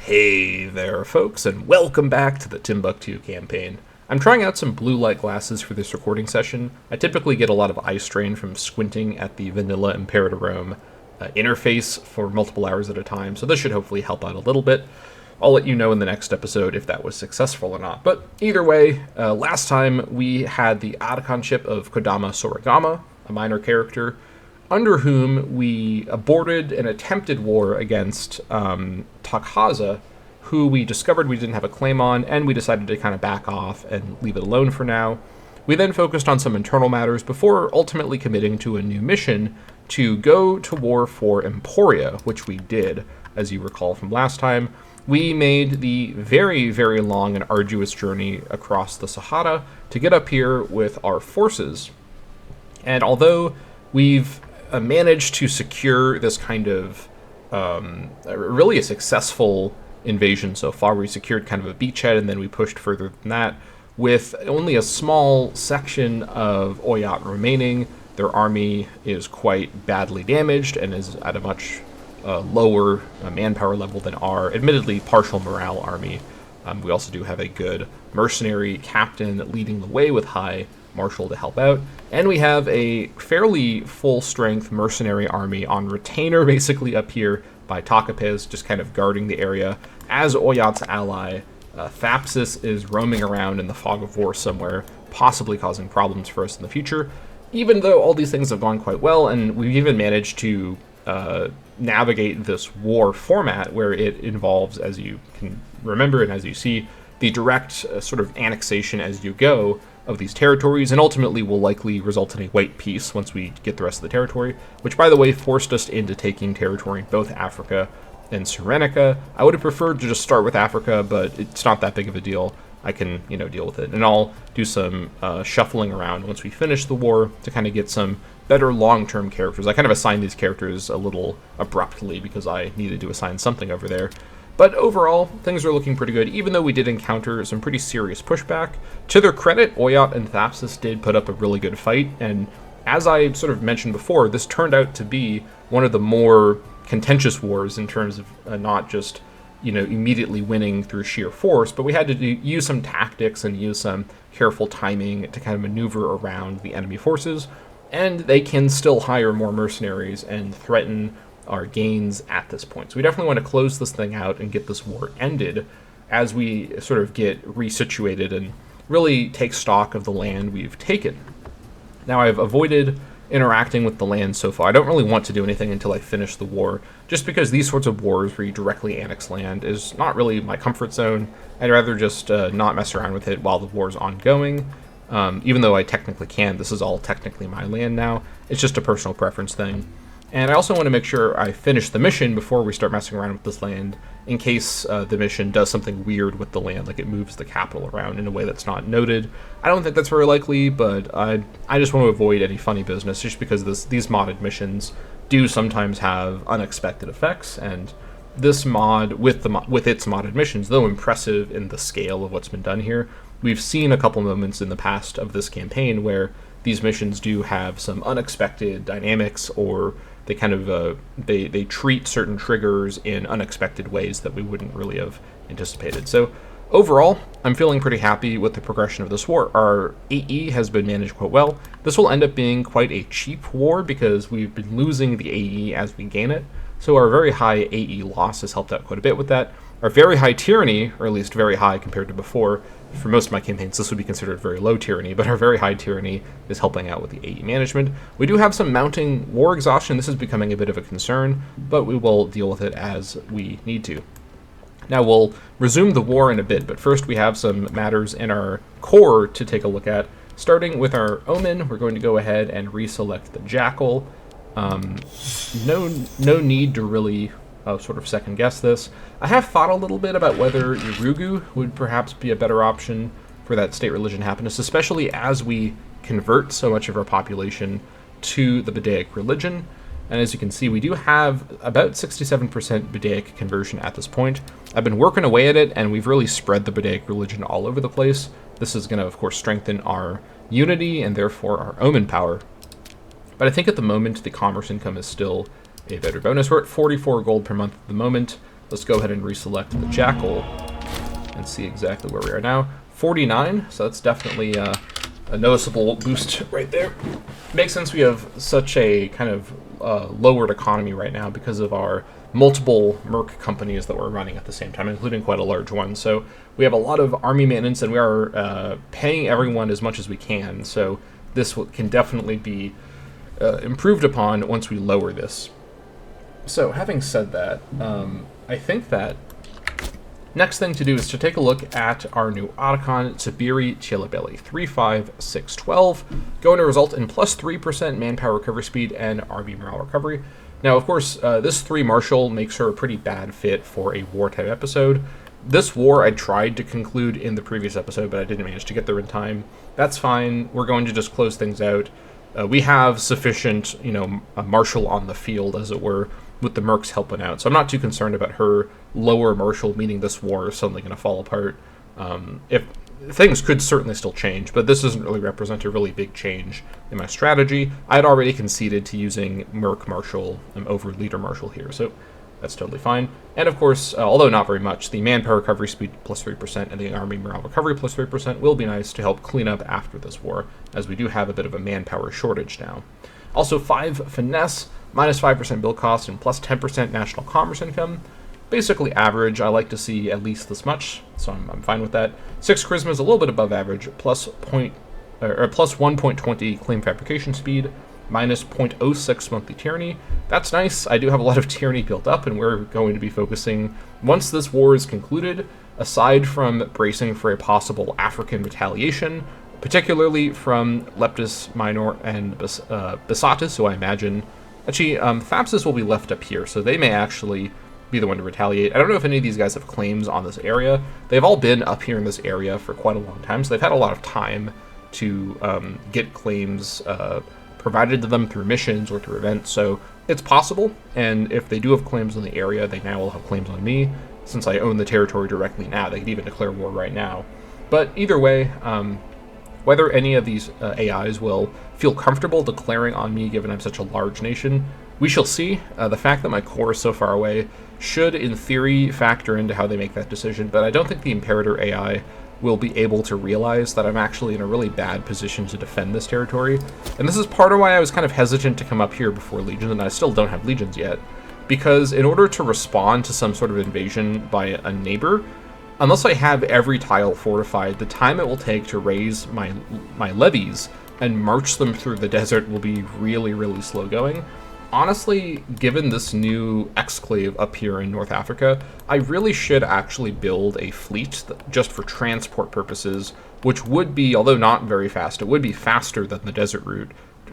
Hey there, folks, and welcome back to the Timbuktu Campaign. I'm trying out some blue light glasses for this recording session. I typically get a lot of eye strain from squinting at the vanilla Imperator interface for multiple hours at a time, so this should hopefully help out a little bit. I'll let you know in the next episode if that was successful or not. But either way, last time we had the archonship of Kodama Soragama, a minor character, under whom we aborted an attempted war against Takhaza, who we discovered we didn't have a claim on, and we decided to kind of back off and leave it alone for now. We then focused on some internal matters before ultimately committing to a new mission to go to war for Emporia, which we did, as you recall from last time. We made the very, very long and arduous journey across the Sahara to get up here with our forces. And although we've managed to secure this kind of really a successful invasion so far, we secured kind of a beachhead and then we pushed further than that with only a small section of Oyat remaining. Their army is quite badly damaged and is at a much lower manpower level than our admittedly partial morale army. We also do have a good mercenary captain leading the way with high marshal to help out, and we have a fairly full-strength mercenary army on retainer basically up here by Takapes, just kind of guarding the area, as Oyat's ally Thapsis is roaming around in the fog of war somewhere, possibly causing problems for us in the future, even though all these things have gone quite well, and we've even managed to navigate this war format where it involves, as you can remember and as you see, the direct sort of annexation as you go of these territories, and ultimately will likely result in a white peace once we get the rest of the territory, which, by the way, forced us into taking territory in both Africa and Cyrenaica. I would have preferred to just start with Africa, but it's not that big of a deal. I can, deal with it. And I'll do some shuffling around once we finish the war to kind of get some better long-term characters. I kind of assigned these characters a little abruptly because I needed to assign something over there. But overall, things are looking pretty good, even though we did encounter some pretty serious pushback. To their credit, Oyat and Thapsis did put up a really good fight, and as I sort of mentioned before, this turned out to be one of the more contentious wars in terms of not just, immediately winning through sheer force, but we had to use some tactics and use some careful timing to kind of maneuver around the enemy forces, and they can still hire more mercenaries and threaten our gains at this point. So we definitely want to close this thing out and get this war ended as we sort of get resituated and really take stock of the land we've taken. Now, I've avoided interacting with the land so far. I don't really want to do anything until I finish the war, just because these sorts of wars where you directly annex land is not really my comfort zone. I'd rather just not mess around with it while the war's ongoing. Even though I technically can, this is all technically my land now. It's just a personal preference thing. And I also want to make sure I finish the mission before we start messing around with this land, in case the mission does something weird with the land, like it moves the capital around in a way that's not noted. I don't think that's very likely, but I just want to avoid any funny business, just because these modded missions do sometimes have unexpected effects, and this mod, with its modded missions, though impressive in the scale of what's been done here, we've seen a couple moments in the past of this campaign where these missions do have some unexpected dynamics, or they kind of they treat certain triggers in unexpected ways that we wouldn't really have anticipated. So overall, I'm feeling pretty happy with the progression of this war. Our AE has been managed quite well. This will end up being quite a cheap war because we've been losing the AE as we gain it. So our very high AE loss has helped out quite a bit with that. Our very high tyranny, or at least very high compared to before, for most of my campaigns this would be considered very low tyranny, but our very high tyranny is helping out with the AE management. We do have some mounting war exhaustion. This is becoming a bit of a concern, but we will deal with it as we need to. Now we'll resume the war in a bit, but first we have some matters in our core to take a look at. Starting with our Omen, we're going to go ahead and reselect the Jackal. No need to really sort of second guess this. I have thought a little bit about whether Urugu would perhaps be a better option for that state religion happiness, especially as we convert so much of our population to the Bedaic religion. And as you can see, we do have about 67% Bedaic conversion at this point. I've been working away at it, and we've really spread the Bedaic religion all over the place. This is going to, of course, strengthen our unity and therefore our Omen power. But I think at the moment, the commerce income is still a better bonus. We're at 44 gold per month at the moment. Let's go ahead and reselect the Jackal and see exactly where we are now. 49, so that's definitely a noticeable boost right there. Makes sense we have such a kind of lowered economy right now because of our multiple Merc companies that we're running at the same time, including quite a large one. So we have a lot of army maintenance, and we are paying everyone as much as we can. So this can definitely be improved upon once we lower this. So having said that, I think that next thing to do is to take a look at our new Otacon, Sibiri Chilabelli 35612, going to result in plus 3% manpower recovery speed and army morale recovery. Now, of course, this 3 Marshal makes her a pretty bad fit for a war-type episode. This war I tried to conclude in the previous episode, but I didn't manage to get there in time. That's fine. We're going to just close things out. We have sufficient, a Marshal on the field, as it were, with the Mercs helping out. So I'm not too concerned about her lower Marshal, meaning this war is suddenly going to fall apart. If things could certainly still change, but this doesn't really represent a really big change in my strategy. I had already conceded to using Merc Marshal over Leader Marshal here, so that's totally fine. And of course, although not very much, the manpower recovery speed plus 3% and the army morale recovery plus 3% will be nice to help clean up after this war, as we do have a bit of a manpower shortage now. Also 5 finesse, minus 5% build cost, and plus 10% national commerce income. Basically average. I like to see at least this much, so I'm fine with that. 6 charisma is a little bit above average, plus 1.20 claim fabrication speed, minus 0.06 monthly tyranny. That's nice. I do have a lot of tyranny built up, and we're going to be focusing, once this war is concluded, aside from bracing for a possible African retaliation, particularly from Leptis Minor and Besatis, who I imagine... Actually, Thapsis will be left up here, so they may actually be the one to retaliate. I don't know if any of these guys have claims on this area. They've all been up here in this area for quite a long time, so they've had a lot of time to get claims provided to them through missions or through events, so it's possible, and if they do have claims on the area, they now will have claims on me. Since I own the territory directly now, they could even declare war right now. But either way, whether any of these AIs will feel comfortable declaring on me given I'm such a large nation, we shall see. The fact that my core is so far away should, in theory, factor into how they make that decision, but I don't think the Imperator AI will be able to realize that I'm actually in a really bad position to defend this territory. And this is part of why I was kind of hesitant to come up here before Legions, and I still don't have Legions yet, because in order to respond to some sort of invasion by a neighbor, unless I have every tile fortified, the time it will take to raise my levies and march them through the desert will be really, really slow going. Honestly, given this new exclave up here in North Africa, I really should actually build a fleet just for transport purposes, which would be, although not very fast, it would be faster than the desert route,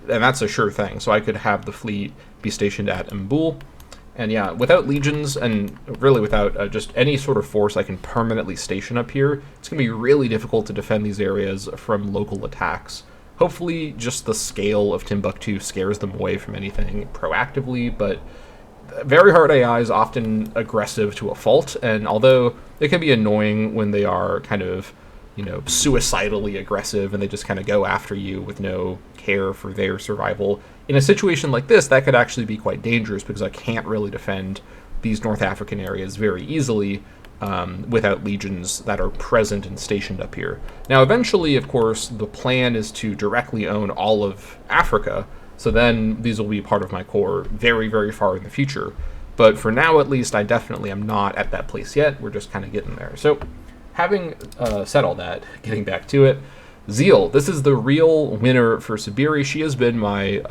and that's a sure thing. So I could have the fleet be stationed at Mbul. And yeah, without legions, and really without just any sort of force I can permanently station up here, it's going to be really difficult to defend these areas from local attacks. Hopefully just the scale of Timbuktu scares them away from anything proactively, but very hard AI is often aggressive to a fault, and although it can be annoying when they are kind of, suicidally aggressive and they just kind of go after you with no care for their survival, in a situation like this, that could actually be quite dangerous because I can't really defend these North African areas very easily without legions that are present and stationed up here. Now, eventually, of course, the plan is to directly own all of Africa, so then these will be part of my core very, very far in the future. But for now, at least, I definitely am not at that place yet. We're just kind of getting there. So, having said all that, getting back to it, Zeal, this is the real winner for Sibiri. She has been my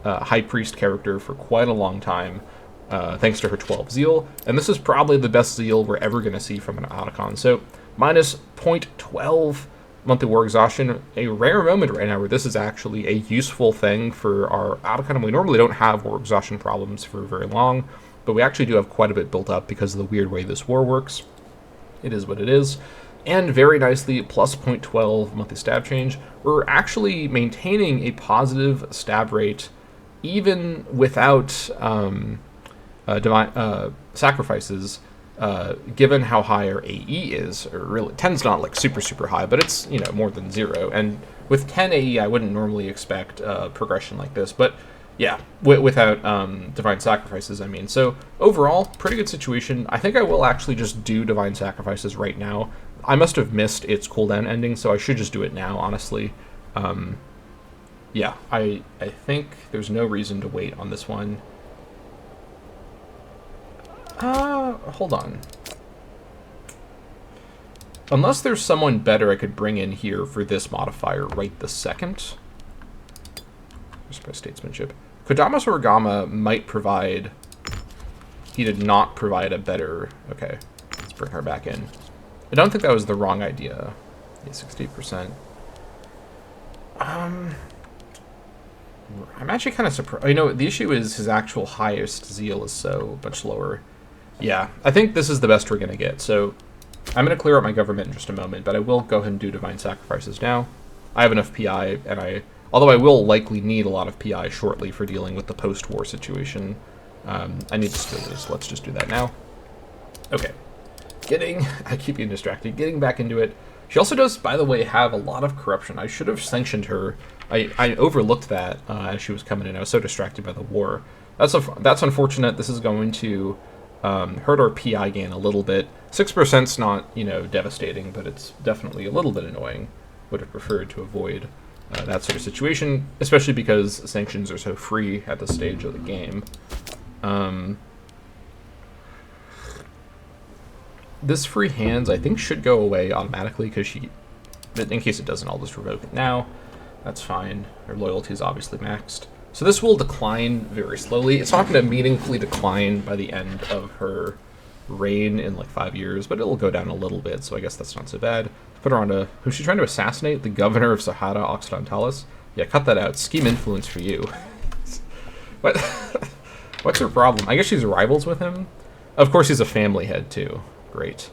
high priest character for quite a long time, thanks to her 12 Zeal, and this is probably the best Zeal we're ever going to see from an Otacon. So, minus 0.12 monthly war exhaustion, a rare moment right now where this is actually a useful thing for our Otacon. We normally don't have war exhaustion problems for very long, but we actually do have quite a bit built up because of the weird way this war works. It is what it is. And very nicely, plus 0.12 monthly stab change. We're actually maintaining a positive stab rate even without sacrifices, given how high our AE is. Or really, 10's not like super high, but it's more than 0. And with 10 AE, I wouldn't normally expect progression like this. But Yeah, without Divine Sacrifices, I mean. So, overall, pretty good situation. I think I will actually just do Divine Sacrifices right now. I must have missed its cooldown ending, so I should just do it now, honestly. Yeah, I think there's no reason to wait on this one. Hold on. Unless there's someone better I could bring in here for this modifier right this second. Just by statesmanship. Kodamas Origama might provide... He did not provide a better... Okay, let's bring her back in. I don't think that was the wrong idea. Yeah, 68%. I'm actually kind of surprised. You know, the issue is his actual highest zeal is so much lower. Yeah, I think this is the best we're going to get. So I'm going to clear up my government in just a moment, but I will go ahead and do Divine Sacrifices now. I have enough PI, and although I will likely need a lot of PI shortly for dealing with the post-war situation, I need to still do this. Let's just do that now. Okay. I keep getting distracted. Getting back into it. She also does, by the way, have a lot of corruption. I should have sanctioned her. I overlooked that as she was coming in. I was so distracted by the war. That's unfortunate. This is going to hurt our PI gain a little bit. 6%'s not, you know, devastating, but it's definitely a little bit annoying. Would have preferred to avoid that sort of situation, especially because sanctions are so free at this stage of the game. This free hands, I think, should go away automatically, because in case it doesn't, I'll just revoke it now. That's fine. Her loyalty is obviously maxed. So this will decline very slowly. It's not going to meaningfully decline by the end of her reign in like 5 years, but it'll go down a little bit, so I guess that's not so bad. Put her on to... Who's she trying to assassinate? The governor of Sahara, Occidentalis? Yeah, cut that out. Scheme influence for you. What? What's her problem? I guess she's rivals with him? Of course he's a family head, too. Great.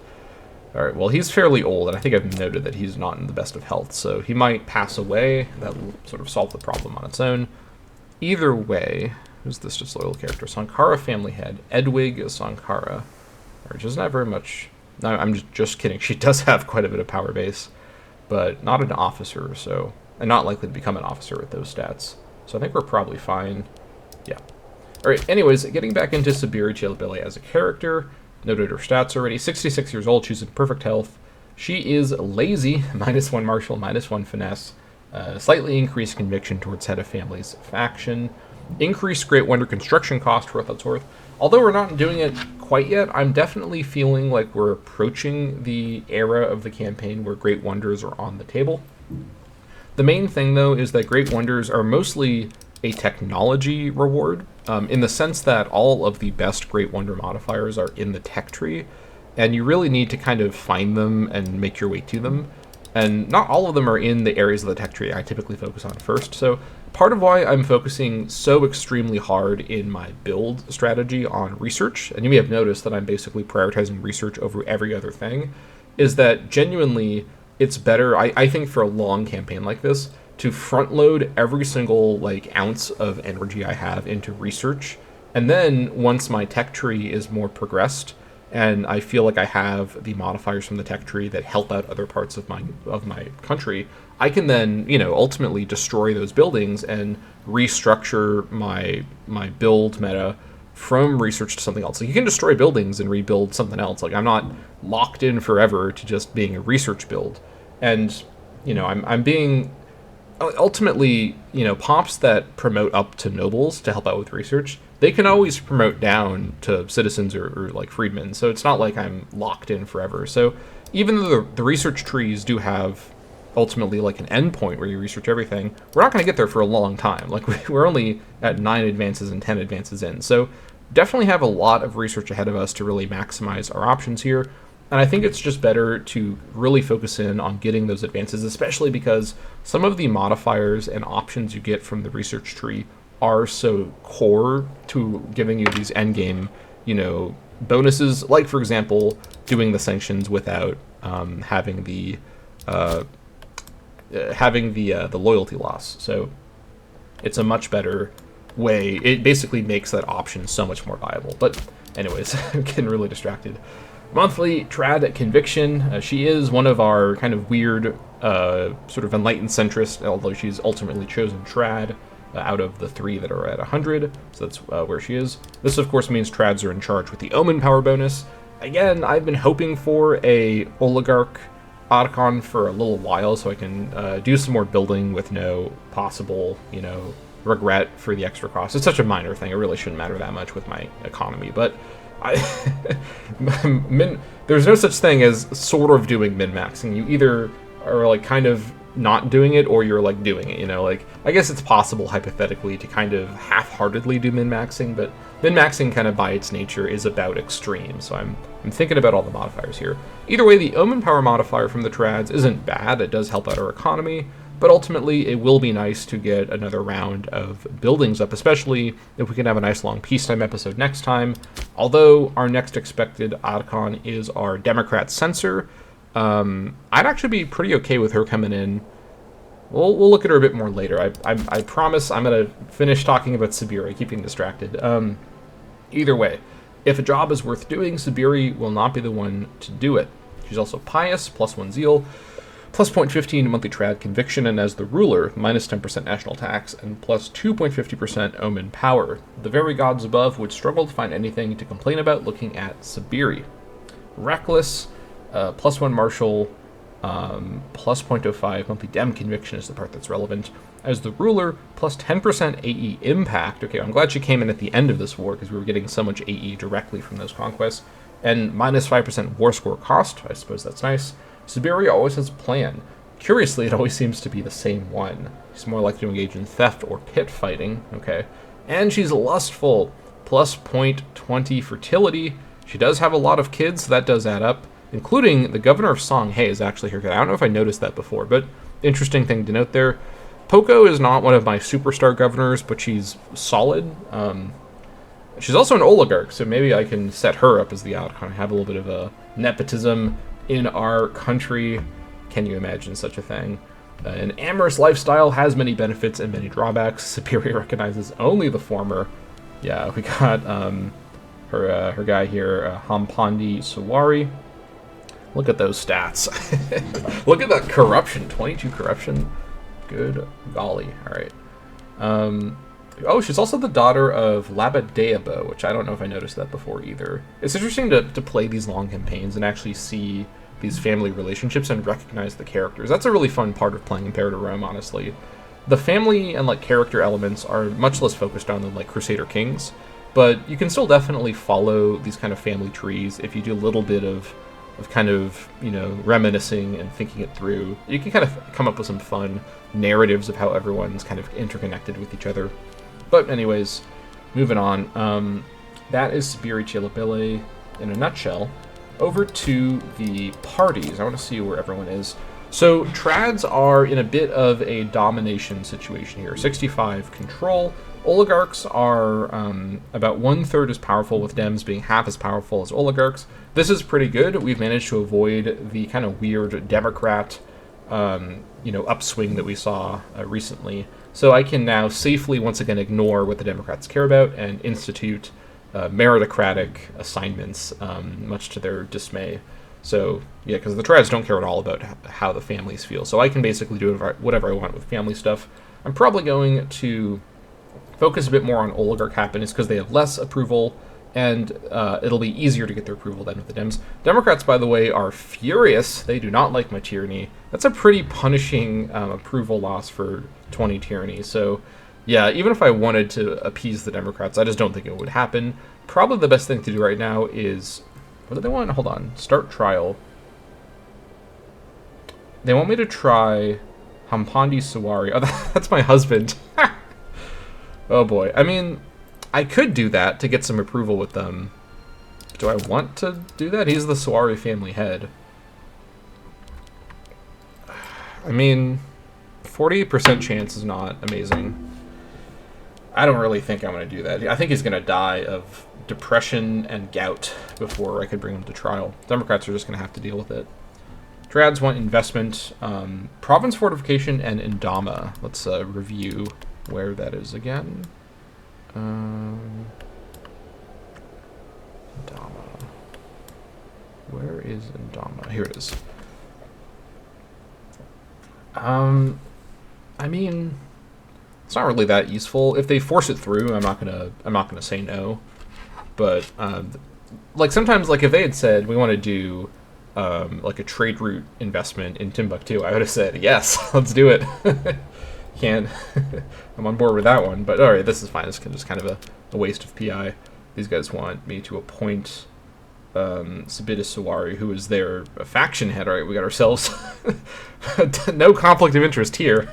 Alright, well, he's fairly old, and I think I've noted that he's not in the best of health, so he might pass away. That will sort of solve the problem on its own. Either way, who's this disloyal character? Sankara family head. Edwig Sankara. Which is not very much... No, I'm just kidding. She does have quite a bit of power base, but not an officer, so... And not likely to become an officer with those stats. So I think we're probably fine. Yeah. Alright, anyways, getting back into Sabiri Chilabili as a character... Noted her stats already. 66 years old. She's in perfect health. She is lazy. -1 martial, -1 finesse. Slightly increased conviction towards head of family's faction. Increased Great Wonder construction cost for what that's worth. Although we're not doing it quite yet, I'm definitely feeling like we're approaching the era of the campaign where Great Wonders are on the table. The main thing, though, is that Great Wonders are mostly a technology reward, in the sense that all of the best Great Wonder modifiers are in the tech tree, and you really need to kind of find them and make your way to them. And not all of them are in the areas of the tech tree I typically focus on first, so part of why I'm focusing so extremely hard in my build strategy on research, and you may have noticed that I'm basically prioritizing research over every other thing, is that genuinely it's better, I think, for a long campaign like this, to front load every single like ounce of energy I have into research, and then once my tech tree is more progressed and I feel like I have the modifiers from the tech tree that help out other parts of my country, I can then, you know, ultimately destroy those buildings and restructure my build meta from research to something else. Like, you can destroy buildings and rebuild something else. Like, I'm not locked in forever to just being a research build. And, you know, I'm being... Ultimately, you know, pops that promote up to nobles to help out with research, they can always promote down to citizens or like freedmen, so it's not like I'm locked in forever. So even though the research trees do have ultimately like an endpoint where you research everything, we're not going to get there for a long time. Like, we're only at 9 advances and 10 advances in, so definitely have a lot of research ahead of us to really maximize our options here. And I think it's just better to really focus in on getting those advances, especially because some of the modifiers and options you get from the research tree are so core to giving you these endgame, you know, bonuses. Like, for example, doing the sanctions without having the loyalty loss. So it's a much better way. It basically makes that option so much more viable. But anyways, I'm getting really distracted. Monthly trad conviction. She is one of our kind of weird, sort of enlightened centrists, although she's ultimately chosen trad. out of the 3 that are at 100, so that's where she is. This, of course, means trads are in charge with the Omen power bonus. Again, I've been hoping for a Oligarch Otacon for a little while, so I can do some more building with no possible, regret for the extra cost. It's such a minor thing; it really shouldn't matter that much with my economy. But there's no such thing as sort of doing min-maxing. You either are like kind of not doing it, or you're like doing it. Like I guess it's possible hypothetically to kind of half-heartedly do min-maxing, but min-maxing kind of by its nature is about extreme. So I'm thinking about all the modifiers here. Either way, the Omen power modifier from the trads isn't bad. It does help out our economy, but ultimately it will be nice to get another round of buildings up, especially if we can have a nice long peacetime episode next time. Although our next expected Otacon is our Democrat censor. I'd actually be pretty okay with her coming in. We'll look at her a bit more later. I promise I'm going to finish talking about Sabiri. I keep getting distracted. Either way, if a job is worth doing, Sabiri will not be the one to do it. She's also pious, +1 zeal, plus 0.15 monthly trad conviction, and as the ruler, minus 10% national tax, and plus 2.50% omen power. The very gods above would struggle to find anything to complain about looking at Sabiri. Reckless, +1 martial, plus 0.05 monthly dem conviction is the part that's relevant. As the ruler, plus 10% AE impact. Okay, I'm glad she came in at the end of this war because we were getting so much AE directly from those conquests. And minus 5% war score cost. I suppose that's nice. Sabiri always has a plan. Curiously, it always seems to be the same one. She's more likely to engage in theft or pit fighting. Okay. And she's lustful. Plus 0.20 fertility. She does have a lot of kids, so that does add up. Including the governor of Songhai is actually her kid. I don't know if I noticed that before, but interesting thing to note there. Poco is not one of my superstar governors, but she's solid. She's also an oligarch, so maybe I can set her up as the outcome. Have a little bit of a nepotism in our country. Can you imagine such a thing? An amorous lifestyle has many benefits and many drawbacks. Superior recognizes only the former. Yeah, we got her guy here, Hampandi Sawari. Look at those stats. Look at that corruption. 22 corruption. Good golly. All right. Oh, she's also the daughter of Labadeabo, which I don't know if I noticed that before either. It's interesting to play these long campaigns and actually see these family relationships and recognize the characters. That's a really fun part of playing Imperator Rome, honestly. The family and character elements are much less focused on than Crusader Kings, but you can still definitely follow these kind of family trees if you do a little bit of kind of, reminiscing and thinking it through. You can kind of come up with some fun narratives of how everyone's kind of interconnected with each other. But anyways, moving on. That is Sabiri Chilabile in a nutshell. Over to the parties. I want to see where everyone is. So trads are in a bit of a domination situation here. 65 control. Oligarchs are about 1/3 as powerful, with Dems being half as powerful as oligarchs. This is pretty good. We've managed to avoid the kind of weird Democrat, upswing that we saw recently. So I can now safely once again ignore what the Democrats care about and institute meritocratic assignments, much to their dismay. So yeah, because the trads don't care at all about how the families feel. So I can basically do whatever I want with family stuff. I'm probably going to focus a bit more on oligarch happiness because they have less approval, and it'll be easier to get their approval than with the Dems. Democrats, by the way, are furious. They do not like my tyranny. That's a pretty punishing approval loss for 20 tyranny. So yeah, even if I wanted to appease the Democrats, I just don't think it would happen. Probably the best thing to do right now is, what do they want? Hold on. Start trial. They want me to try Hampandi Sawari. Oh, that's my husband. Oh boy. I mean, I could do that to get some approval with them. Do I want to do that? He's the Sawari family head. I mean, 48% chance is not amazing. I don't really think I'm going to do that. I think he's going to die of depression and gout before I could bring him to trial. Democrats are just going to have to deal with it. Trads want investment, province fortification, and Indama. Let's review where that is again. Indama. Where is Indama? Here it is. I mean, It's not really that useful. If they force it through, I'm not gonna say no. But like sometimes, like if they had said we want to do like a trade route investment in Timbuktu, I would have said yes, let's do it. Can't. I'm on board with that one. But all right, this is fine. This is just kind of a waste of PI. These guys want me to appoint Sabita Sawari, who is their faction head. All right, we got ourselves no conflict of interest here.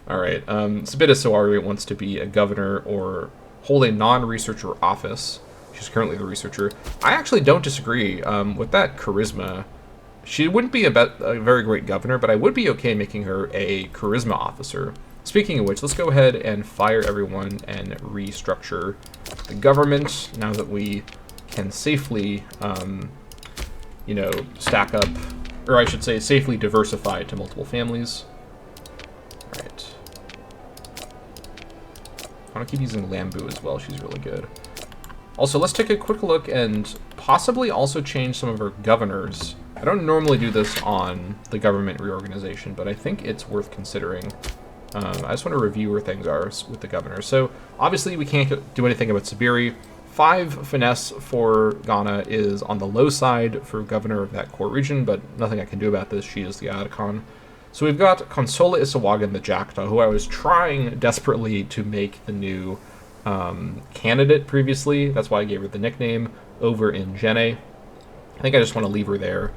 All right, Sabita Sawari wants to be a governor or hold a non-researcher office. She's currently the researcher. I actually don't disagree with that charisma. She wouldn't be a very great governor, but I would be okay making her a charisma officer. Speaking of which, let's go ahead and fire everyone and restructure the government now that we can safely, you know, stack up, or I should say safely diversify to multiple families. All right. I want to keep using Lambu as well. She's really good. Also, let's take a quick look and possibly also change some of our governors. I don't normally do this on the government reorganization, but I think it's worth considering. I just want to review where things are with the governors. So, obviously, we can't do anything about Sabiri. 5 finesse for Ghana is on the low side for governor of that core region, but nothing I can do about this. She is the Adicon. So we've got Consola Isawagan, the Jackdaw, who I was trying desperately to make the new candidate previously. That's why I gave her the nickname over in Jene. I think I just want to leave her there.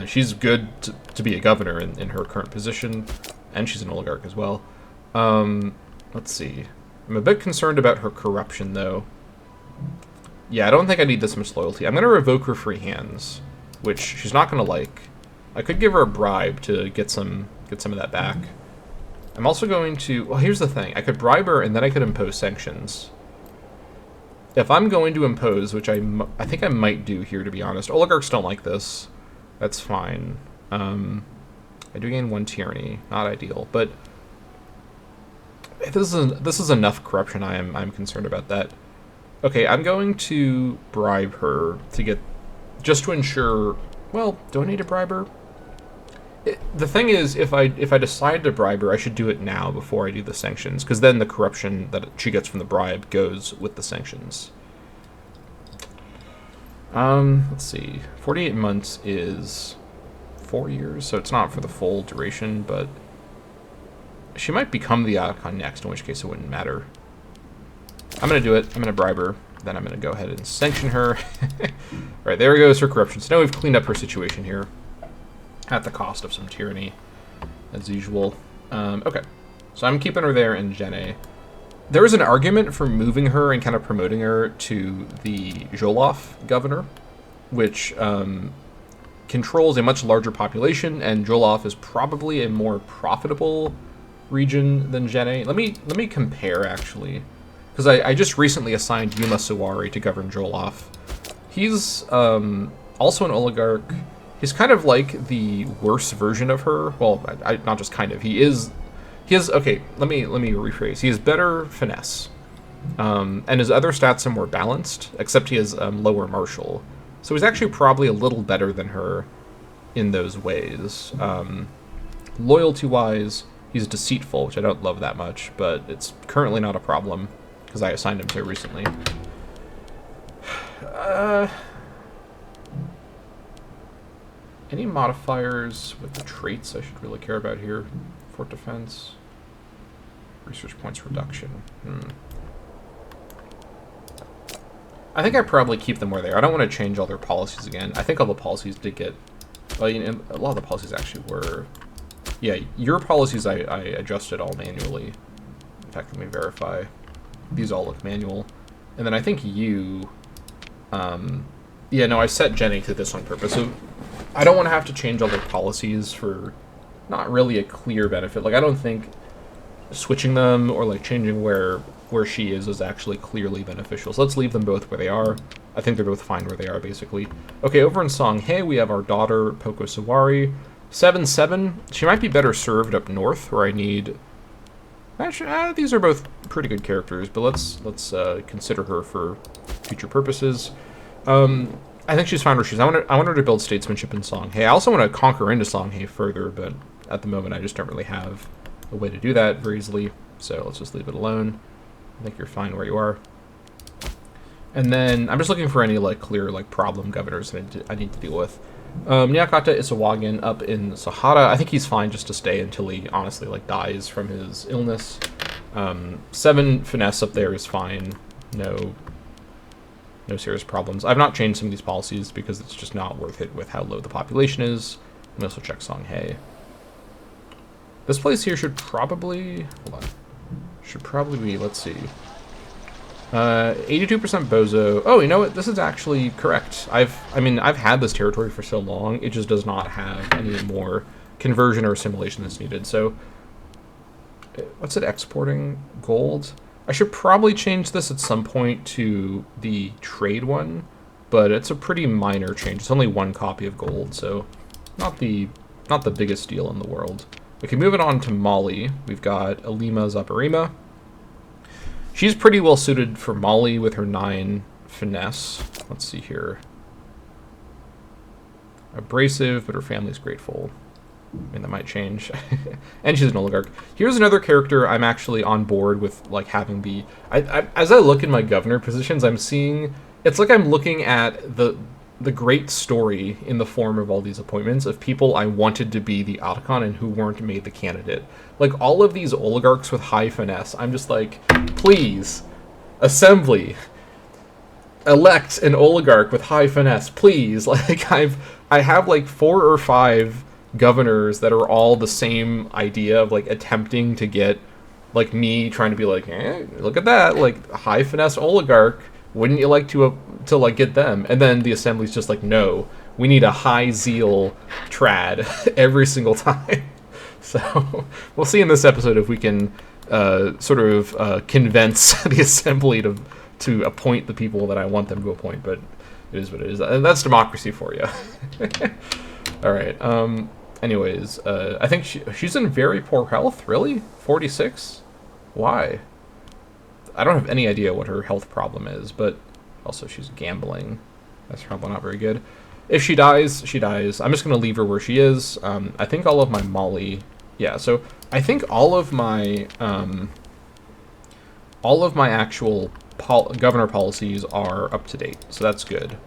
She's good to be a governor in her current position, and she's an oligarch as well. Let's see. I'm a bit concerned about her corruption, though. Yeah, I don't think I need this much loyalty. I'm going to revoke her free hands, which she's not going to like. I could give her a bribe to get some of that back. I'm also going to... Well, here's the thing. I could bribe her, and then I could impose sanctions. If I'm going to impose, which I think I might do here, to be honest. Oligarchs don't like this. That's fine. I do gain 1 tyranny. Not ideal, but... This is enough corruption. I'm concerned about that. Okay, I'm going to bribe her to get... Just to ensure... Well, do I need to bribe her? The thing is, if I decide to bribe her, I should do it now before I do the sanctions, because then the corruption that she gets from the bribe goes with the sanctions. Let's see. 48 months is 4 years, so it's not for the full duration, but she might become the Adicon next, in which case it wouldn't matter. I'm going to do it. I'm going to bribe her. Then I'm going to go ahead and sanction her. Alright, there goes her corruption. So now we've cleaned up her situation here. At the cost of some tyranny, as usual. Okay, so I'm keeping her there in Jene. There is an argument for moving her and kind of promoting her to the Jolof governor, which controls a much larger population, and Jolof is probably a more profitable region than Jene. Let me compare, actually, because I just recently assigned Yuma Sawari to govern Jolof. He's also an oligarch. He's kind of like the worse version of her. Well, not just kind of. He is. Okay, let me rephrase. He is better finesse, and his other stats are more balanced. Except he has lower martial, so he's actually probably a little better than her in those ways. Loyalty-wise, he's deceitful, which I don't love that much, but it's currently not a problem because I assigned him so recently. Any modifiers with the traits I should really care about here? Fort defense. Research points reduction. I think I probably keep them where they are. I don't want to change all their policies again. I think all the policies did get... Well, you know, a lot of the policies actually were... Yeah, your policies I adjusted all manually. In fact, let me verify. These all look manual. And then I think you... yeah, no, I set Jenny to this on purpose. So I don't want to have to change all their policies for not really a clear benefit. Like, I don't think switching them or like changing where she is actually clearly beneficial. So let's leave them both where they are. I think they're both fine where they are, basically. Okay, over in Songhae, we have our daughter, Poko Sawari. 7-7. She might be better served up north, where I need... Actually, these are both pretty good characters, but let's consider her for future purposes. I think she's fine where she's. I want her to build statesmanship in Songhae. I also want to conquer into Songhae further, but at the moment I just don't really have a way to do that very easily. so let's just leave it alone. I think you're fine where you are. And then I'm just looking for any like clear like problem governors that I need to deal with. Nyakata Isawagan up in Sahara. I think he's fine just to stay until he honestly like dies from his illness. 7 finesse up there is fine. No serious problems. I've not changed some of these policies because it's just not worth it with how low the population is. And also check Songhai. This place here should probably be, let's see. 82% Bozo. Oh, you know what? This is actually correct. I've had this territory for so long, it just does not have any more conversion or assimilation that's needed. So, what's it exporting? Gold? I should probably change this at some point to the trade one, but it's a pretty minor change. It's only 1 copy of gold, so not the biggest deal in the world. Okay, moving on to Mali. We've got Alima Zabarima. She's pretty well suited for Mali with her 9 finesse. Let's see here. Abrasive, but her family's grateful. I mean, that might change. And she's an oligarch. Here's another character I'm actually on board with, like, having be... as I look in my governor positions, I'm seeing... It's like I'm looking at the great story in the form of all these appointments of people I wanted to be the Otacon and who weren't made the candidate. Like, all of these oligarchs with high finesse, I'm just like, please, assembly, elect an oligarch with high finesse, please. Like, I have like 4 or 5 governors that are all the same idea of like attempting to get like me trying to be like, look at that, like high finesse oligarch, wouldn't you like to like get them? And then the assembly's just like, no, we need a high zeal trad every single time. So we'll see in this episode if we can sort of convince the assembly to appoint the people that I want them to appoint, but it is what it is. And that's democracy for you. All right. Anyways, I think she's in very poor health. Really? 46? Why? I don't have any idea what her health problem is, but also she's gambling. That's probably not very good. If she dies, she dies. I'm just going to leave her where she is. I think all of my Mali... Yeah, so I think all of my actual governor policies are up to date, so that's good.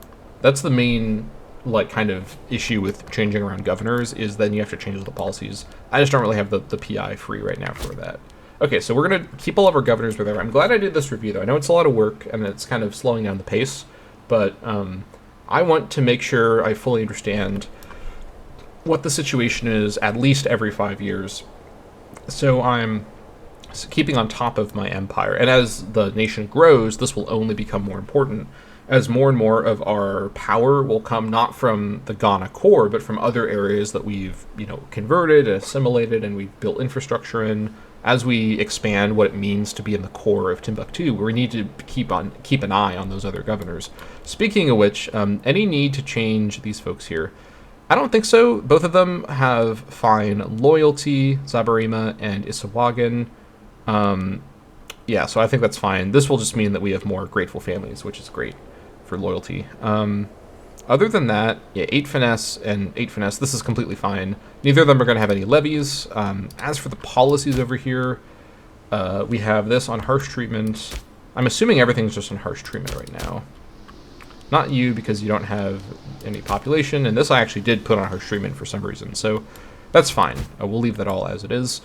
That's the main like kind of issue with changing around governors, is then you have to change the policies. I just don't really have the PI free right now for that. Okay, so we're going to keep all of our governors where they are. I'm glad I did this review, though. I know it's a lot of work, and it's kind of slowing down the pace, but I want to make sure I fully understand what the situation is at least every 5 years. So I'm keeping on top of my empire. And as the nation grows, this will only become more important, as more and more of our power will come not from the Ghana core, but from other areas that we've, converted, assimilated, and we've built infrastructure in. As we expand what it means to be in the core of Timbuktu, we need to keep an eye on those other governors. Speaking of which, any need to change these folks here? I don't think so. Both of them have fine loyalty, Zabarima and Isawagan. Yeah, so I think that's fine. This will just mean that we have more grateful families, which is great for loyalty. Other than that, yeah, 8 finesse and 8 finesse, this is completely fine. Neither of them are going to have any levies. As for the policies over here, we have this on harsh treatment. I'm assuming everything's just on harsh treatment right now. Not you, because you don't have any population, and this I actually did put on harsh treatment for some reason, so that's fine. We'll leave that all as it is.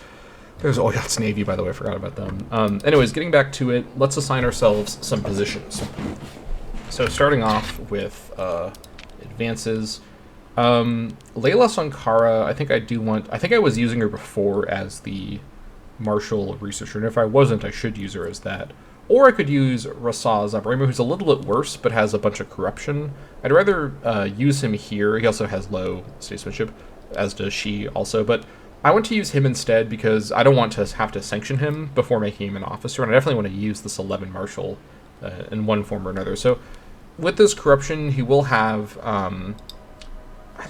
There's Oyot's Navy, by the way, I forgot about them. Anyways, getting back to it, let's assign ourselves some positions. So starting off with advances. Layla Sankara, I think I was using her before as the martial researcher, and if I wasn't, I should use her as that. Or I could use Rasa Zabarima, who's a little bit worse, but has a bunch of corruption. I'd rather use him here. He also has low statesmanship, as does she also, but I want to use him instead because I don't want to have to sanction him before making him an officer, and I definitely want to use this 11 marshal in one form or another. So with this corruption, he will have...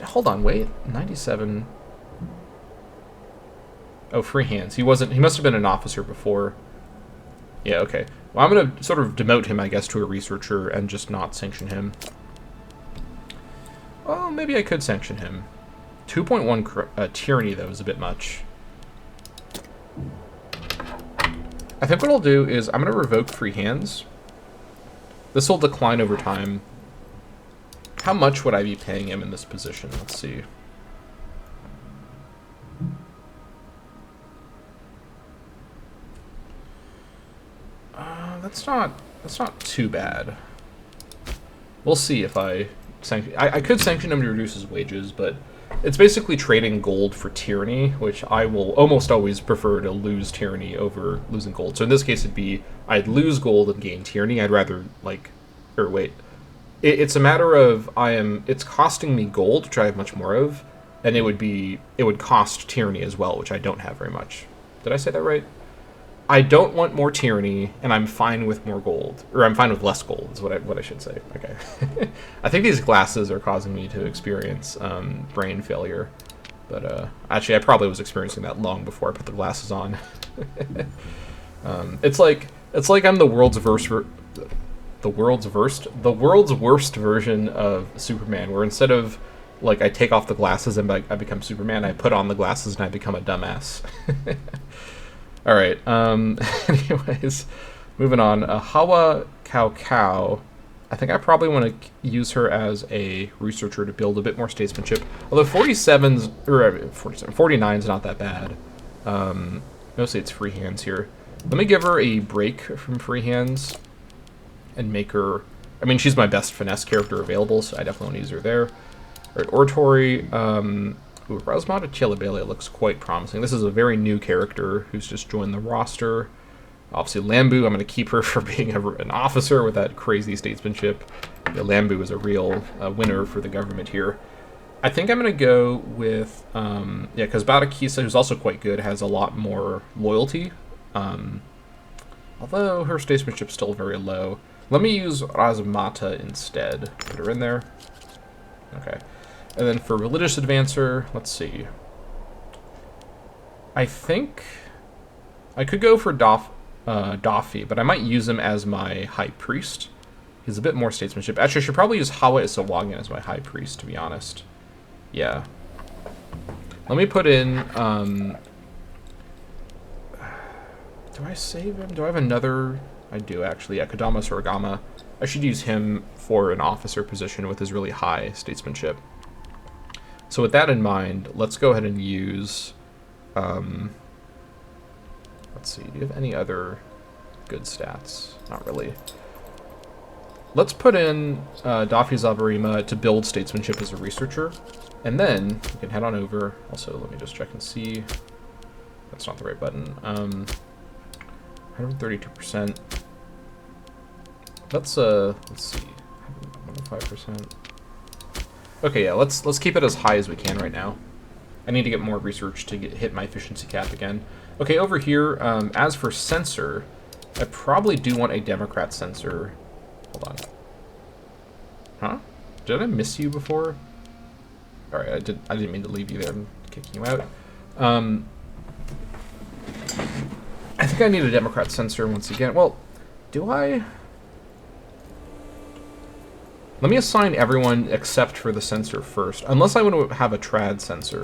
hold on, wait. 97... Oh, free hands. He must have been an officer before. Yeah, okay. Well, I'm going to sort of demote him, I guess, to a researcher and just not sanction him. Well, maybe I could sanction him. 2.1 tyranny, though, is a bit much. I think what I'll do is I'm going to revoke free hands. This will decline over time. How much would I be paying him in this position? Let's see. That's not too bad. We'll see if I sanction. I could sanction him to reduce his wages, but it's basically trading gold for tyranny, which I will almost always prefer to lose tyranny over losing gold. So in this case, it'd be I'd lose gold and gain tyranny. I'd rather it's a matter of it's costing me gold, which I have much more of, and it would cost tyranny as well, which I don't have very much. Did I say that right? I don't want more tyranny, and I'm fine with more gold. Or I'm fine with less gold, is what I should say. Okay. I think these glasses are causing me to experience brain failure. But actually, I probably was experiencing that long before I put the glasses on. It's like I'm the world's worst version of Superman, where instead of I take off the glasses and I become Superman, I put on the glasses and I become a dumbass. All right. Anyways, moving on. Hawa Cao. I think I probably want to use her as a researcher to build a bit more statesmanship. Although 49 is not that bad. Mostly it's free hands here. Let me give her a break from free hands and make her. I mean, she's my best finesse character available, so I definitely want to use her there. All right, oratory. Rasmata Chilabele looks quite promising. This is a very new character who's just joined the roster. Obviously, Lambu, I'm going to keep her for being an officer with that crazy statesmanship. Yeah, Lambu is a real winner for the government here. I think I'm going to go with, because Badakisa, who's also quite good, has a lot more loyalty. Although her statesmanship's still very low. Let me use Rasmata instead. Put her in there. Okay. And then for religious advancer, let's see. I think I could go for Dafi, but I might use him as my high priest. He's a bit more statesmanship. Actually, I should probably use Hawa Isawagan as my high priest, to be honest. Yeah. Let me put in, do I save him? Do I have another? I do, actually. Yeah, Kadama Suragama. I should use him for an officer position with his really high statesmanship. So with that in mind, let's go ahead and use, let's see, do you have any other good stats? Not really. Let's put in Dafi Zabarima to build statesmanship as a researcher, and then we can head on over. Also, let me just check and see. That's not the right button. 132%. Let's see, 105%. Okay, yeah, let's keep it as high as we can right now. I need to get more research to hit my efficiency cap again. Okay, over here, as for censor, I probably do want a Democrat censor. Hold on. Huh? Did I miss you before? All right, I didn't mean to leave you there. I'm kicking you out. I think I need a Democrat censor once again. Well, do I? Let me assign everyone except for the censor first, unless I want to have a trad censor.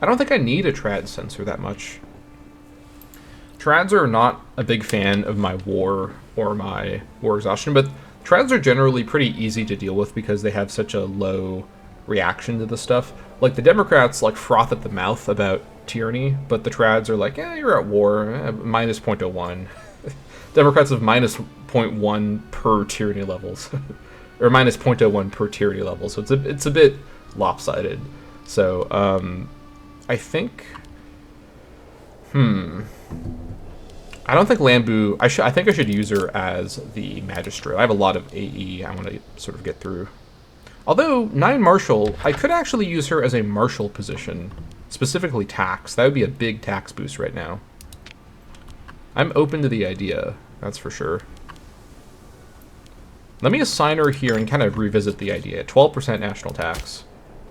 I don't think I need a trad censor that much. Trads are not a big fan of my war or my war exhaustion, but trads are generally pretty easy to deal with because they have such a low reaction to the stuff. Like, the Democrats, froth at the mouth about tyranny, but the trads are like, you're at war, minus 0.01. Democrats have minus 0.1 per tyranny levels. Or minus 0.01 per tyranny level, so it's a bit lopsided. So I think, I don't think Lambu. I think I should use her as the magistrate. I have a lot of AE I want to sort of get through. Although 9 marshal, I could actually use her as a marshal position, specifically tax. That would be a big tax boost right now. I'm open to the idea, that's for sure. Let me assign her here and kind of revisit the idea. 12% national tax.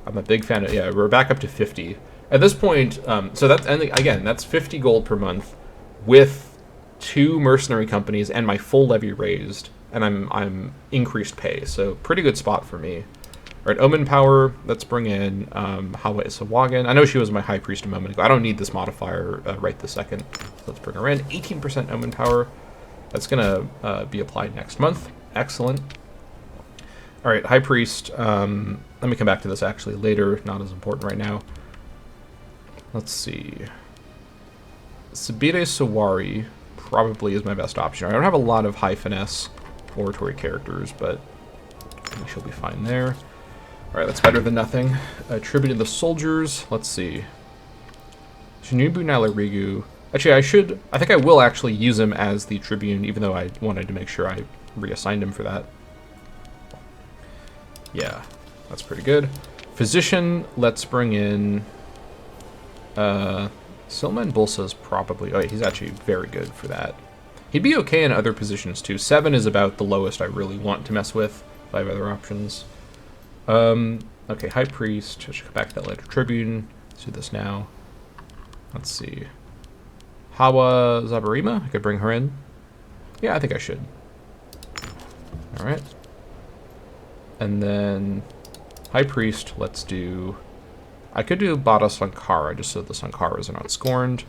I'm a big fan of, yeah, we're back up to 50. At this point, so that's, and again, that's 50 gold per month with 2 mercenary companies and my full levy raised, and I'm increased pay, so pretty good spot for me. Alright, Omen Power. Let's bring in Hawa Isawagan. I know she was my High Priest a moment ago. I don't need this modifier right this second. So let's bring her in. 18% Omen Power. That's going to be applied next month. Excellent. Alright, High Priest. Let me come back to this actually later. Not as important right now. Let's see. Sabire Sawari probably is my best option. I don't have a lot of high finesse oratory characters, but I think she'll be fine there. Alright, that's better than nothing. Tribute to the soldiers. Let's see. Shinibu Nalarigu. Actually, I think I will actually use him as the Tribune, even though I wanted to make sure I reassigned him for that. Yeah, that's pretty good. Physician, let's bring in... Silman Bulsa's probably... Oh, yeah, he's actually very good for that. He'd be okay in other positions, too. 7 is about the lowest I really want to mess with. 5 other options. Okay, High Priest. I should come back to that later. Tribune. Let's do this now. Let's see. Hawa Zabarima. I could bring her in. Yeah, I think I should. Alright. And then High Priest, let's do... I could do Bada Sankara, just so the Sankaras are not scorned.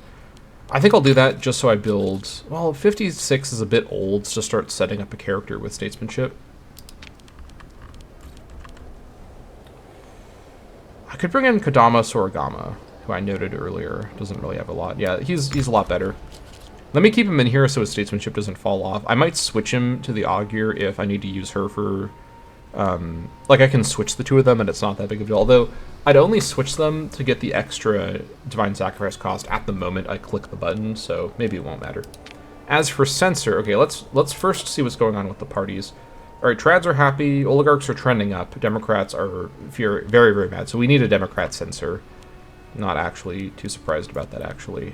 I think I'll do that just so I build... Well, 56 is a bit old to start setting up a character with statesmanship. I could bring in Kodama Soragama, who I noted earlier. Doesn't really have a lot. Yeah, he's a lot better. Let me keep him in here so his statesmanship doesn't fall off. I might switch him to the Augur if I need to use her for... like, I can switch the two of them and it's not that big of a deal. Although, I'd only switch them to get the extra Divine Sacrifice cost at the moment I click the button, so maybe it won't matter. As for Censor, okay, let's first see what's going on with the parties. Alright, Trads are happy, Oligarchs are trending up, Democrats are very, very bad, so we need a Democrat Censor. Not actually too surprised about that, actually.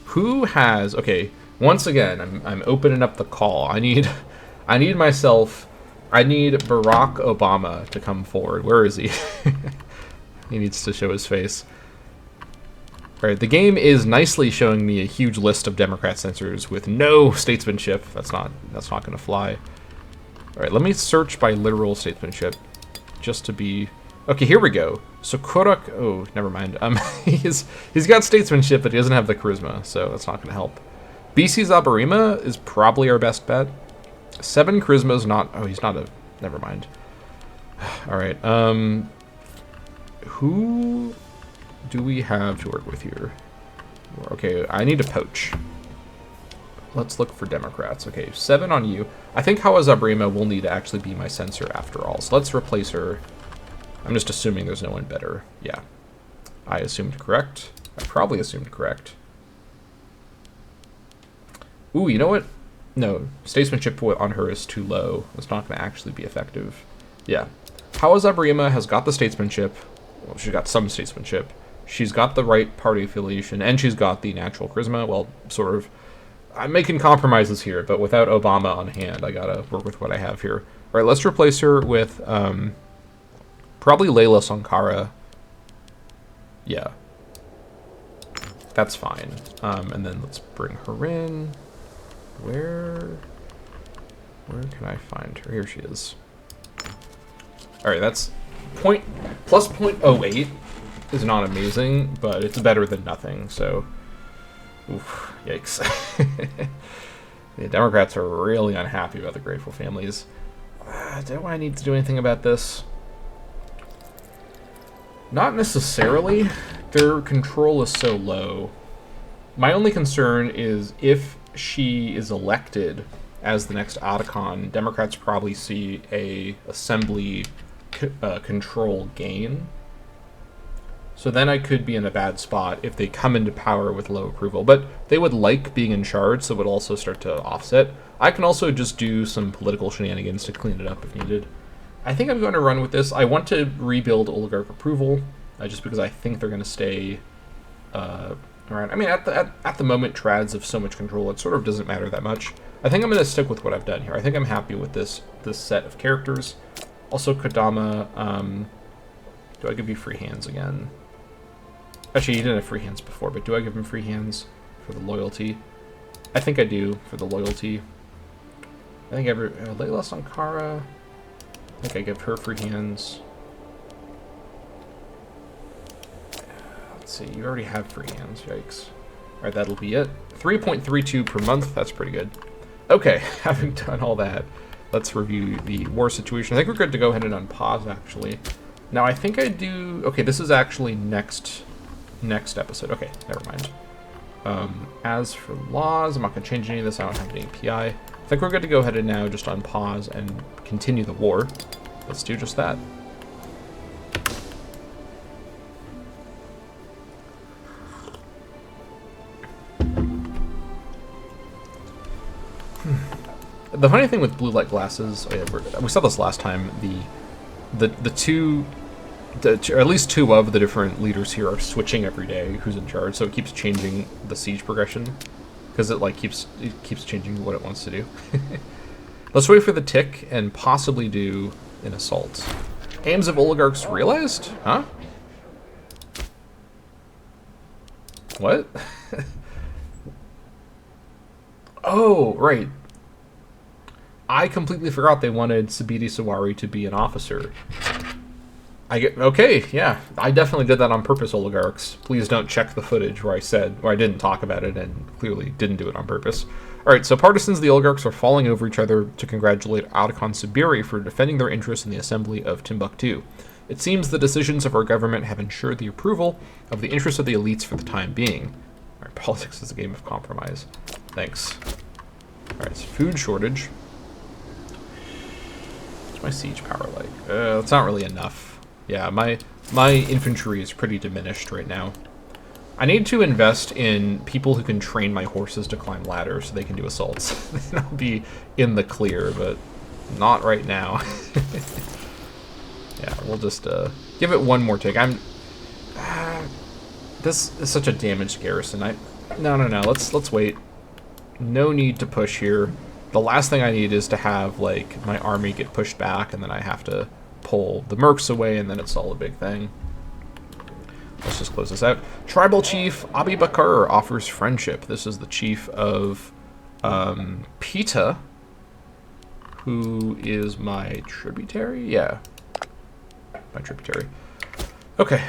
Who has... Okay, once again, I'm opening up the call. I need Barack Obama to come forward. Where is he? He needs to show his face. Alright, the game is nicely showing me a huge list of Democrat censors with no statesmanship. That's not going to fly. Alright, let me search by literal statesmanship. Just to be... Okay, here we go. So Korak... Oh, never mind. He's got statesmanship, but he doesn't have the charisma, so that's not going to help. BC Zabarima is probably our best bet. 7 charisma is not... Oh, he's not a... Never mind. Alright, who do we have to work with here? Okay, I need to poach. Let's look for Democrats. Okay, 7 on you. I think Hawa Zabarima will need to actually be my censor after all, so let's replace her. I'm just assuming there's no one better. Yeah. I assumed correct. I probably assumed correct. Ooh, you know what? No, statesmanship on her is too low. It's not going to actually be effective. Yeah. Hawa Zabarima has got the statesmanship. Well, she's got some statesmanship. She's got the right party affiliation, and she's got the natural charisma. Well, sort of. I'm making compromises here, but without Obama on hand, I gotta work with what I have here. All right, let's replace her with probably Layla Sankara. Yeah. That's fine. And then let's bring her in. Where can I find her? Here she is. All right, that's plus 0.08 is not amazing, but it's better than nothing. So, oof, yikes. The Democrats are really unhappy about the Grateful Families. Do I need to do anything about this? Not necessarily. Their control is so low. My only concern is if she is elected as the next Otacon, Democrats probably see a assembly control gain. So then I could be in a bad spot if they come into power with low approval. But they would like being in charge, so it would also start to offset. I can also just do some political shenanigans to clean it up if needed. I think I'm going to run with this. I want to rebuild oligarch approval, just because I think they're going to stay around. I mean, at the moment, Trads have so much control, it sort of doesn't matter that much. I think I'm going to stick with what I've done here. I think I'm happy with this set of characters. Also, Kodama, do I give you free hands again? Actually, he didn't have free hands before, but do I give him free hands for the loyalty? I think I do, for the loyalty. I think Layla Sankara... I think I give her free hands. Let's see, you already have free hands, yikes. Alright, that'll be it. 3.32 per month, that's pretty good. Okay, having done all that, let's review the war situation. I think we're good to go ahead and unpause, actually. Now, I think I do... Okay, this is actually next episode. Okay, never mind. As for laws, I'm not going to change any of this. I don't have an API. I think we're good to go ahead and now just unpause and continue the war. Let's do just that. The funny thing with blue light glasses, oh yeah, we saw this last time, or at least two of the different leaders here are switching every day who's in charge, so it keeps changing the siege progression, because it like keeps changing what it wants to do. Let's wait for the tick and possibly do an assault. Aims of oligarchs realized? Huh? What? Oh, right. I completely forgot they wanted Sabiti Sawari to be an officer. Okay, yeah, I definitely did that on purpose, oligarchs. Please don't check the footage where I didn't talk about it and clearly didn't do it on purpose. Alright, so partisans of the oligarchs are falling over each other to congratulate Adakhan Sabiri for defending their interests in the assembly of Timbuktu. It seems the decisions of our government have ensured the approval of the interests of the elites for the time being. Alright, politics is a game of compromise. Thanks. Alright, so food shortage. What's my siege power like? It's not really enough. Yeah, my infantry is pretty diminished right now. I need to invest in people who can train my horses to climb ladders so they can do assaults. Then I'll be in the clear, but not right now. Yeah, we'll just give it one more take. This is such a damaged garrison. No. Let's wait. No need to push here. The last thing I need is to have like my army get pushed back, and then I have to pull the mercs away, and then it's all a big thing. Let's just close this out. Tribal Chief Abi Bakar offers friendship. This is the chief of Pita, who is my tributary? Yeah, my tributary. Okay,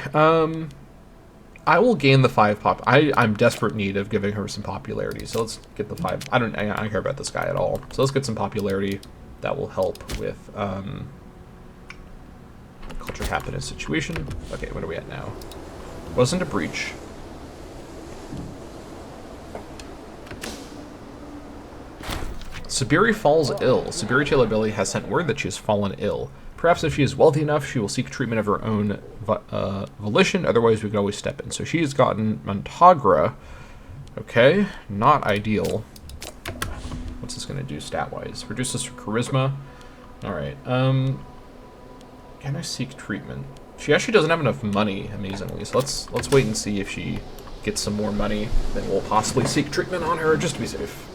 I will gain the 5 pop. I'm desperate need of giving her some popularity, so let's get the 5. I don't care about this guy at all. So let's get some popularity. That will help with culture happiness situation. Okay, what are we at now? Wasn't a breach. Sabiri falls ill. Sabiri Taylor has sent word that she has fallen ill. Perhaps if she is wealthy enough, she will seek treatment of her own volition. Otherwise, we can always step in. So she has gotten Montagra. Okay, not ideal. What's this going to do stat-wise? Reduces her charisma. All right. Can I seek treatment? She actually doesn't have enough money, amazingly. So let's wait and see if she gets some more money. Then we'll possibly seek treatment on her just to be safe.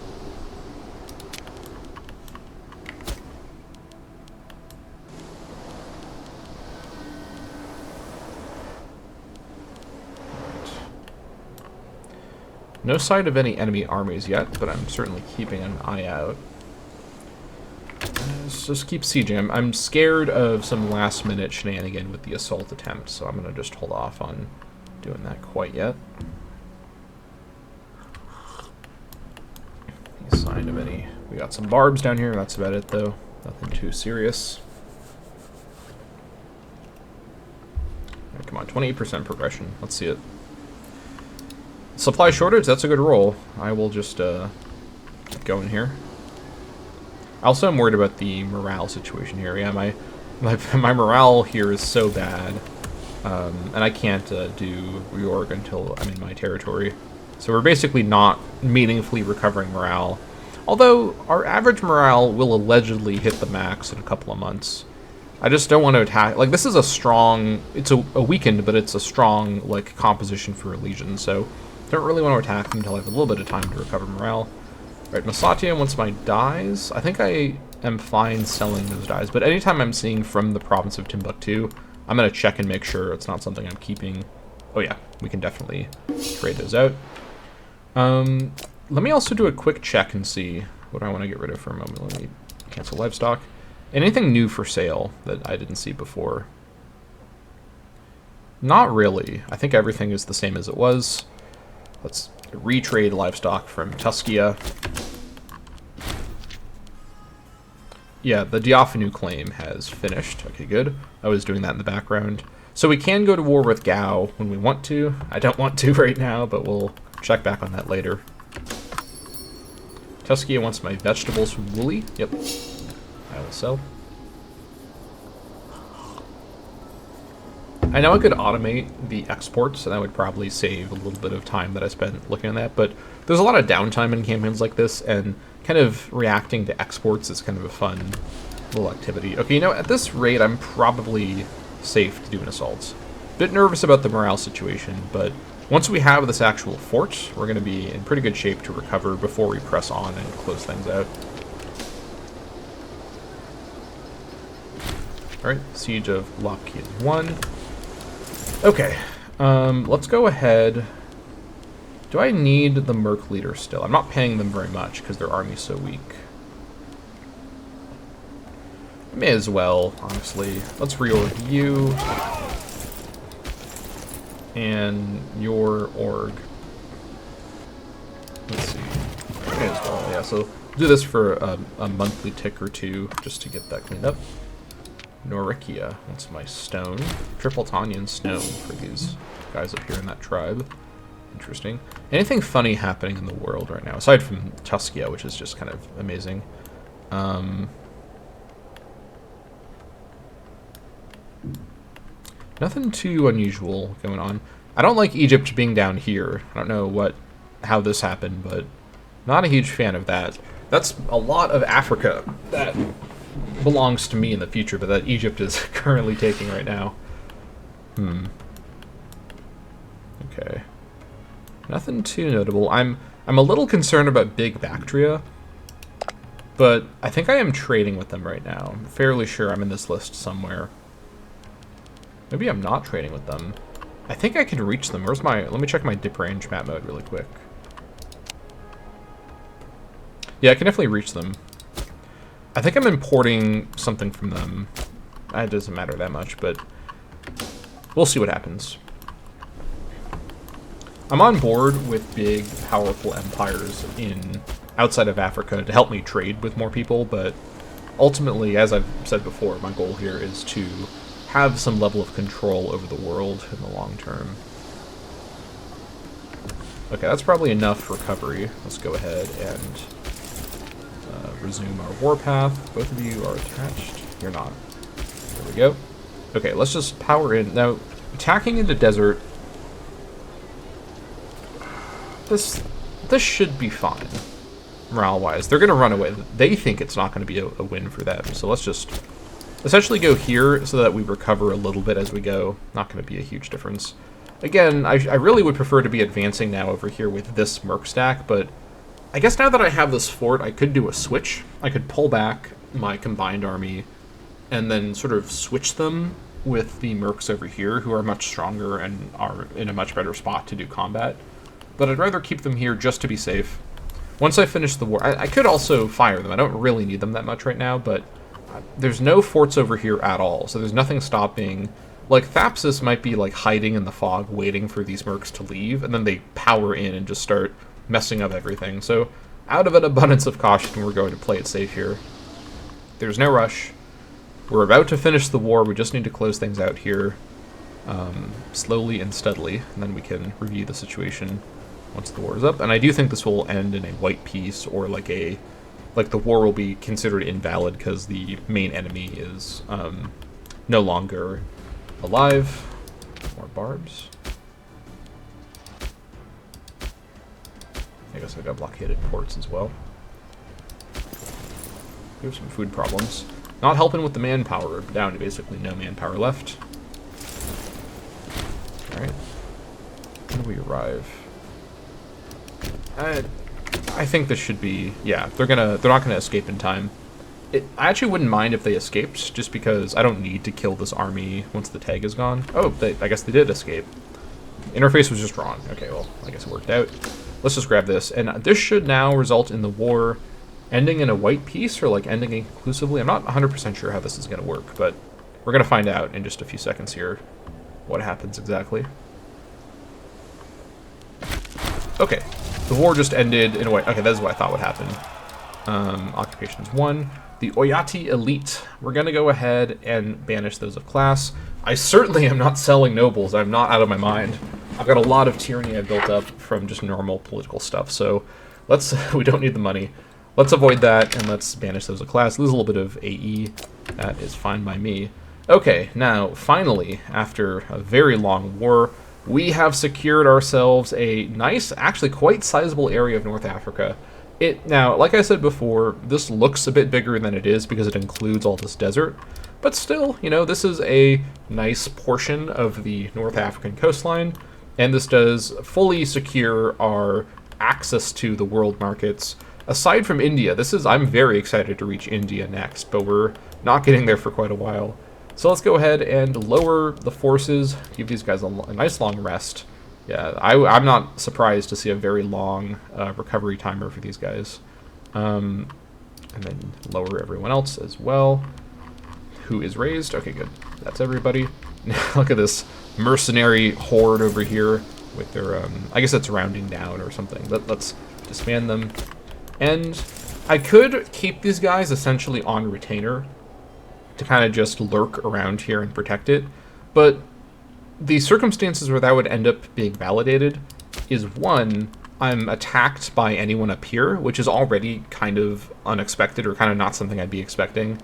No sight of any enemy armies yet, but I'm certainly keeping an eye out. Let's just keep sieging. I'm scared of some last-minute shenanigan with the assault attempt, so I'm going to just hold off on doing that quite yet. Any sign of any... We got some barbs down here, that's about it, though. Nothing too serious. Right, come on, 28% progression. Let's see it. Supply shortage, that's a good roll. I will just keep going here. Also, I'm worried about the morale situation here. Yeah, my morale here is so bad. And I can't do reorg until I'm in my territory. So we're basically not meaningfully recovering morale. Although, our average morale will allegedly hit the max in a couple of months. I just don't want to attack. Like, this is a strong... It's a weakened, but it's a strong, like, composition for a legion, so... Don't really want to attack until I have a little bit of time to recover morale. Right, Masatia wants my dies. I think I am fine selling those dies, but anytime I'm seeing from the province of Timbuktu, I'm going to check and make sure it's not something I'm keeping. Oh yeah, we can definitely trade those out. Let me also do a quick check and see what I want to get rid of for a moment. Let me cancel livestock. Anything new for sale that I didn't see before? Not really. I think everything is the same as it was. Let's retrade livestock from Tuskia. Yeah, the Diaphanu claim has finished. Okay, good. I was doing that in the background. So we can go to war with Gao when we want to. I don't want to right now, but we'll check back on that later. Tuskia wants my vegetables from Wooly. Yep. I will sell. I know I could automate the exports, and that would probably save a little bit of time that I spent looking at that, but there's a lot of downtime in campaigns like this, and kind of reacting to exports is kind of a fun little activity. Okay, you know, at this rate, I'm probably safe to do an assault. Bit nervous about the morale situation, but once we have this actual fort, we're going to be in pretty good shape to recover before we press on and close things out. Alright, Siege of Lockheed 1. Okay, let's go ahead. Do I need the Merc leader still? I'm not paying them very much because their army's so weak. May as well, honestly. Let's reorg you. And your org. Let's see. May as well, yeah, so do this for a monthly tick or two just to get that cleaned up. Norikia wants my stone. Triple Tanyan stone for these guys up here in that tribe. Interesting. Anything funny happening in the world right now, aside from Tuskia, which is just kind of amazing? Nothing too unusual going on. I don't like Egypt being down here. I don't know how this happened, but not a huge fan of that. That's a lot of Africa that belongs to me in the future, but that Egypt is currently taking right now. Okay. Nothing too notable. I'm a little concerned about Big Bactria, but I think I am trading with them right now. I'm fairly sure I'm in this list somewhere. Maybe I'm not trading with them. I think I can reach them. Where's my... Let me check my dip range map mode really quick. Yeah, I can definitely reach them. I think I'm importing something from them. It doesn't matter that much, but we'll see what happens. I'm on board with big, powerful empires outside of Africa to help me trade with more people, but ultimately, as I've said before, my goal here is to have some level of control over the world in the long term. Okay, that's probably enough recovery. Let's go ahead and resume our warpath. Both of you are attached. You're not. There we go. Okay, let's just power in. Now, attacking into desert... This should be fine, morale-wise. They're going to run away. They think it's not going to be a win for them, so let's just essentially go here so that we recover a little bit as we go. Not going to be a huge difference. Again, I really would prefer to be advancing now over here with this Merc stack, but I guess now that I have this fort, I could do a switch. I could pull back my combined army and then sort of switch them with the Mercs over here, who are much stronger and are in a much better spot to do combat. But I'd rather keep them here just to be safe. Once I finish the war, I could also fire them. I don't really need them that much right now, but there's no forts over here at all, so there's nothing stopping. Like, Thapsus might be, like, hiding in the fog, waiting for these Mercs to leave, and then they power in and just start messing up everything. So, out of an abundance of caution, we're going to play it safe here. There's no rush. We're about to finish the war. We just need to close things out here slowly and steadily, and then we can review the situation once the war is up. And I do think this will end in a white peace, or like the war will be considered invalid because the main enemy is no longer alive. More barbs. I guess I got blockaded ports as well. We have some food problems. Not helping with the manpower. Down to basically no manpower left. Alright. When do we arrive? I think this should be... Yeah, they're not gonna escape in time. I actually wouldn't mind if they escaped, just because I don't need to kill this army once the tag is gone. Oh, I guess they did escape. Interface was just wrong. Okay, well, I guess it worked out. Let's just grab this, and this should now result in the war ending in a white piece or like ending inconclusively. I'm not 100% sure how this is going to work, but we're going to find out in just a few seconds here what happens exactly. Okay, the war just ended in a way. Okay, that is what I thought would happen. Occupations 1. The Oyati Elite. We're going to go ahead and banish those of class. I certainly am not selling nobles. I'm not out of my mind. I've got a lot of tyranny I built up from just normal political stuff, so let's. We don't need the money. Let's avoid that, and let's banish those of class. Lose a little bit of AE. That is fine by me. Okay, now, finally, after a very long war, we have secured ourselves a nice, actually quite sizable area of North Africa. Now, like I said before, this looks a bit bigger than it is because it includes all this desert, but still, you know, this is a nice portion of the North African coastline, and this does fully secure our access to the world markets. Aside from India, I'm very excited to reach India next, but we're not getting there for quite a while. So let's go ahead and lower the forces, give these guys a nice long rest. Yeah, I'm not surprised to see a very long recovery timer for these guys. And then lower everyone else as well. Who is raised? Okay, good. That's everybody. Look at this mercenary horde over here with their, I guess that's rounding down or something. Let's disband them. And I could keep these guys essentially on retainer to kind of just lurk around here and protect it. But the circumstances where that would end up being validated is, one, I'm attacked by anyone up here, which is already kind of unexpected or kind of not something I'd be expecting.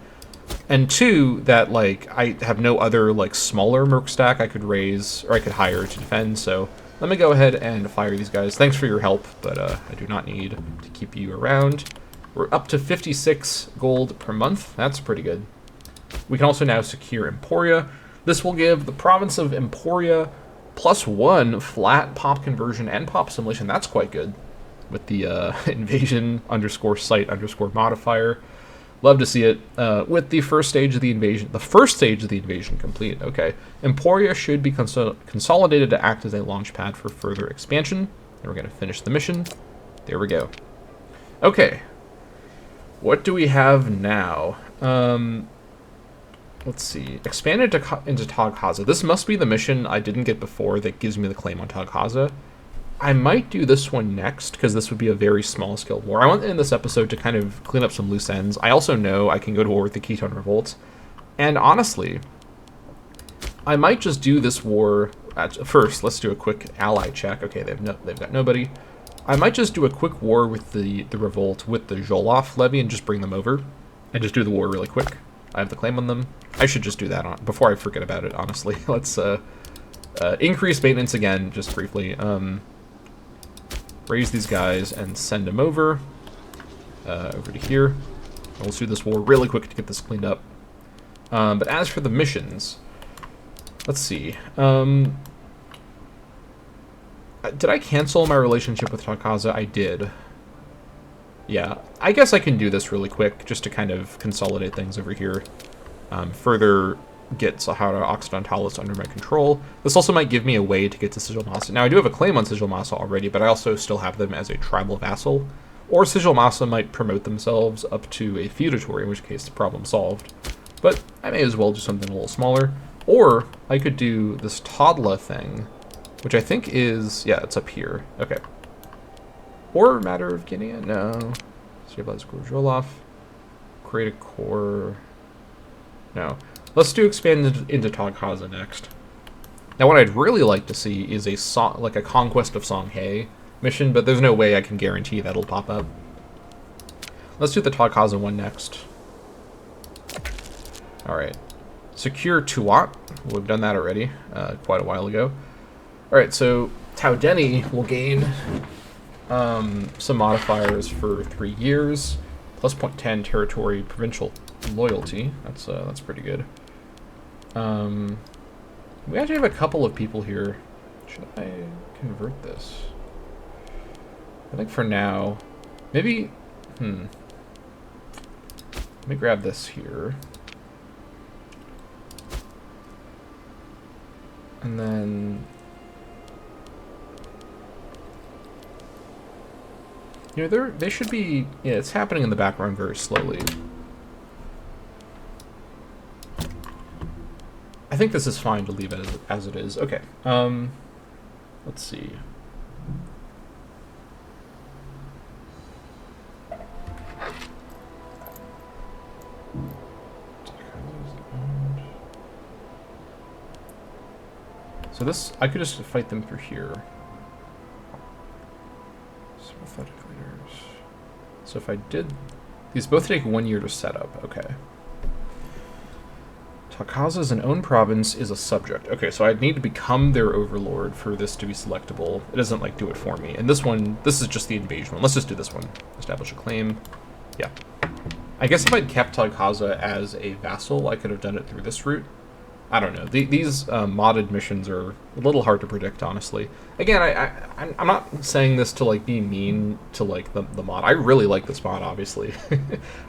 And two, that like I have no other like smaller merc stack I could raise or I could hire to defend, so let me go ahead and fire these guys. Thanks for your help, but I do not need to keep you around. We're up to 56 gold per month. That's pretty good. We can also now secure Emporia. This will give the province of Emporia +1 flat pop conversion and pop assimilation. That's quite good with the invasion _site _modifier. Love to see it. With the first stage of the invasion, complete. Okay. Emporia should be consolidated to act as a launch pad for further expansion. And we're going to finish the mission. There we go. Okay. What do we have now? Let's see. Expanded into Taghaza. This must be the mission I didn't get before that gives me the claim on Taghaza. I might do this one next, because this would be a very small-scale war. I want in this episode to kind of clean up some loose ends. I also know I can go to war with the Ketone Revolt. And honestly, I might just do this war... First, let's do a quick ally check. Okay, they've got nobody. I might just do a quick war with the Revolt with the Zholof levy and just bring them over. And just do the war really quick. I have the claim on them. I should just do that before I forget about it, honestly. Let's increase maintenance again, just briefly. Raise these guys and send them over to here. And let's do this war really quick to get this cleaned up. But as for the missions, let's see. Did I cancel my relationship with Taghaza? I did. Yeah, I guess I can do this really quick just to kind of consolidate things over here. Further get Sahara Occidentalis under my control. This also might give me a way to get to Sigil Masa. Now, I do have a claim on Sigil Masa already, but I also still have them as a tribal vassal. Or Sigil Masa might promote themselves up to a feudatory, in which case the problem solved. But I may as well do something a little smaller. Or I could do this Tadla thing, which I think is... yeah, it's up here. Okay. Or Matter of Guinea? No. Stabilize Gorjolov. Create a core... no. Let's do expand into Taghaza next. Now, what I'd really like to see is a Conquest of Songhai mission, but there's no way I can guarantee that'll pop up. Let's do the Taghaza one next. Alright. Secure Tuat. We've done that already, quite a while ago. Alright, so Taudeni will gain some modifiers for 3 years, plus 0.10 territory provincial loyalty. That's pretty good. We actually have a couple of people here. Should I convert this? I think for now, maybe, let me grab this here. And then, You know, they should be... Yeah, it's happening in the background very slowly. I think this is fine to leave it as it is. Okay. Let's see. So this, I could just fight them through here. Sympathetic leaders. So if I did, these both take 1 year to set up. Okay. Takaza is an own province, is a subject. Okay, so I'd need to become their overlord for this to be selectable. It doesn't like do it for me. And this one, this is just the invasion one. Let's just do this one. Establish a claim. Yeah. I guess if I'd kept Takaza as a vassal, I could have done it through this route. I don't know. These modded missions are a little hard to predict, honestly. Again, I'm not saying this to like be mean to like the mod. I really like this mod, obviously.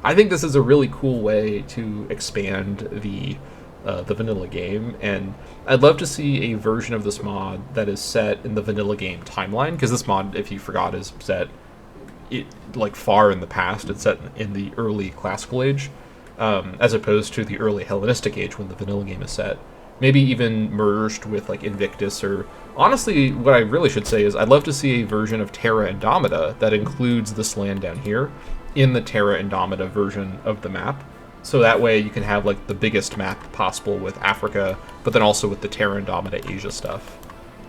I think this is a really cool way to expand the vanilla game, and I'd love to see a version of this mod that is set in the vanilla game timeline, because this mod, if you forgot, is set like far in the past. It's set in the early classical age. As opposed to the early Hellenistic age when the vanilla game is set. Maybe even merged with like Invictus, or honestly, what I really should say is I'd love to see a version of Terra Indomita that includes this land down here in the Terra Indomita version of the map. So that way you can have like the biggest map possible with Africa, but then also with the Terra Indomita Asia stuff.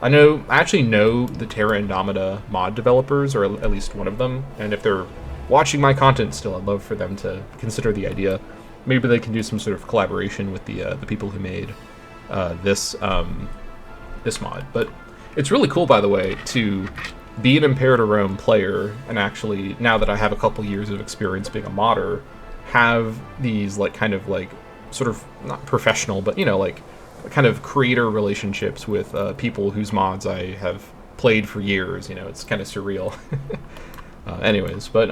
I actually know the Terra Indomita mod developers, or at least one of them, and if they're watching my content still, I'd love for them to consider the idea. Maybe they can do some sort of collaboration with the people who made this mod. But it's really cool, by the way, to be an Imperator Rome player and actually, now that I have a couple years of experience being a modder, have these like kind of like sort of not professional, but you know, like kind of creator relationships with people whose mods I have played for years. You know, it's kind of surreal. Anyways, but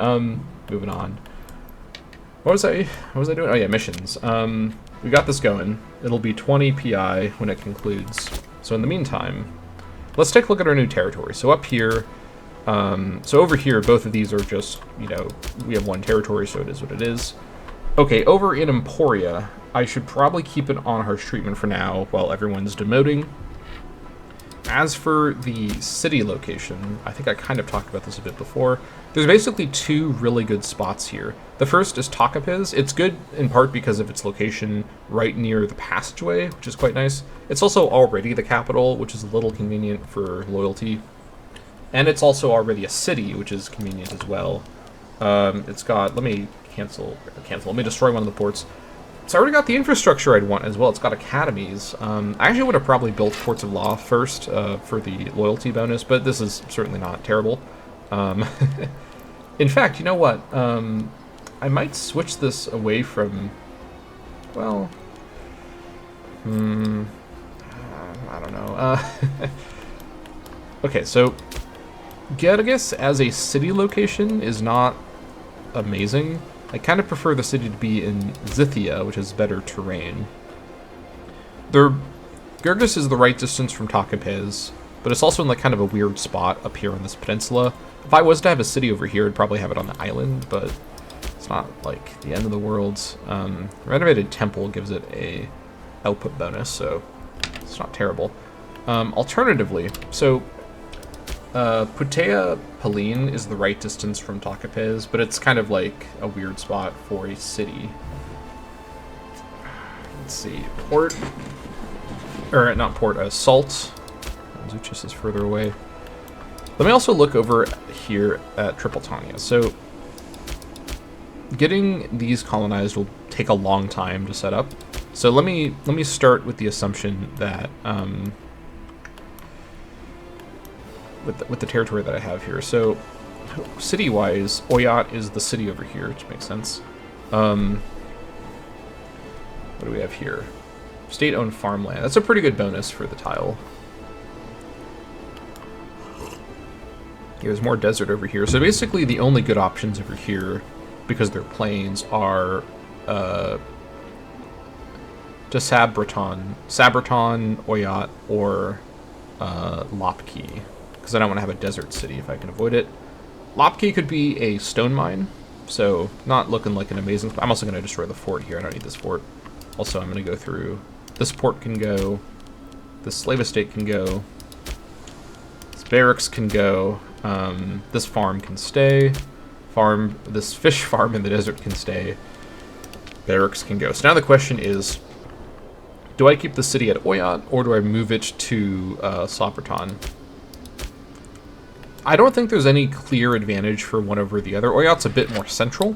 moving on. What was I doing? Oh yeah, missions. We got this going. It'll be 20 PI when it concludes. So in the meantime, let's take a look at our new territory. So up here, so over here, both of these are just, you know, we have one territory, so it is what it is. Okay, over in Emporia, I should probably keep it on harsh treatment for now while everyone's demoting. As for the city location, I think I kind of talked about this a bit before. There's basically two really good spots here. The first is Takapes. It's good in part because of its location right near the passageway, which is quite nice. It's also already the capital, which is a little convenient for loyalty. And it's also already a city, which is convenient as well. It's got, let me let me destroy one of the ports. It's already got the infrastructure I'd want as well. It's got academies. I actually would have probably built Ports of Law first for the loyalty bonus, but this is certainly not terrible. In fact, you know what? I might switch this away from, well, I don't know. Okay, so Gerges as a city location is not amazing. I kind of prefer the city to be in Zithia, which is better terrain. Gerges is the right distance from Takapes, but it's also in like kind of a weird spot up here on this peninsula. If I was to have a city over here, I'd probably have it on the island, but it's not like the end of the world. Renovated temple gives it a output bonus, so it's not terrible. Alternatively, so Putea Paline is the right distance from Takapes, but it's kind of like a weird spot for a city. Let's see, Salt. Zuchus is further away. Let me also look over here at Tripolitania. So getting these colonized will take a long time to set up. So let me start with the assumption that with the territory that I have here. So city-wise, Oyat is the city over here, which makes sense. What do we have here? State-owned farmland. That's a pretty good bonus for the tile. There's more desert over here. So basically the only good options over here, because they're plains, are to Sabreton, Oyat, or Lopki, because I don't want to have a desert city if I can avoid it. Lopki could be a stone mine, so not looking like an amazing... I'm also going to destroy the fort here. I don't need this fort. Also, I'm going to go through... This port can go. This slave estate can go. This barracks can go. This farm can stay. This fish farm in the desert can stay. Barracks can go. So now the question is, do I keep the city at Oyat, or do I move it to Sabreton? I don't think there's any clear advantage for one over the other. Oyat's a bit more central.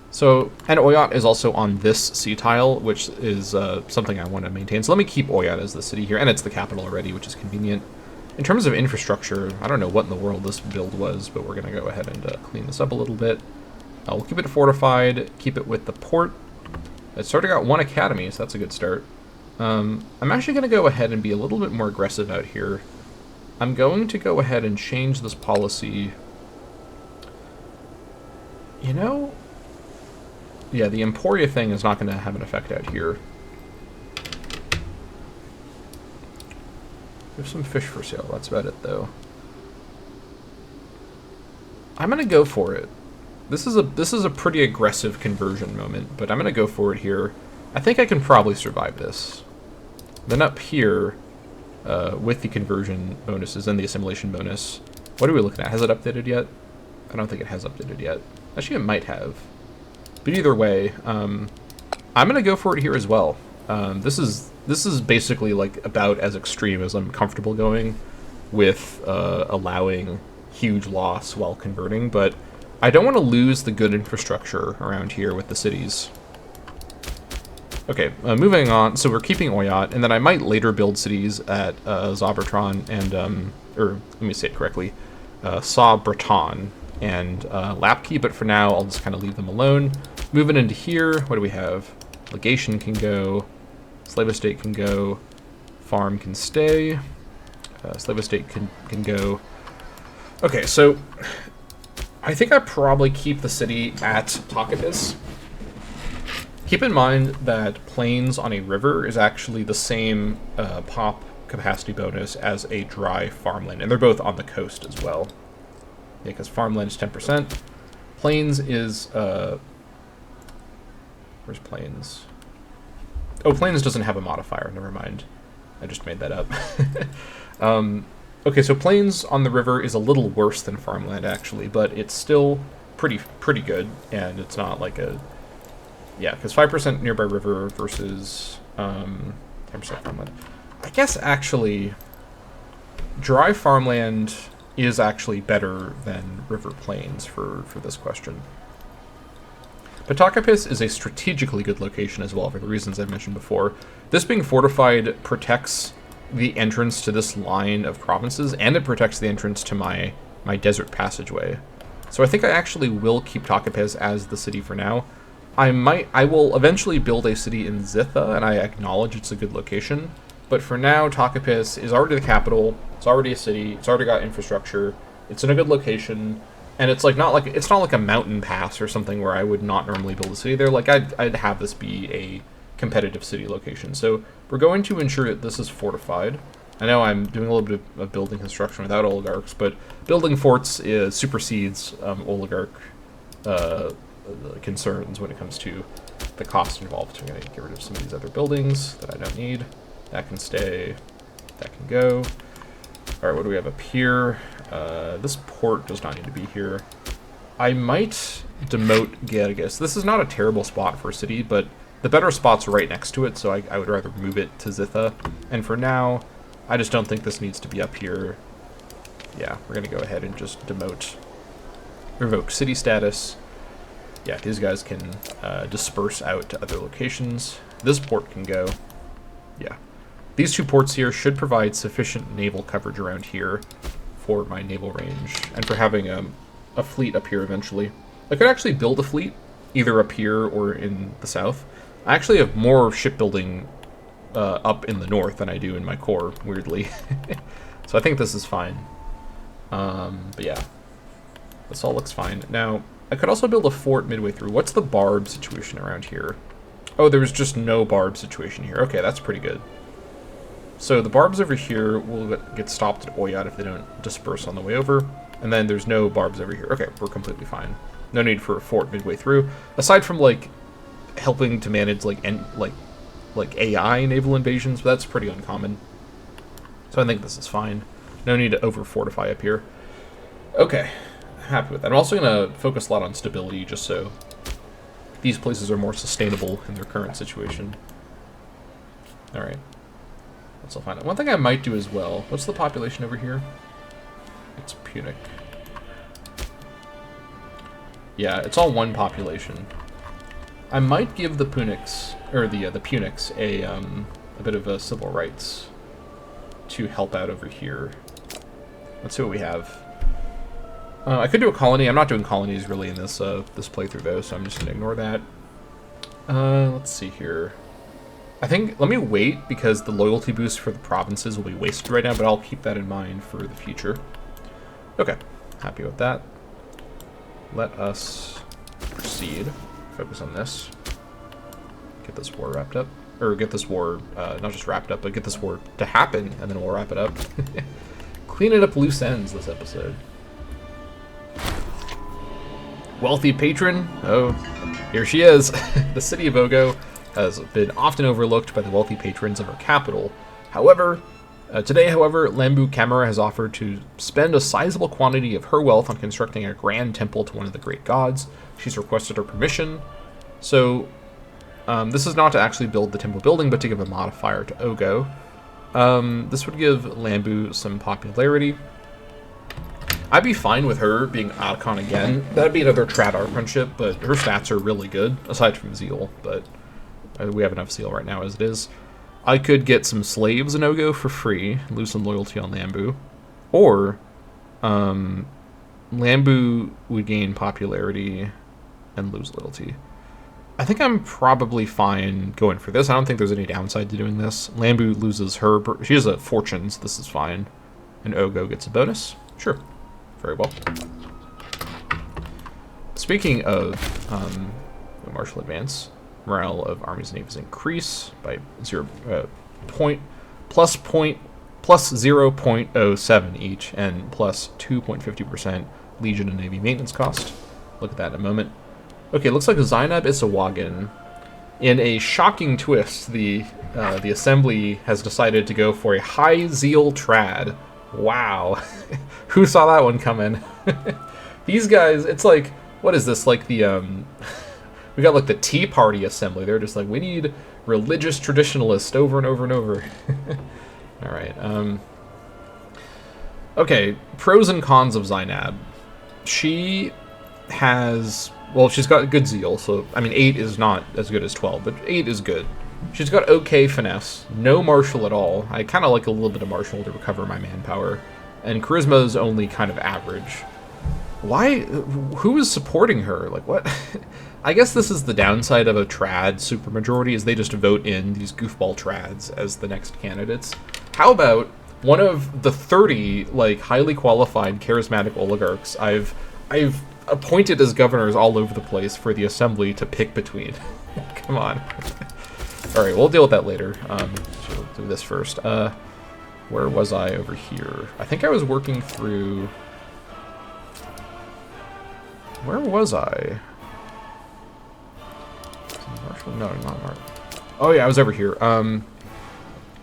So, and Oyat is also on this sea tile, which is something I want to maintain. So let me keep Oyat as the city here, and it's the capital already, which is convenient. In terms of infrastructure, I don't know what in the world this build was, but we're going to go ahead and clean this up a little bit. We'll keep it fortified, keep it with the port. It's already got 1 academy, so that's a good start. I'm actually going to go ahead and be a little bit more aggressive out here. I'm going to go ahead and change this policy. You know, yeah, the Emporia thing is not going to have an effect out here. There's some fish for sale. That's about it, though. I'm going to go for it. This is a pretty aggressive conversion moment, but I'm going to go for it here. I think I can probably survive this. Then up here, with the conversion bonuses and the assimilation bonus, what are we looking at? Has it updated yet? I don't think it has updated yet. Actually, it might have. But either way, I'm going to go for it here as well. This is basically like about as extreme as I'm comfortable going with allowing huge loss while converting, but I don't want to lose the good infrastructure around here with the cities. Okay, moving on. So we're keeping Oyat, and then I might later build cities at Sabreton and, or let me say it correctly, Sabreton and Lapki, but for now I'll just kind of leave them alone. Moving into here, what do we have? Legation can go, slave estate can go, farm can stay, slave estate can go. Okay, so I think I probably keep the city at Takapis. Keep in mind that plains on a river is actually the same pop capacity bonus as a dry farmland, and they're both on the coast as well. Yeah, because farmland is 10%. Plains is, where's plains? Oh, plains doesn't have a modifier, never mind. I just made that up. Okay, so plains on the river is a little worse than farmland, actually, but it's still pretty good, and it's not like a... Yeah, because 5% nearby river versus 10% farmland. I guess, actually, dry farmland is actually better than river plains for this question. But Takapis is a strategically good location as well, for the reasons I mentioned before. This being fortified protects the entrance to this line of provinces, and it protects the entrance to my desert passageway. So I think I actually will keep Takapis as the city for now. I will eventually build a city in Zitha, and I acknowledge it's a good location. But for now, Takapis is already the capital. It's already a city. It's already got infrastructure. It's in a good location, and it's not like a mountain pass or something where I would not normally build a city there. Like I'd have this be a competitive city location. So we're going to ensure that this is fortified. I know I'm doing a little bit of building construction without oligarchs, but building forts supersedes oligarch concerns when it comes to the cost involved. So I'm going to get rid of some of these other buildings that I don't need. That can stay. That can go. All right, what do we have up here? This port does not need to be here. I might demote Gergis. This is not a terrible spot for a city, but the better spot's right next to it, so I would rather move it to Zitha. And for now, I just don't think this needs to be up here. Yeah, we're going to go ahead and just revoke city status. Yeah, these guys can disperse out to other locations. This port can go. Yeah. These two ports here should provide sufficient naval coverage around here for my naval range, and for having a fleet up here eventually. I could actually build a fleet, either up here or in the south. I actually have more shipbuilding up in the north than I do in my core, weirdly. So I think this is fine. But yeah, this all looks fine. Now, I could also build a fort midway through. What's the barb situation around here? Oh, there's just no barb situation here. Okay, that's pretty good. So the barbs over here will get stopped at Oyat if they don't disperse on the way over. And then there's no barbs over here. Okay, we're completely fine. No need for a fort midway through. Aside from, like, helping to manage, like AI naval invasions, but that's pretty uncommon. So I think this is fine. No need to over-fortify up here. Okay, happy with that. I'm also going to focus a lot on stability, just so these places are more sustainable in their current situation. Alright. Let's all find out. One thing I might do as well, what's the population over here? It's Punic. Yeah, it's all one population. I might give the Punics, or the Punics, a bit of a civil rights to help out over here. Let's see what we have. I could do a colony. I'm not doing colonies really in this this playthrough though, so I'm just gonna ignore that. Let's see here. I think let me wait because the loyalty boost for the provinces will be wasted right now, but I'll keep that in mind for the future. Okay, happy with that. Let us proceed. Focus on this. Get this war wrapped up. Or get this war, not just wrapped up, but get this war to happen, and then we'll wrap it up. Cleaning up loose ends this episode. Wealthy patron. Oh, here she is. The city of Ogo has been often overlooked by the wealthy patrons of our capital. However, today, Lambu Camera has offered to spend a sizable quantity of her wealth on constructing a grand temple to one of the great gods. She's requested our permission. So, this is not to actually build the temple building, but to give a modifier to Ogo. This would give Lambu some popularity. I'd be fine with her being Archon again. That'd be another Trad Archonship, but her stats are really good, aside from Zeal, but we have enough Zeal right now as it is. I could get some slaves in Ogo for free, lose some loyalty on Lambu, or Lambu would gain popularity and lose loyalty. I think I'm probably fine going for this. I don't think there's any downside to doing this. Lambu loses her, she has a fortune, so this is fine. And Ogo gets a bonus. Sure. Very well. Speaking of martial advance, morale of armies and navies increase by 0.07 each, and plus 2.50% Legion and Navy maintenance cost. Look at that in a moment. Okay, looks like Zainab Isawagan. In a shocking twist, the Assembly has decided to go for a high Zeal Trad. Wow. Who saw that one coming? These guys, it's like, what is this? Like the, we got like the Tea Party Assembly. They're just like, we need religious traditionalists over and over and over. All right. Okay, pros and cons of Zainab. She has, well, she's got good Zeal, so, I mean, 8 is not as good as 12, but 8 is good. She's got okay finesse, no martial at all. I kind of like a little bit of martial to recover my manpower. And charisma is only kind of average. Why? Who is supporting her? Like, what? I guess this is the downside of a trad supermajority, is they just vote in these goofball trads as the next candidates. How about one of the 30, like, highly qualified, charismatic oligarchs I've appointed as governors all over the place for the Assembly to pick between? Come on. Alright, we'll deal with that later. We'll do this first. Where was I over here? I think I was working through... Where was I? Marshall? No, not Marshall. Oh yeah, I was over here.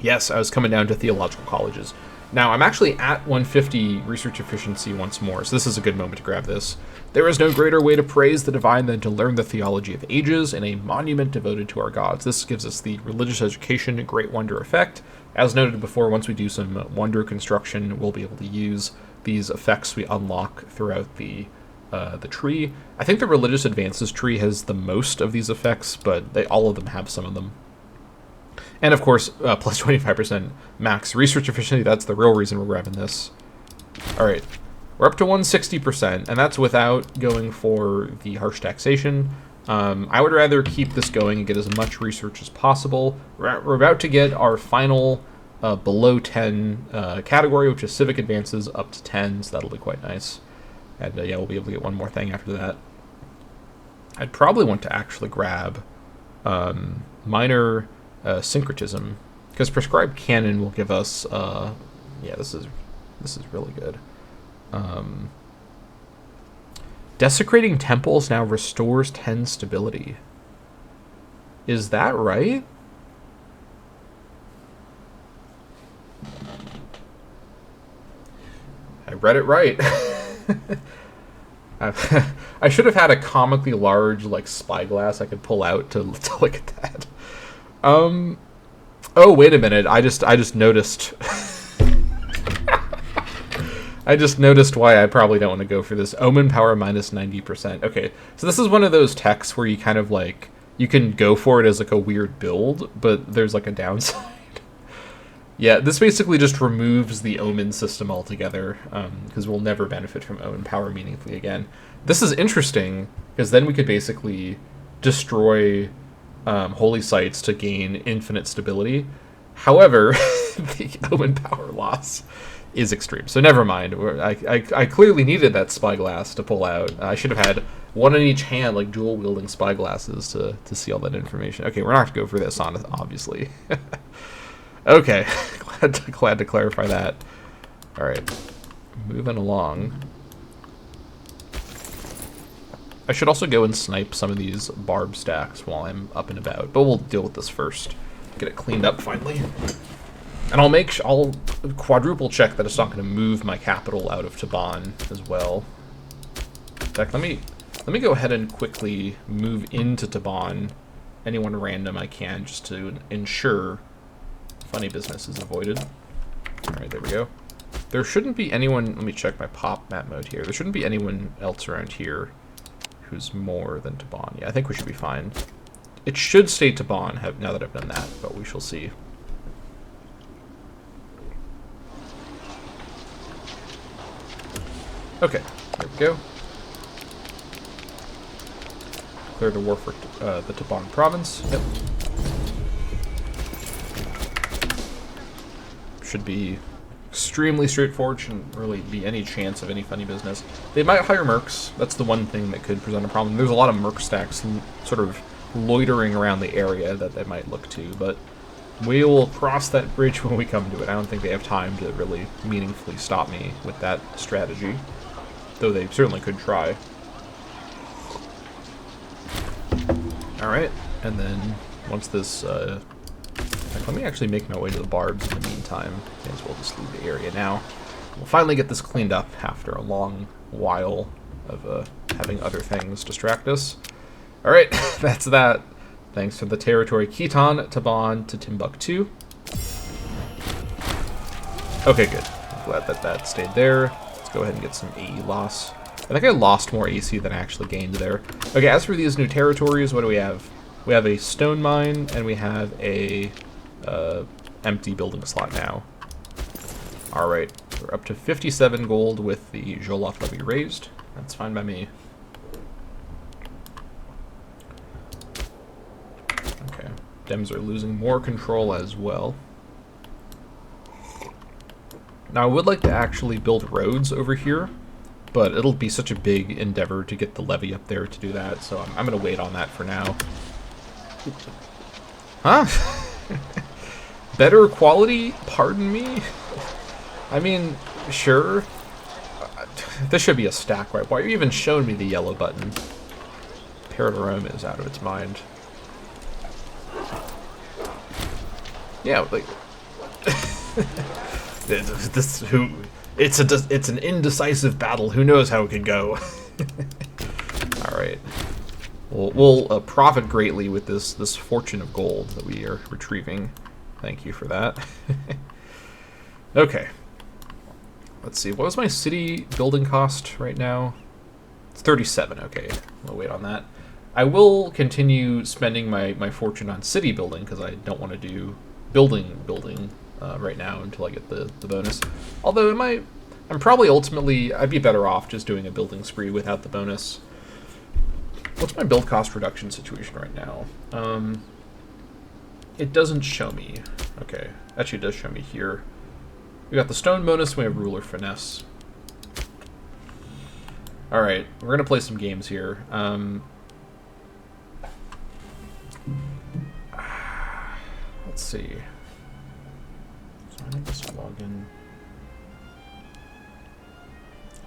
Yes, I was coming down to theological colleges. Now, I'm actually at 150 research efficiency once more, so this is a good moment to grab this. There is no greater way to praise the divine than to learn the theology of ages in a monument devoted to our gods. This gives us the religious education great wonder effect. As noted before, once we do some wonder construction, we'll be able to use these effects we unlock throughout the tree. I think the religious advances tree has the most of these effects, but all of them have some of them. And of course, plus 25% max research efficiency. That's the real reason we're grabbing this. All right, we're up to 160%, and that's without going for the harsh taxation. I would rather keep this going and get as much research as possible. We're about to get our final below 10 category, which is civic advances, up to 10, so that'll be quite nice. And yeah, we'll be able to get one more thing after that. I'd probably want to actually grab minor syncretism, because prescribed canon will give us yeah, this is really good. Desecrating temples now restores 10 stability. Is that right? I read it right. I should have had a comically large, like, spyglass I could pull out to look at that. Oh, wait a minute. I just noticed. I just noticed why I probably don't want to go for this. Omen power minus 90%. Okay, so this is one of those techs where you kind of, like, you can go for it as, like, a weird build, but there's, like, a downside. Yeah, this basically just removes the Omen system altogether, because we'll never benefit from Omen power meaningfully again. This is interesting, because then we could basically destroy holy sites to gain infinite stability. However, the Omen power loss is extreme, so never mind. I clearly needed that spyglass to pull out. I should have had one in each hand, like dual-wielding spyglasses to see all that information. Okay, we're not going to go for this, obviously. Okay, glad to clarify that. All right, moving along. I should also go and snipe some of these barb stacks while I'm up and about, but we'll deal with this first. Get it cleaned up finally. And I'll quadruple check that it's not going to move my capital out of Taban as well. In fact, let me go ahead and quickly move into Taban, anyone random I can, just to ensure funny business is avoided. All right, there we go. There shouldn't be anyone. Let me check my pop map mode here. There shouldn't be anyone else around here who's more than Taban. Yeah, I think we should be fine. It should stay Taban now that I've done that, but we shall see. Okay, there we go. Declare the war for the Taban province. Yep. Should be extremely straightforward. Shouldn't really be any chance of any funny business. They might hire mercs. That's the one thing that could present a problem. There's a lot of merc stacks sort of loitering around the area that they might look to, but we will cross that bridge when we come to it. I don't think they have time to really meaningfully stop me with that strategy, though they certainly could try. Alright, and then once this, let me actually make my way to the barbs in the meantime. May as well just leave the area now. We'll finally get this cleaned up after a long while of having other things distract us. Alright, that's that. Thanks for the territory. Khitan, Taban to Timbuktu. Okay, good. I'm glad that that stayed there. Let's go ahead and get some AE loss. I think I lost more AC than I actually gained there. Okay, as for these new territories, what do we have? We have a stone mine, and we have a empty building slot now. Alright, we're up to 57 gold with the Jollof levy raised. That's fine by me. Okay, Dems are losing more control as well. Now, I would like to actually build roads over here, but it'll be such a big endeavor to get the levy up there to do that, so I'm going to wait on that for now. Huh? Better quality? Pardon me? I mean, sure. This should be a stack, right? Why are you even showing me the yellow button? Imperator is out of its mind. Yeah, like... It's an indecisive battle. Who knows how it could go? Alright. We'll profit greatly with this fortune of gold that we are retrieving. Thank you for that. Okay. Let's see. What was my city building cost right now? It's 37. Okay. We'll wait on that. I will continue spending my fortune on city building because I don't want to do building right now until I get the bonus. Although I'm probably ultimately, I'd be better off just doing a building spree without the bonus. What's my build cost reduction situation right now? It doesn't show me. Okay, actually it does show me here. We got the stone bonus, we have ruler finesse. Alright, we're gonna play some games here. Let's see. So I think this login.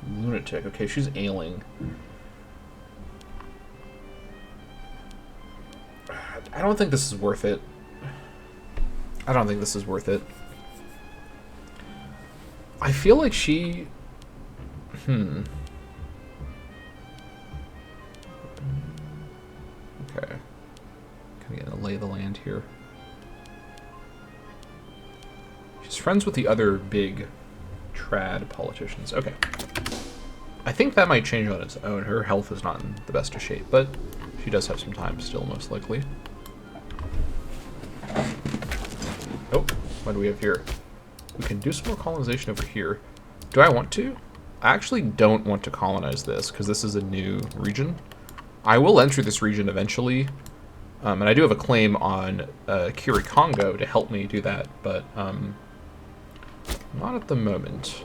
Lunatic, okay, she's ailing. I don't think this is worth it. I don't think this is worth it. I feel like she... Okay. Kind of gonna lay the land here. She's friends with the other big trad politicians. Okay. I think that might change on its own. Her health is not in the best of shape, but she does have some time still, most likely. Oh, what do we have here? We can do some more colonization over here. Do I want to? I actually don't want to colonize this, because this is a new region. I will enter this region eventually, and I do have a claim on Kiri Congo to help me do that, but not at the moment.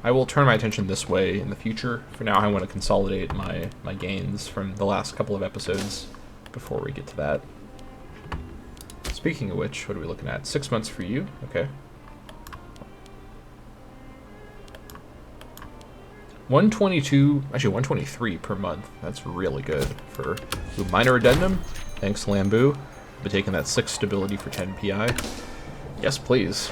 I will turn my attention this way in the future. For now, I want to consolidate my gains from the last couple of episodes before we get to that. Speaking of which, what are we looking at? 6 months for you. Okay. 122, actually 123 per month. That's really good for minor addendum. Thanks, Lambu. Been taking that 6 stability for 10 PI. Yes, please.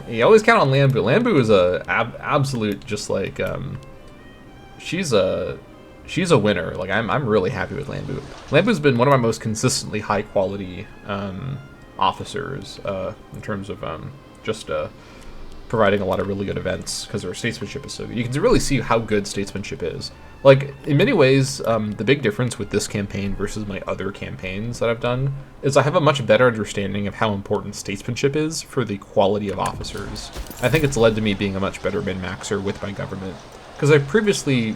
You always count on Lambu. Lambu is a absolute, just like, she's a winner. Like, I'm really happy with Lambu. Lambu's been one of my most consistently high quality officers in terms of just providing a lot of really good events because her statesmanship is so good. You can really see how good statesmanship is. Like, in many ways, the big difference with this campaign versus my other campaigns that I've done is I have a much better understanding of how important statesmanship is for the quality of officers. I think it's led to me being a much better min-maxer with my government, because I've previously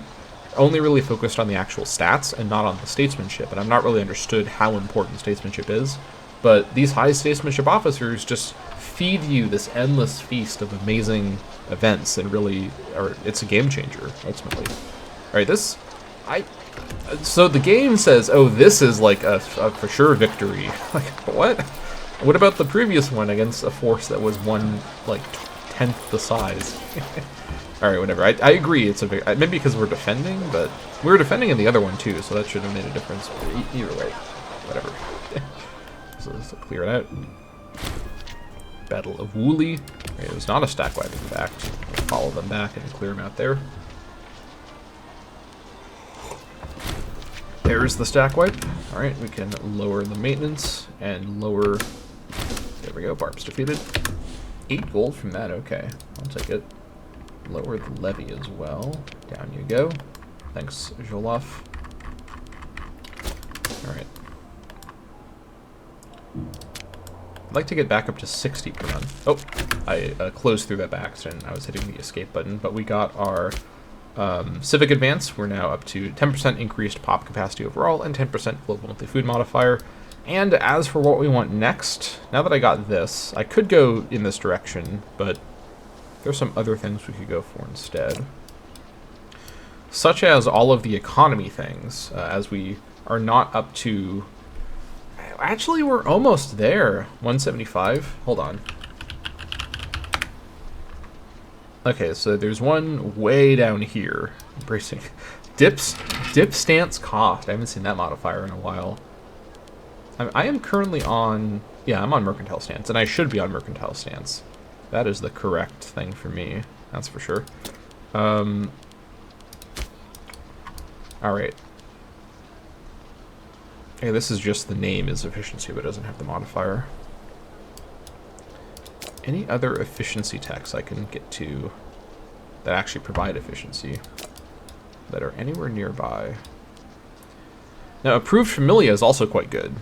only really focused on the actual stats and not on the statesmanship, and I've not really understood how important statesmanship is. But these high statesmanship officers just feed you this endless feast of amazing events, and really, it's a game changer, ultimately. Alright, so the game says, oh, this is like a for sure victory. Like, what? What about the previous one against a force that was 1/10 the size? Alright, whatever. I agree, it's a maybe because we're defending, but we were defending in the other one too, so that should have made a difference. But either way, whatever. So let's clear it out. Battle of Woolley. Okay, it was not a stack wipe, in fact. Follow them back and clear them out there. There's the stack wipe. Alright, we can lower the maintenance and lower... There we go, Barb's defeated. 8 gold from that, okay. I'll take it. Lower the levy as well. Down you go. Thanks, Joloff. Alright. I'd like to get back up to 60 per month. Oh, I closed through that by accident. I was hitting the escape button, but we got our civic advance. We're now up to 10% increased pop capacity overall and 10% global monthly food modifier. And as for what we want next, now that I got this, I could go in this direction, but there's some other things we could go for instead. Such as all of the economy things, as we are not up to... Actually, we're almost there. 175. Hold on. Okay, so there's one way down here. Bracing. Dip stance cost. I haven't seen that modifier in a while. I am currently on... Yeah, I'm on mercantile stance, and I should be on mercantile stance. That is the correct thing for me. That's for sure. Alright. Okay, this is just the name is efficiency, but it doesn't have the modifier. Any other efficiency techs I can get to that actually provide efficiency that are anywhere nearby? Now, approved familia is also quite good.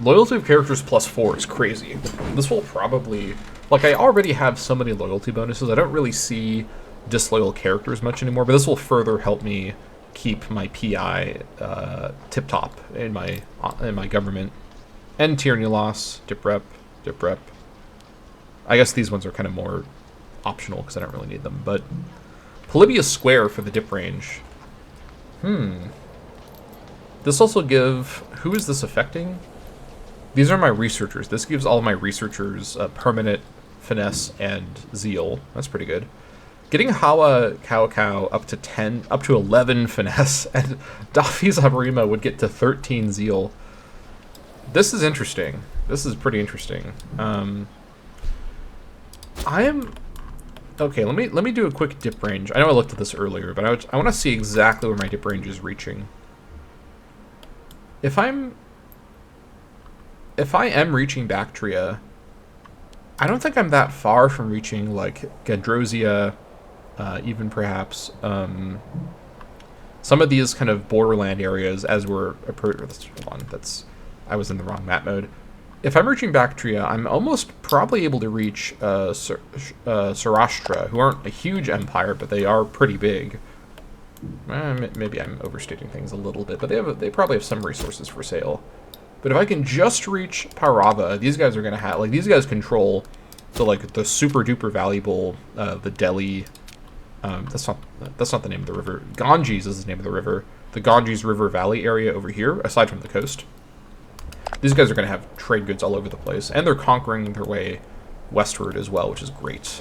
Loyalty of characters +4 is crazy. This will probably... Like, I already have so many loyalty bonuses, I don't really see disloyal characters much anymore, but this will further help me keep my PI tip-top in my government. And tyranny loss, dip rep. I guess these ones are kind of more optional because I don't really need them, but Polybius Square for the dip range. This also give... Who is this affecting? These are my researchers. This gives all of my researchers permanent finesse and zeal. That's pretty good. Getting Hawa Cow up to 11 finesse, and Dafi's Amarima would get to 13 zeal. This is interesting. This is pretty interesting. I am... Okay, let me do a quick dip range. I know I looked at this earlier, but I want to see exactly where my dip range is reaching. If I am reaching Bactria, I don't think I'm that far from reaching, like, Gadrosia, even perhaps some of these kind of borderland areas as we're approaching. Hold on, I was in the wrong map mode. If I'm reaching Bactria, I'm almost probably able to reach Sarashtra, who aren't a huge empire, but they are pretty big. Maybe I'm overstating things a little bit, but they probably have some resources for sale. But if I can just reach Parava, these guys are gonna have, like, these guys control the super duper valuable the Delhi. That's not the name of the river. Ganges is the name of the river. The Ganges River Valley area over here, aside from the coast. These guys are going to have trade goods all over the place, and they're conquering their way westward as well, which is great.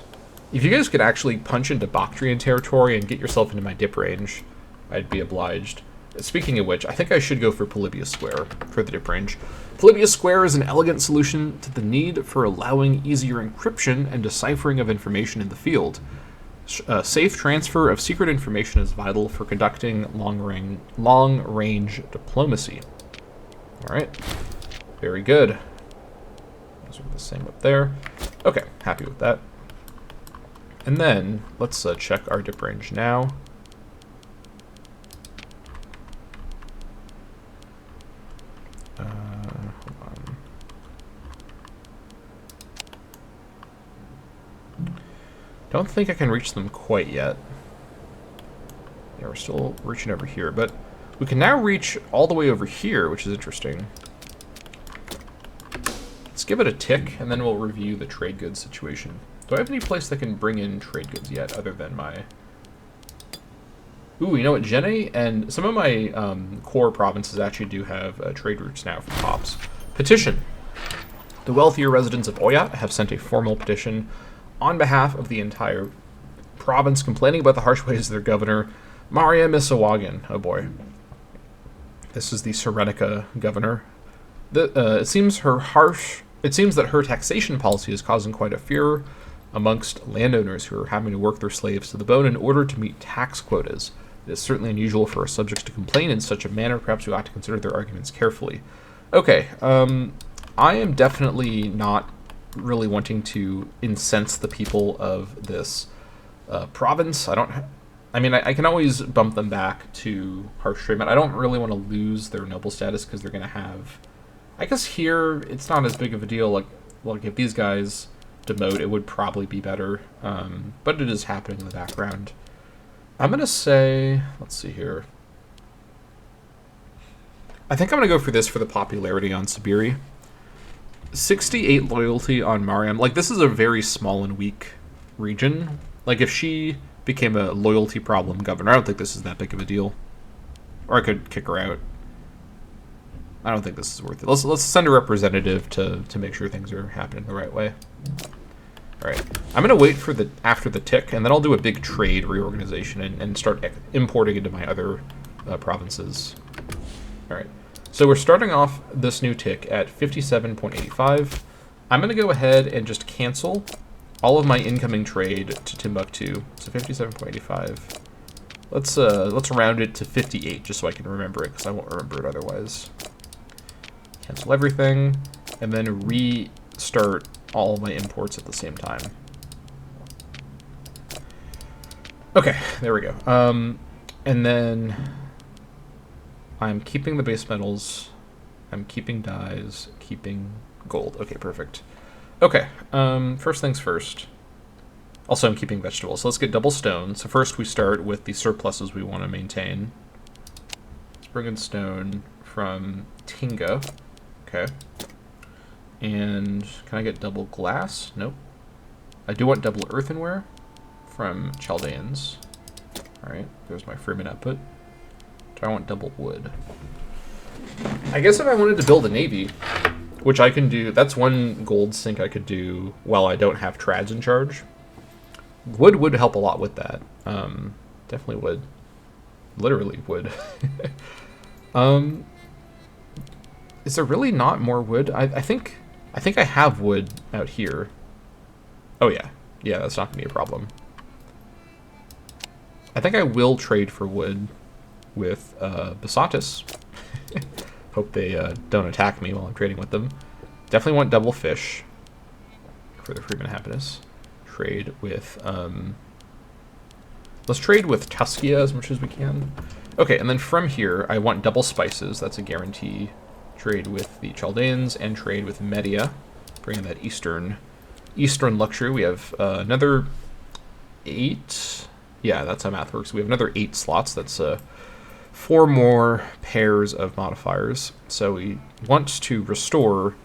If you guys could actually punch into Bactrian territory and get yourself into my dip range, I'd be obliged. Speaking of which, I think I should go for Polybius Square for the dip range. Polybius Square is an elegant solution to the need for allowing easier encryption and deciphering of information in the field. Safe transfer of secret information is vital for conducting long-range diplomacy. All right. Very good. Those are the same up there. Okay, happy with that. And then let's check our dip range now. Hold on. Don't think I can reach them quite yet. Yeah, we're still reaching over here, but we can now reach all the way over here, which is interesting. Let's give it a tick, and then we'll review the trade goods situation. Do I have any place that can bring in trade goods yet, other than my... Ooh, you know what? Jenne and some of my core provinces actually do have trade routes now for hops. Petition. The wealthier residents of Oyat have sent a formal petition on behalf of the entire province, complaining about the harsh ways of their governor, Maria Misawagan. Oh boy. This is the Serenica governor. It seems that her taxation policy is causing quite a fear amongst landowners who are having to work their slaves to the bone in order to meet tax quotas. It is certainly unusual for our subjects to complain in such a manner. Perhaps we ought to consider their arguments carefully. Okay, I am definitely not really wanting to incense the people of this province. I mean, I can always bump them back to harsh treatment. I don't really want to lose their noble status because they're going to have... I guess here, it's not as big of a deal. Like if these guys demote, it would probably be better. But it is happening in the background. I'm going to say... Let's see here. I think I'm going to go for this for the popularity on Sibiri. 68 loyalty on Mariam. Like, this is a very small and weak region. Like, if she became a loyalty problem governor, I don't think this is that big of a deal. Or I could kick her out. I don't think this is worth it. Let's send a representative to make sure things are happening the right way. All right. I'm going to wait for after the tick, and then I'll do a big trade reorganization and start importing into my other provinces. All right. So we're starting off this new tick at 57.85. I'm going to go ahead and just cancel all of my incoming trade to Timbuktu. So 57.85. Let's round it to 58 just so I can remember it, because I won't remember it otherwise. Cancel everything, and then restart all my imports at the same time. Okay, there we go. And then I'm keeping the base metals. I'm keeping dyes, keeping gold. Okay, perfect. Okay, first things first. Also, I'm keeping vegetables. So let's get double stone. So first we start with the surpluses we want to maintain. Let's bring in stone from Tinga. Okay. And can I get double glass? Nope. I do want double earthenware from Chaldeans. Alright, there's my Freeman output. Do I want double wood? I guess if I wanted to build a navy, which I can do, that's one gold sink I could do while I don't have trads in charge. Wood would help a lot with that. Definitely would. Literally would. Is there really not more wood? I think I have wood out here. Oh yeah. Yeah, that's not gonna be a problem. I think I will trade for wood with Basatis. Hope they don't attack me while I'm trading with them. Definitely want double fish for the Freeman Happiness. Trade with let's trade with Tuskia as much as we can. Okay, and then from here I want double spices. That's a guarantee. Trade with the Chaldeans and trade with Media, bringing that Eastern luxury. We have another 8. Yeah, that's how math works. We have another 8 slots. That's 4 more pairs of modifiers. So we want to restore.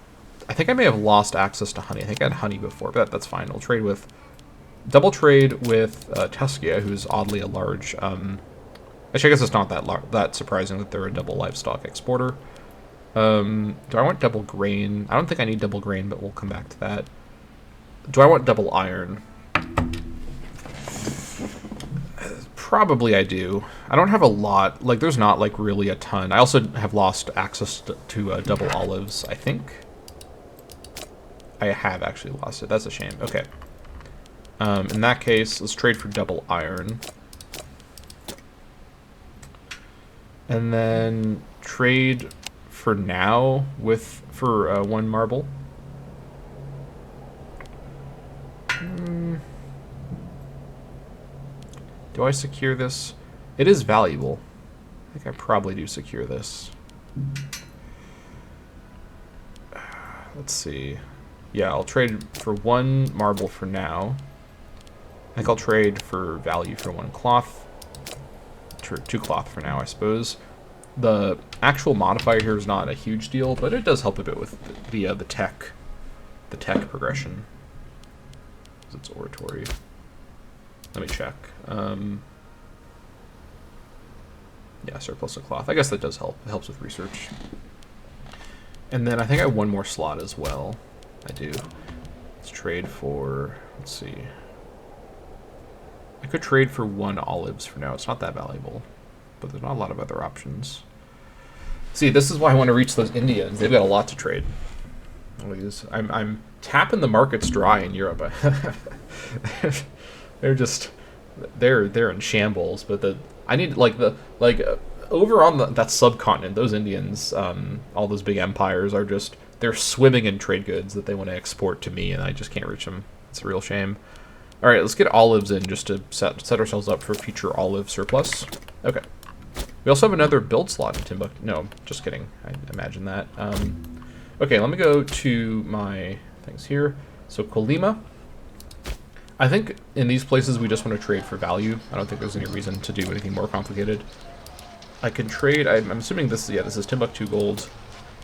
I think I may have lost access to honey. I think I had honey before, but that's fine. We'll trade with double trade with Tuskia, who's oddly a large. Actually, I guess it's not that surprising that they're a double livestock exporter. Do I want double grain? I don't think I need double grain, but we'll come back to that. Do I want double iron? Probably I do. I don't have a lot. Like, there's not, like, really a ton. I also have lost access to double olives, I think. I have actually lost it. That's a shame. Okay. In that case, let's trade for double iron. And then trade for now for 1 marble. Do I secure this? It is valuable. I think I probably do secure this. Let's see. Yeah, I'll trade for 1 marble for now. I think I'll trade for value for 1 cloth. 2 cloth for now, I suppose. The actual modifier here is not a huge deal, but it does help a bit with the tech progression. It's oratory. Let me check. Yeah, surplus of cloth. I guess that does help. It helps with research. And then I think I have 1 more slot as well. I do. Let's trade for, let's see. I could trade for 1 olives for now. It's not that valuable, but there's not a lot of other options. See, this is why I want to reach those Indians. They've got a lot to trade. I'm tapping the markets dry in Europe. they're in shambles. But I need over on that subcontinent, those Indians, all those big empires are just, they're swimming in trade goods that they want to export to me, and I just can't reach them. It's a real shame. All right, let's get olives in just to set ourselves up for future olive surplus. Okay. We also have another build slot in Timbuktu. No, just kidding. I imagine that. Okay, let me go to my things here. So Colima. I think in these places we just want to trade for value. I don't think there's any reason to do anything more complicated. I can trade. I'm assuming this is Timbuktu gold.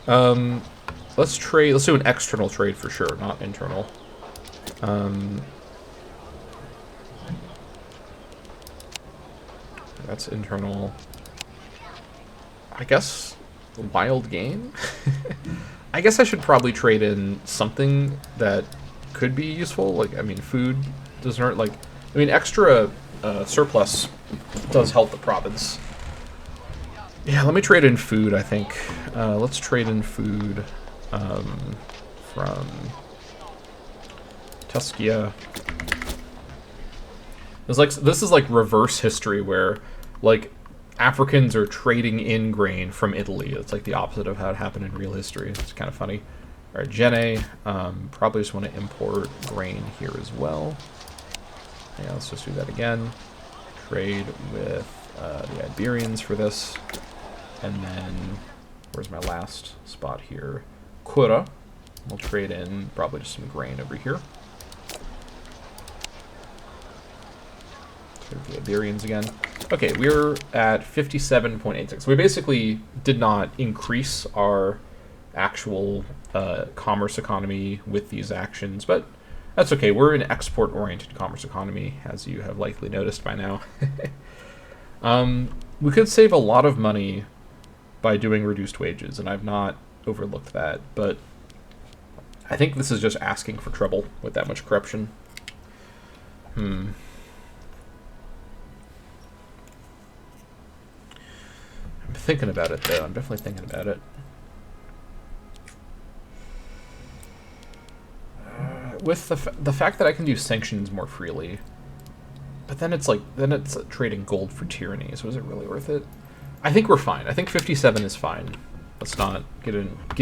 Let's trade. Let's do an external trade for sure, not internal. That's internal. I guess wild game. I guess I should probably trade in something that could be useful. Like, I mean, food doesn't hurt. Like, I mean, extra surplus does help the province. Yeah, let me trade in food, I think. Let's trade in food from Tuskia. This is like reverse history where, like, Africans are trading in grain from Italy. It's like the opposite of how it happened in real history. It's kind of funny. All right, Jene. Probably just want to import grain here as well. Yeah, let's just do that again. Trade with the Iberians for this. And then, where's my last spot here? Kura. We'll trade in probably just some grain over here. Trade with the Iberians again. Okay, we're at 57.86. We basically did not increase our actual commerce economy with these actions, but that's okay. We're an export-oriented commerce economy, as you have likely noticed by now. We could save a lot of money by doing reduced wages, and I've not overlooked that, but I think this is just asking for trouble with that much corruption. I'm thinking about it, though. I'm definitely thinking about it. with the fact that I can do sanctions more freely, but then it's like trading gold for tyranny. So is it really worth it? I think we're fine. I think 57 is fine. Let's not get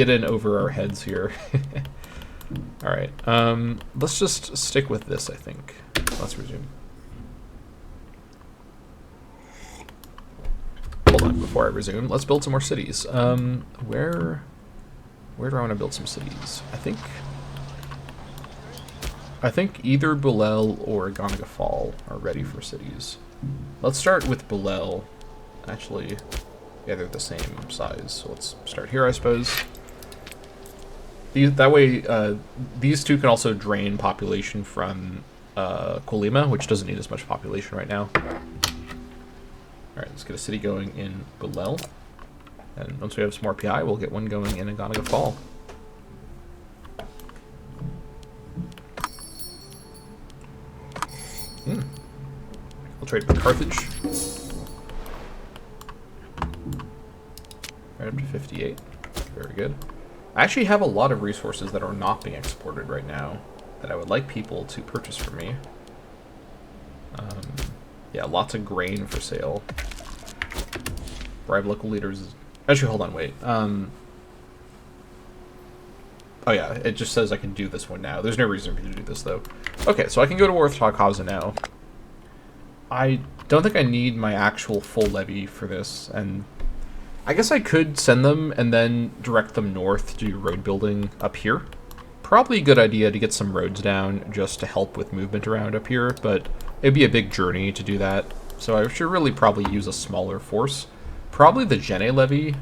in over our heads here. All right. Let's just stick with this. I think. Let's resume. Hold on, before I resume, let's build some more cities. Where do I want to build some cities? I think either Bulel or Ganaga Fall are ready for cities. Let's start with Bulel. Actually, yeah, they're the same size, so let's start here, I suppose. That way, these two can also drain population from Colima, which doesn't need as much population right now. Alright, let's get a city going in Bulel. And once we have some more PI, we'll get one going in Ganaga Fall. We'll trade with Carthage. Right up to 58. Very good. I actually have a lot of resources that are not being exported right now that I would like people to purchase from me. Yeah, lots of grain for sale. Bribe local leaders. Actually, hold on, wait. Oh yeah, it just says I can do this one now. There's no reason for me to do this, though. Okay, so I can go to war with Takaza now. I don't think I need my actual full levy for this, and I guess I could send them and then direct them north to do road building up here. Probably a good idea to get some roads down just to help with movement around up here, but it'd be a big journey to do that. So I should really probably use a smaller force. Probably the Gene Levy.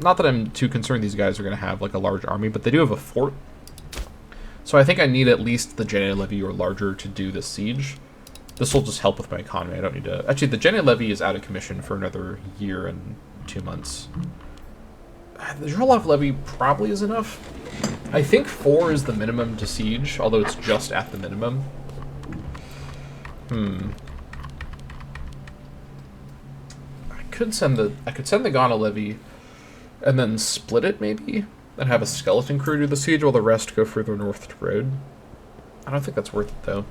Not that I'm too concerned these guys are going to have like a large army, but they do have a fort. So I think I need at least the Gene Levy or larger to do this siege. This will just help with my economy. I don't need to... Actually, the Gene Levy is out of commission for another year and 2 months. The Zhrolov Levy probably is enough. I think 4 is the minimum to siege, although it's just at the minimum. I could send the Ghana Levy and then split it maybe, and have a skeleton crew do the siege while the rest go further north to road. I don't think that's worth it though.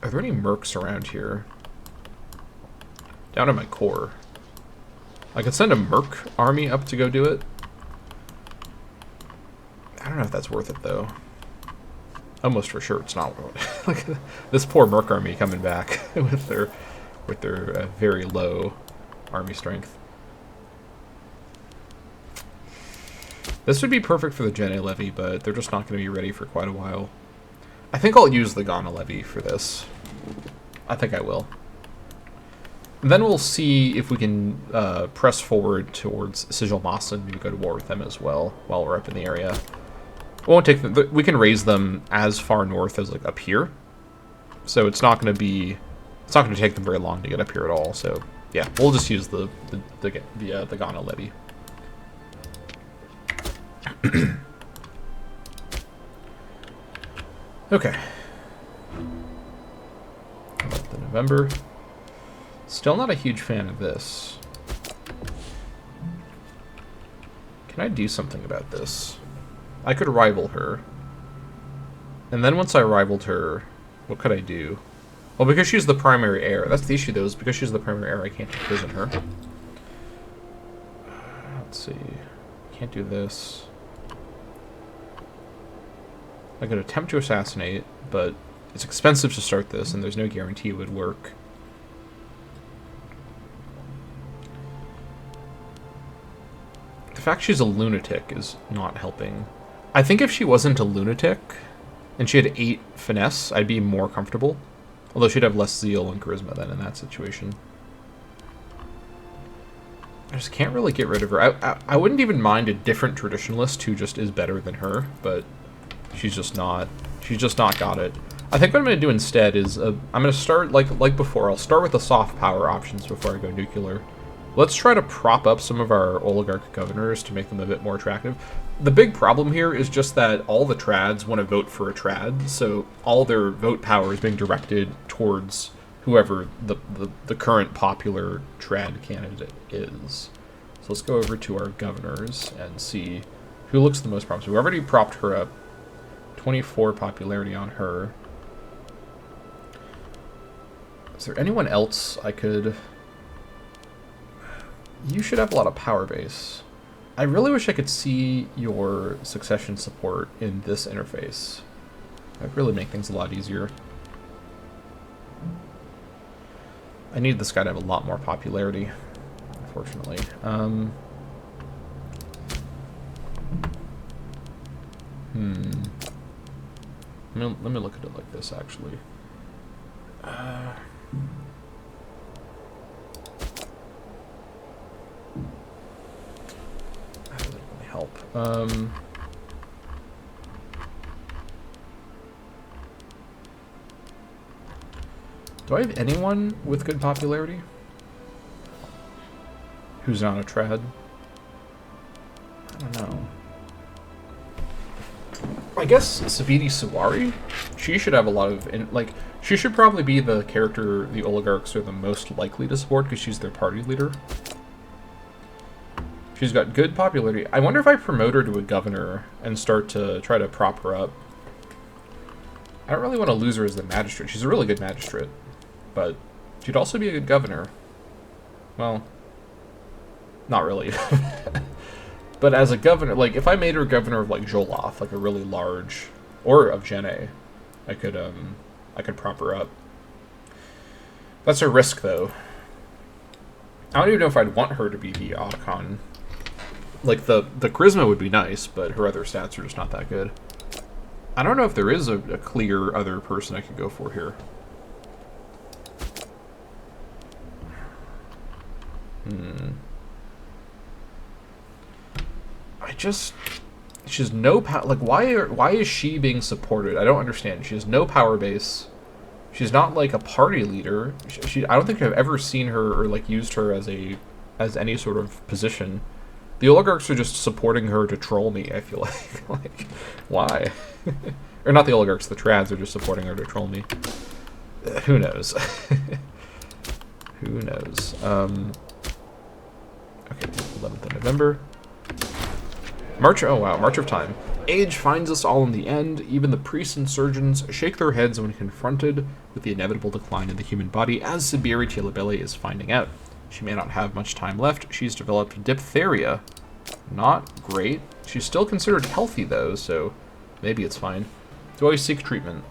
Are there any mercs around here? Down in my core. I could send a merc army up to go do it. I don't know if that's worth it though. Almost for sure it's not worth it. Look at this poor merc army coming back with their very low army strength. This would be perfect for the Gene Levy, but they're just not going to be ready for quite a while. I think I'll use the Ghana Levy for this. I think I will. And then we'll see if we can press forward towards Sigil Masa and maybe go to war with them as well while we're up in the area. It won't take them, we can raise them as far north as like up here. So it's not going to take them very long to get up here at all. So yeah, we'll just use the Ghana Levy. Okay. About the November. Still not a huge fan of this. Can I do something about this? I could rival her. And then once I rivaled her, what could I do? Well, because she's the primary heir. That's the issue, though, is because she's the primary heir, I can't imprison her. Let's see. Can't do this. I could attempt to assassinate, but it's expensive to start this, and there's no guarantee it would work. The fact she's a lunatic is not helping. I think if she wasn't a lunatic, and she had 8 finesse, I'd be more comfortable. Although she'd have less zeal and charisma then in that situation. I just can't really get rid of her. I wouldn't even mind a different traditionalist who just is better than her, but she's just not got it. I think what I'm going to do instead is, I'm going to start, like before, I'll start with the soft power options before I go nuclear. Let's try to prop up some of our oligarch governors to make them a bit more attractive. The big problem here is just that all the trads want to vote for a trad, so all their vote power is being directed towards whoever the current popular trad candidate is. So let's go over to our governors and see who looks the most promising. We already propped her up. 24 popularity on her. Is there anyone else I could... You should have a lot of power base. I really wish I could see your succession support in this interface. That'd really make things a lot easier. I need this guy to have a lot more popularity, unfortunately. Let me look at it like this, actually. That doesn't really help. Do I have anyone with good popularity? Who's not a trad? I don't know. I guess Saviti Sawari? She should have a lot of... she should probably be the character the oligarchs are the most likely to support because she's their party leader. She's got good popularity. I wonder if I promote her to a governor and start to try to prop her up. I don't really want to lose her as the magistrate. She's a really good magistrate. But she'd also be a good governor. Well, not really. But as a governor, like, if I made her governor of, like, Joloff, like a really large, or of Jenne, I could prop her up. That's a risk, though. I don't even know if I'd want her to be the Otacon. Like, the charisma would be nice, but her other stats are just not that good. I don't know if there is a clear other person I could go for here. She has no power. Like, why is she being supported? I don't understand. She has no power base. She's not like a party leader. I don't think I've ever seen her or like used her as any sort of position. The oligarchs are just supporting her to troll me, I feel like. Like, why? Or not the oligarchs, the trads are just supporting her to troll me. Who knows? Who knows? Okay, 11th of November. Oh wow, March of Time. Age finds us all in the end. Even the priests and surgeons shake their heads when confronted with the inevitable decline in the human body, as Sibiri Tilabelli is finding out. She may not have much time left. She's developed diphtheria. Not great. She's still considered healthy, though, so maybe it's fine. Do I seek treatment?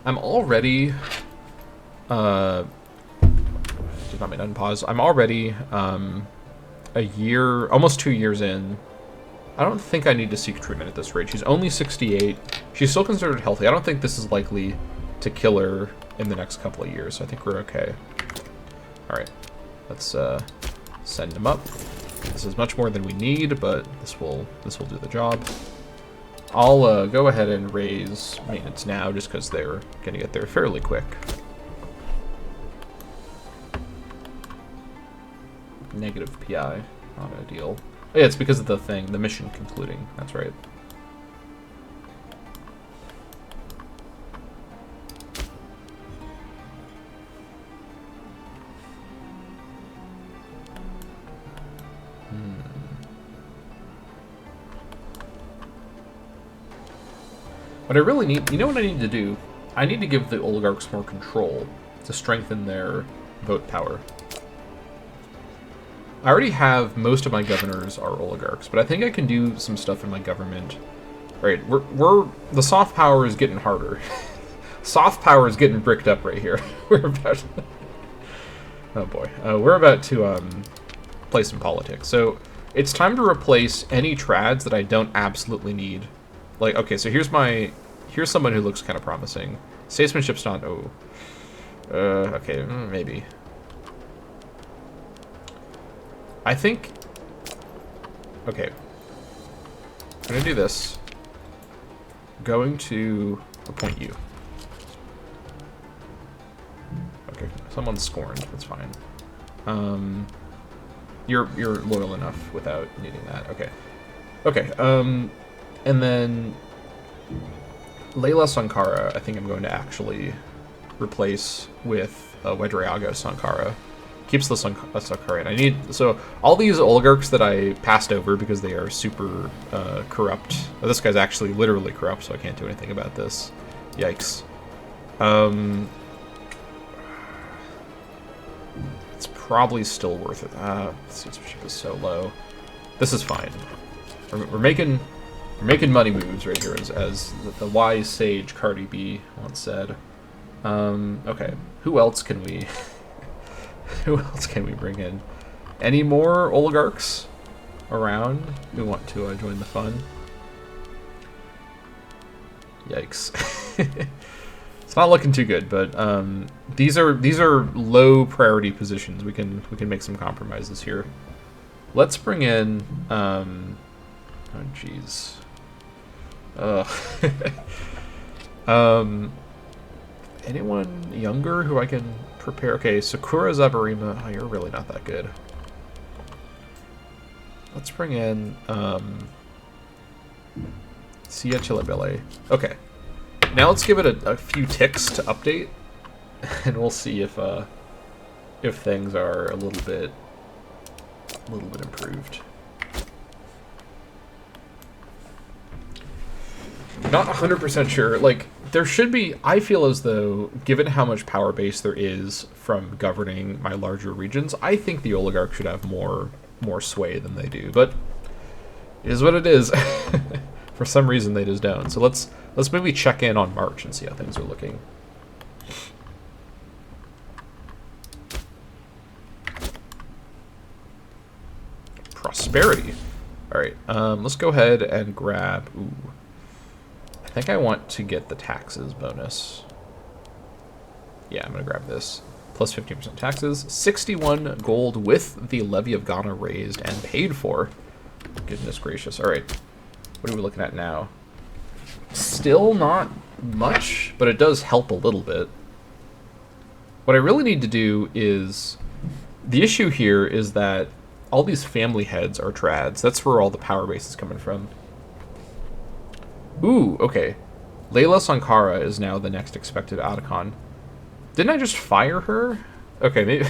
I'm already... did not mean to unpause. I'm already almost 2 years in. I don't think I need to seek treatment at this rate. She's only 68. She's still considered healthy. I don't think this is likely to kill her in the next couple of years. So I think we're okay. All right, let's send him up. This is much more than we need, but this will do the job. I'll go ahead and raise maintenance now, just because they're gonna get there fairly quick. Negative PI, not ideal. Oh, yeah, it's because of the thing, the mission concluding. That's right. What I really need, you know what I need to do? I need to give the oligarchs more control to strengthen their vote power. I already have most of my governors are oligarchs, but I think I can do some stuff in my government. Right, the soft power is getting harder. Soft power is getting bricked up right here. We're about oh boy, we're about to play some politics. So it's time to replace any trads that I don't absolutely need. Like, okay, so here's someone who looks kind of promising. Statesmanship's not. Oh, okay, maybe. I think... Okay. I'm going to do this. Going to appoint you. Okay, someone's scorned. That's fine. You're loyal enough without needing that. Okay. Okay, and then... Layla Sankara, I think I'm going to actually replace with Wedrayago Sankara. Keeps the Sankarian. I need... So, all these oligarchs that I passed over because they are super corrupt. Oh, this guy's actually literally corrupt, so I can't do anything about this. Yikes. It's probably still worth it. Citizenship is so low. This is fine. We're making money moves right here, as the wise sage Cardi B once said. Okay. Who else can we... Who else can we bring in? Any more oligarchs around who want to join the fun? Yikes. It's not looking too good, but these are low priority positions. We can make some compromises here. Let's bring in oh jeez. Anyone younger who I can prepare? Okay, Sakura Zabarima. Oh, you're really not that good. Let's bring in Sia Chilabele. Okay. Now let's give it a few ticks to update, and we'll see if things are a little bit improved. Not 100% sure. Like, there should be... I feel as though, given how much power base there is from governing my larger regions, I think the oligarchs should have more sway than they do. But it is what it is. For some reason, they just don't. So let's maybe check in on March and see how things are looking. Prosperity. All right. Let's go ahead and grab... Ooh. I think I want to get the taxes bonus. Yeah, I'm going to grab this. Plus 15% taxes. 61 gold with the Levy of Ghana raised and paid for. Goodness gracious. All right. What are we looking at now? Still not much, but it does help a little bit. What I really need to do is... The issue here is that all these family heads are trads. That's where all the power base is coming from. Ooh, okay. Layla Sankara is now the next expected Otacon. Didn't I just fire her? Okay, maybe...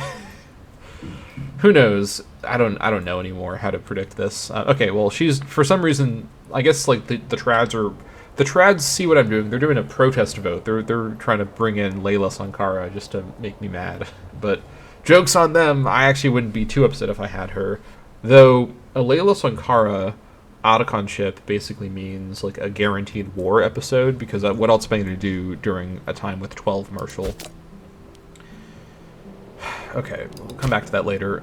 Who knows? I don't know anymore how to predict this. Okay, well, she's... For some reason, I guess, like, the trads are... The trads see what I'm doing. They're doing a protest vote. They're trying to bring in Layla Sankara just to make me mad. But joke's on them. I actually wouldn't be too upset if I had her. Though, a Layla Sankara... Otaconship basically means like a guaranteed war episode, because what else am I going to do during a time with 12 Marshall? Okay, we'll come back to that later.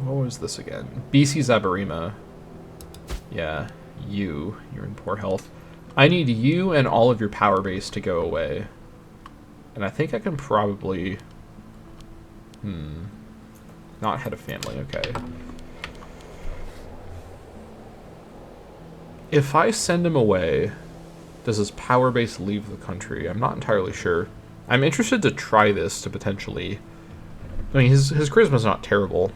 What was this again? BC Zabarima. Yeah, you're in poor health. I need you and all of your power base to go away. And I think I can probably... Not head of family, okay. If I send him away, does his power base leave the country? I'm not entirely sure. I'm interested to try this to potentially... I mean, his charisma's not terrible.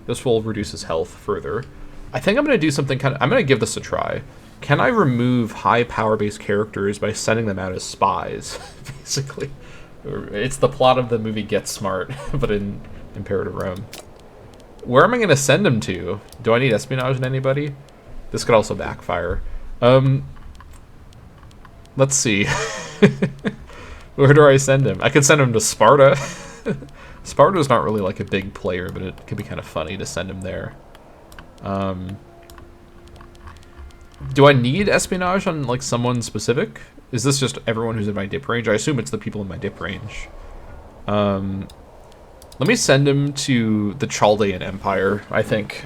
This will reduce his health further. I think I'm going to do something kind of... I'm going to give this a try. Can I remove high power base characters by sending them out as spies? Basically. It's the plot of the movie Get Smart, but in Imperator Rome. Where am I going to send him to? Do I need espionage in anybody? This could also backfire. Let's see. Where do I send him? I could send him to Sparta. Sparta's not really like a big player, but it could be kind of funny to send him there. Do I need espionage on like someone specific? Is this just everyone who's in my dip range? I assume it's the people in my dip range. Let me send him to the Chaldean Empire, I think.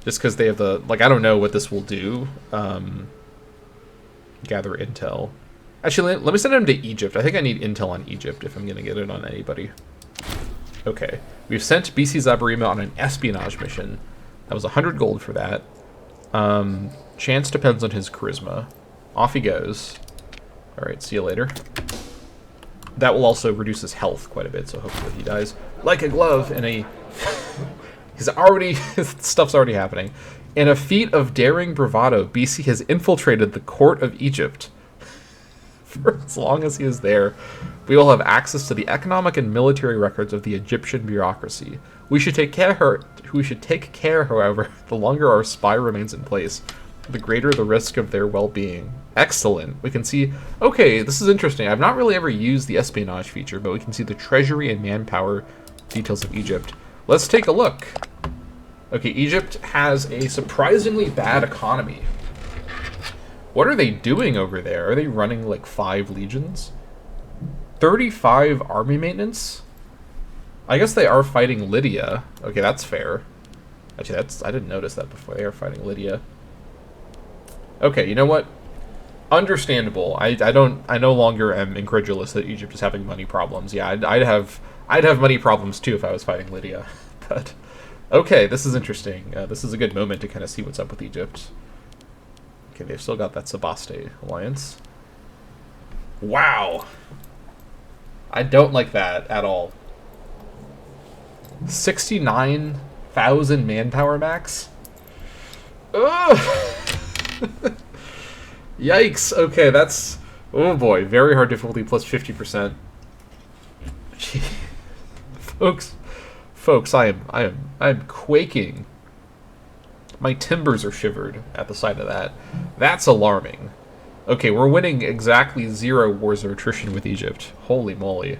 Just because they have the... Like, I don't know what this will do. Gather intel. Actually, let me send him to Egypt. I think I need intel on Egypt if I'm going to get it on anybody. Okay. We've sent BC Zabarima on an espionage mission. That was 100 gold for that. Chance depends on his charisma. Off he goes. Alright, see you later. That will also reduce his health quite a bit, so hopefully he dies like a glove in a... He's already... Stuff's already happening. In a feat of daring bravado, BC has infiltrated the court of Egypt. For as long as he is there, we will have access to the economic and military records of the Egyptian bureaucracy. We should take care, however, the longer our spy remains in place, the greater the risk of their well-being. Excellent. We can see... Okay, this is interesting. I've not really ever used the espionage feature, but we can see the treasury and manpower details of Egypt. Let's take a look. Okay, Egypt has a surprisingly bad economy. What are they doing over there? Are they running like 5 legions? 35 army maintenance? I guess they are fighting Lydia. Okay, that's fair. Actually, I didn't notice that before. They are fighting Lydia. Okay, you know what? Understandable. I no longer am incredulous that Egypt is having money problems. Yeah, I'd have money problems too if I was fighting Lydia. But okay, this is interesting. This is a good moment to kind of see what's up with Egypt. Okay, they've still got that Sebaste alliance. Wow. I don't like that at all. 69,000 manpower max? Ugh! Yikes. Okay, that's... Oh boy, very hard difficulty plus 50%. Gee. Folks, I am quaking. My timbers are shivered at the sight of that. That's alarming. Okay, we're winning exactly 0 wars of attrition with Egypt. Holy moly.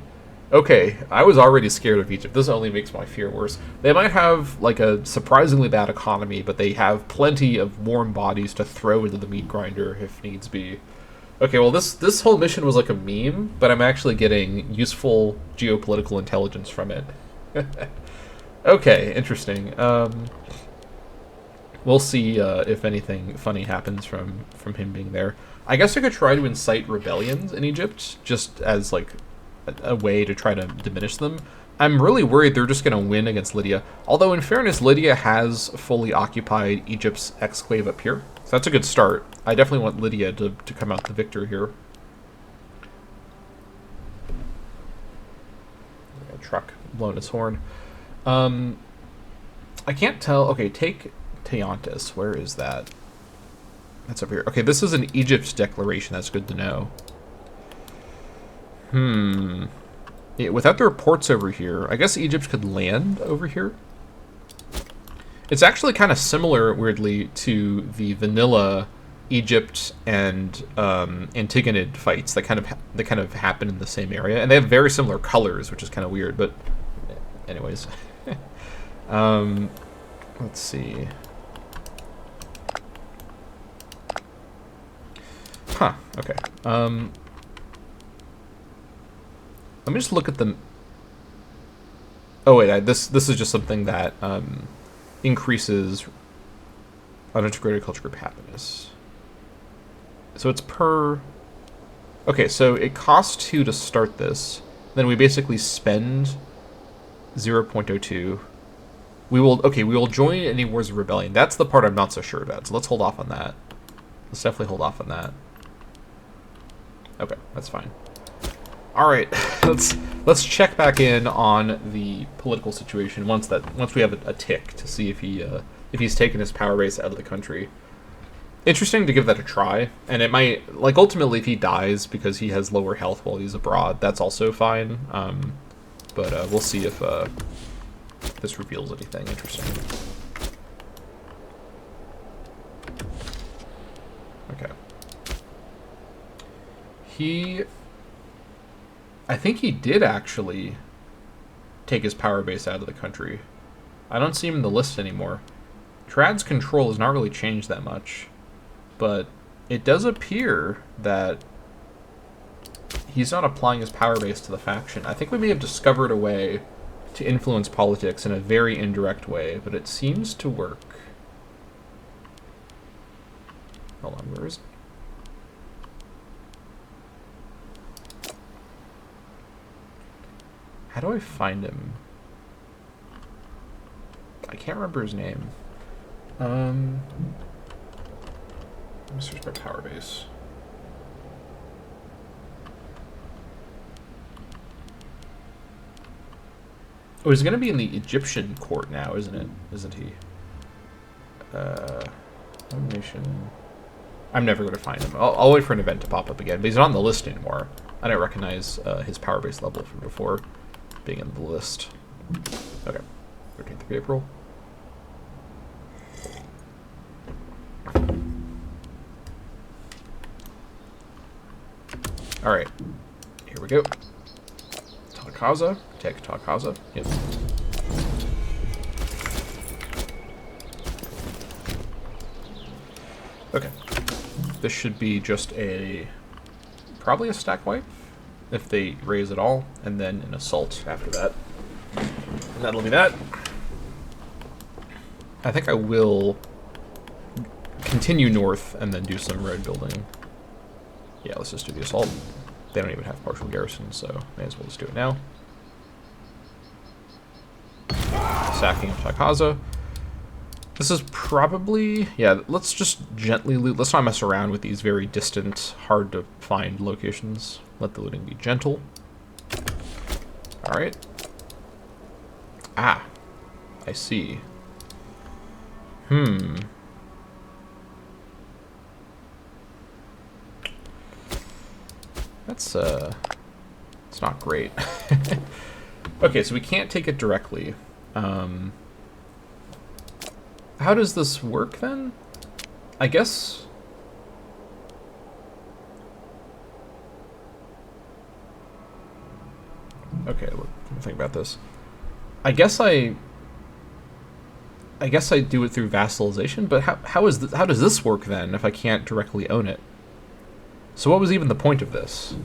Okay, I was already scared of Egypt. This only makes my fear worse. They might have, like, a surprisingly bad economy, but they have plenty of warm bodies to throw into the meat grinder if needs be. Okay, well, this whole mission was like a meme, but I'm actually getting useful geopolitical intelligence from it. Okay, interesting. We'll see if anything funny happens from him being there. I guess I could try to incite rebellions in Egypt, just as, like, a way to try to diminish them. I'm really worried they're just going to win against Lydia. Although, in fairness, Lydia has fully occupied Egypt's exclave up here. So that's a good start. I definitely want Lydia to come out the victor here. A truck blowing its horn. I can't tell. Okay, take Teontis. Where is that? That's over here. Okay, this is an Egypt declaration. That's good to know. Yeah, without their ports over here, I guess Egypt could land over here. It's actually kind of similar, weirdly, to the vanilla Egypt and Antigonid fights that kind of happen in the same area, and they have very similar colors, which is kind of weird. But, anyways, let's see. Huh. Okay. Let me just look at them. Oh wait, this is just something that increases unintegrated culture group happiness. So it's per. Okay, so it costs 2 to start this. Then we basically spend 0.02. We will join any wars of rebellion. That's the part I'm not so sure about. So let's hold off on that. Let's definitely hold off on that. Okay, that's fine. All right, let's check back in on the political situation once we have a tick to see if he's taken his power base out of the country. Interesting to give that a try, and it might, like, ultimately if he dies because he has lower health while he's abroad, that's also fine. But we'll see if this reveals anything interesting. Okay. I think he did actually take his power base out of the country. I don't see him in the list anymore. Trad's control has not really changed that much, but it does appear that he's not applying his power base to the faction. I think we may have discovered a way to influence politics in a very indirect way, but it seems to work. Hold on, where is it? How do I find him? I can't remember his name. Let me search by power base. Oh, he's going to be in the Egyptian court now, isn't he? Nomination. I'm never going to find him. I'll wait for an event to pop up again, but he's not on the list anymore. I don't recognize his power base level from before being in the list. Okay, 13th of April. Alright, here we go. Takaza, take Takaza, yep. Okay, this should be just probably a stack wipe, if they raise it all, and then an assault after that. And that'll be that. I think I will continue north and then do some road building. Yeah, let's just do the assault. They don't even have partial garrison, so may as well just do it now. Sacking of Takaza. This is probably, yeah, let's just gently loot. Let's not mess around with these very distant, hard to find locations. Let the looting be gentle. Alright. Ah, I see. That's, it's not great. Okay, so we can't take it directly. How does this work, then? I guess... Okay, let me think about this. I guess I do it through vassalization, but how does this work, then, if I can't directly own it? So what was even the point of this,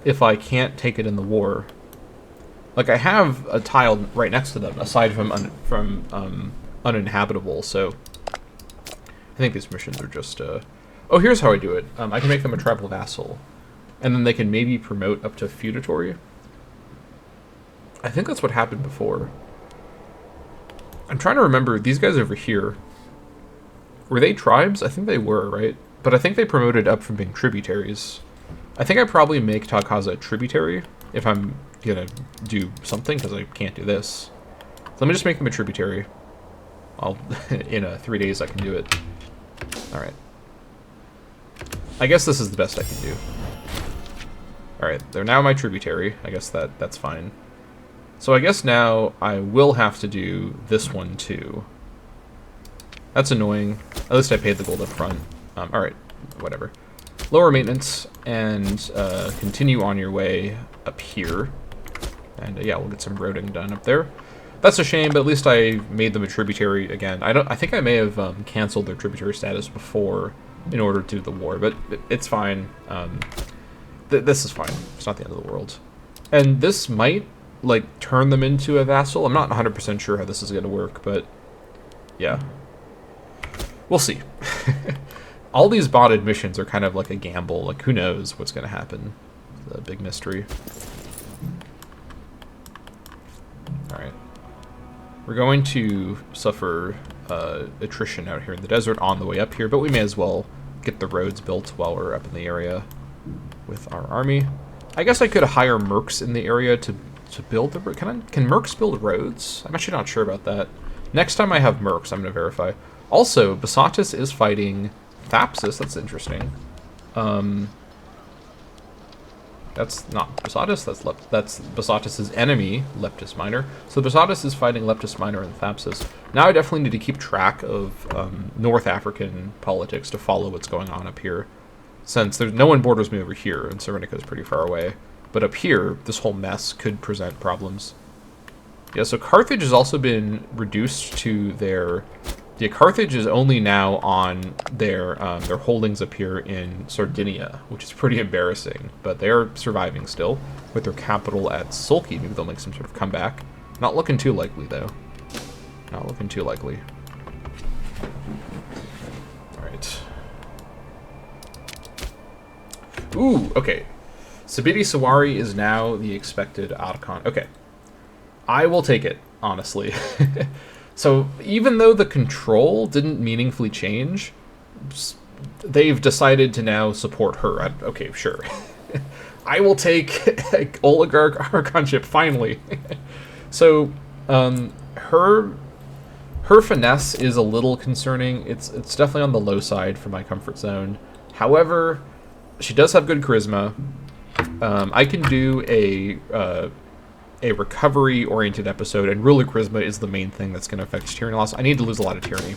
if I can't take it in the war? Like, I have a tile right next to them, aside from uninhabitable, so I think these missions are just, oh, here's how I do it. I can make them a tribal vassal, and then they can maybe promote up to feudatory. I think that's what happened before. I'm trying to remember, these guys over here, were they tribes? I think they were, right? But I think they promoted up from being tributaries. I think I probably make Takaza a tributary if I'm gonna do something, because I can't do this. So let me just make them a tributary. In 3 days I can do it. Alright. I guess this is the best I can do. Alright, they're now my tributary. I guess that's fine. So I guess now I will have to do this one too. That's annoying. At least I paid the gold up front. Alright, whatever. Lower maintenance and continue on your way up here. And yeah, we'll get some roading done up there. That's a shame, but at least I made them a tributary again. I think I may have canceled their tributary status before in order to do the war, but it's fine. This is fine. It's not the end of the world. And this might, like, turn them into a vassal. I'm not 100% sure how this is going to work, but yeah. We'll see. All these botted missions are kind of like a gamble. Like, who knows what's going to happen. It's a big mystery. Alright. We're going to suffer attrition out here in the desert on the way up here, but we may as well get the roads built while we're up in the area with our army. I guess I could hire mercs in the area to build the... Can mercs build roads? I'm actually not sure about that. Next time I have mercs, I'm going to verify. Also, Basatis is fighting Thapsus. That's interesting. That's not Basatis, that's Basatis' enemy, Leptis Minor. So Basatis is fighting Leptis Minor and Thapsus. Now I definitely need to keep track of North African politics to follow what's going on up here. Since there's no one borders me over here, and Cyrenaica is pretty far away. But up here, this whole mess could present problems. Yeah, so Carthage has also been reduced to their... Yeah, Carthage is only now on their holdings up here in Sardinia, which is pretty embarrassing. But they're surviving still, with their capital at Sulci. Maybe they'll make some sort of comeback. Not looking too likely, though. Not looking too likely. Alright. Ooh, okay. Sabiti Sawari is now the expected Archon. Okay. I will take it, honestly. So, even though the control didn't meaningfully change, they've decided to now support her. Okay, sure. I will take Oligarch Archonship, finally. So, her finesse is a little concerning. It's definitely on the low side for my comfort zone. However, she does have good charisma. I can do a recovery-oriented episode, and ruler charisma is the main thing that's going to affect tyranny loss. I need to lose a lot of tyranny.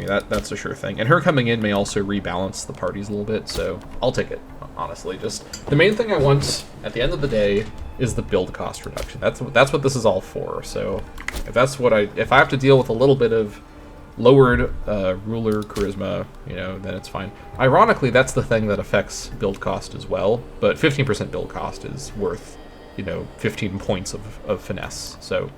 That's a sure thing. And her coming in may also rebalance the parties a little bit, so I'll take it, honestly. Just the main thing I want at the end of the day is the build cost reduction. That's what this is all for. So if I have to deal with a little bit of lowered ruler charisma, then it's fine. Ironically, that's the thing that affects build cost as well, but 15% build cost is worth 15 points of finesse. So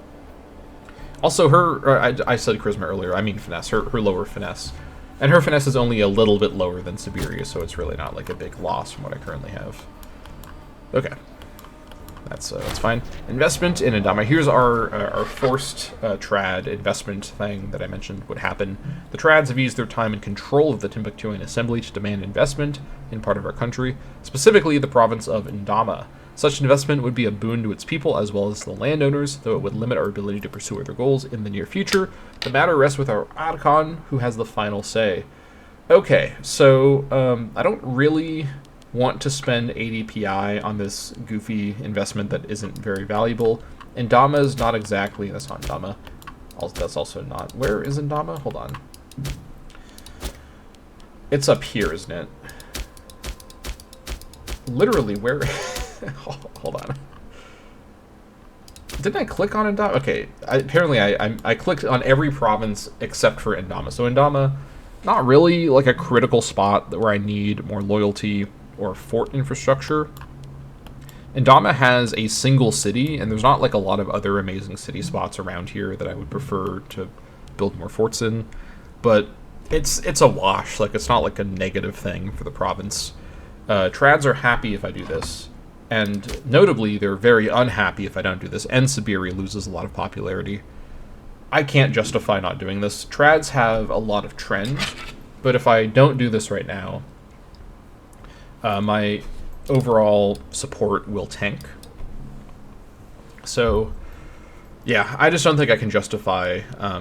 also I said charisma earlier, I mean finesse, her lower finesse, and her finesse is only a little bit lower than Siberia, so it's really not like a big loss from what I currently have. Okay, that's fine. Investment in Indama. Here's our forced trad investment thing that I mentioned would happen. The trads have used their time in control of the Timbuktuan assembly to demand investment in part of our country, specifically the province of Indama. Such investment would be a boon to its people as well as the landowners, though it would limit our ability to pursue other goals in the near future. The matter rests with our Archon, who has the final say. Okay, so I don't really want to spend 80 PI on this goofy investment that isn't very valuable. Indama is not exactly... That's not Indama. That's also not... Where is Indama? Hold on. It's up here, isn't it? Literally, where... Hold on. Didn't I click on Indama? Okay, apparently I clicked on every province except for Indama. So Indama, not really like a critical spot where I need more loyalty or fort infrastructure. Indama has a single city, and there's not like a lot of other amazing city spots around here that I would prefer to build more forts in. But it's a wash. Like, it's not like a negative thing for the province. Trads are happy if I do this. And notably, they're very unhappy if I don't do this, and Siberia loses a lot of popularity. I can't justify not doing this. Trads have a lot of trend, but if I don't do this right now, my overall support will tank. So, yeah, I just don't think I can justify... I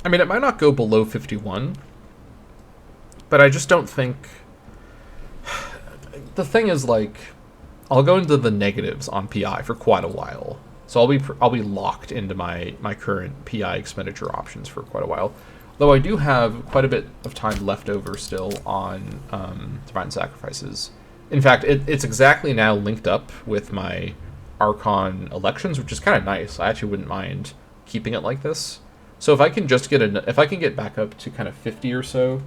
mean, it might not go below 51, but I just don't think... The thing is, like... I'll go into the negatives on PI for quite a while, so I'll be locked into my current PI expenditure options for quite a while. Though I do have quite a bit of time left over still on Divine Sacrifices. In fact, it's exactly now linked up with my Archon elections, which is kind of nice. I actually wouldn't mind keeping it like this. So if I can just get back up to kind of 50 or so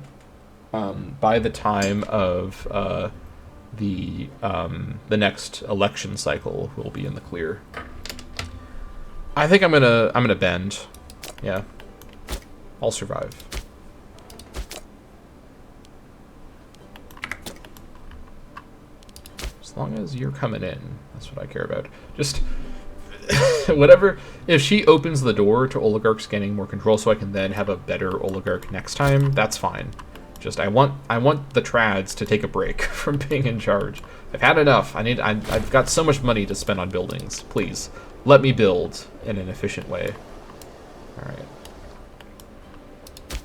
by the time of the next election cycle, will be in the clear. I think I'm gonna bend. Yeah, I'll survive. As long as you're coming in, that's what I care about. Just whatever. If she opens the door to oligarchs gaining more control, so I can then have a better oligarch next time, that's fine. Just I want the trads to take a break from being in charge. I've had enough. I've got so much money to spend on buildings. Please let me build in an efficient way. All right.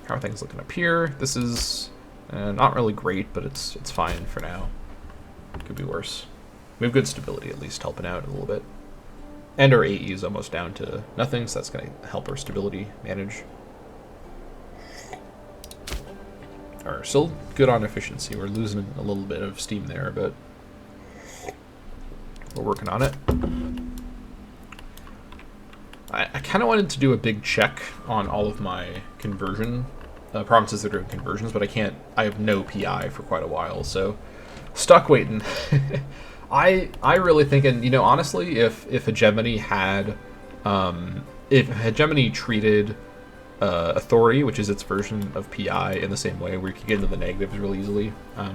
How are things looking up here? This is not really great, but it's fine for now. Could be worse. We have good stability, at least, helping out a little bit. And our AE is almost down to nothing, so that's going to help our stability manage. Alright, still good on efficiency. We're losing a little bit of steam there, but we're working on it. I kind of wanted to do a big check on all of my conversion provinces that are doing conversions, but I can't. I have no PI for quite a while, so stuck waiting. I really think, and honestly, if Hegemony had, if Hegemony treated Authority, which is its version of PI, in the same way, where you can get into the negatives really easily.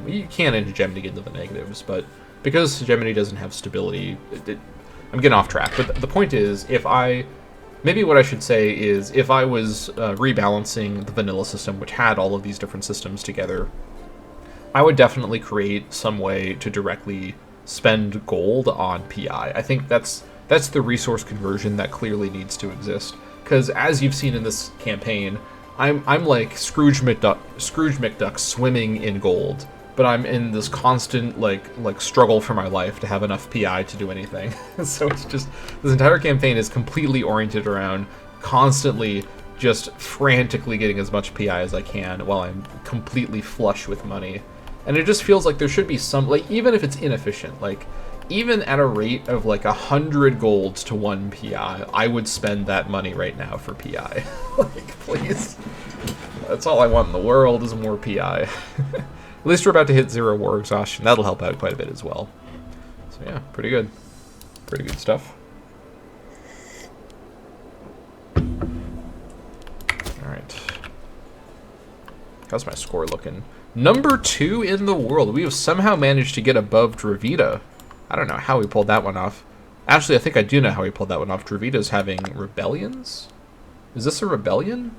You can in Hegemony get into the negatives, but because Hegemony doesn't have stability, I'm getting off track. But the point is, maybe what I should say is, if I was rebalancing the vanilla system, which had all of these different systems together, I would definitely create some way to directly spend gold on PI. I think that's the resource conversion that clearly needs to exist. Because as you've seen in this campaign, I'm like Scrooge McDuck swimming in gold, but I'm in this constant like struggle for my life to have enough PI to do anything. So it's just, this entire campaign is completely oriented around constantly just frantically getting as much PI as I can while I'm completely flush with money. And it just feels like there should be some, like, even if it's inefficient, like, even at a rate of like 100 golds to 1 PI, I would spend that money right now for PI. Like, please. That's all I want in the world is more PI. At least we're about to hit 0 war exhaustion. That'll help out quite a bit as well. So yeah, pretty good. Pretty good stuff. Alright. How's my score looking? Number 2 in the world. We have somehow managed to get above Dravita. I don't know how we pulled that one off. Actually, I think I do know how we pulled that one off. Dravita's having rebellions? Is this a rebellion?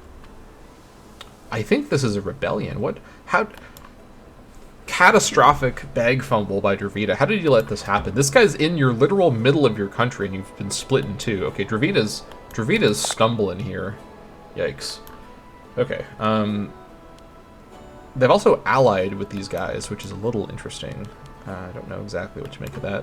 I think this is a rebellion. What? How? Catastrophic bag fumble by Dravita. How did you let this happen? This guy's in your literal middle of your country and you've been split in 2. Okay, Dravita's stumbling here. Yikes. Okay, they've also allied with these guys, which is a little interesting. I don't know exactly what to make of that.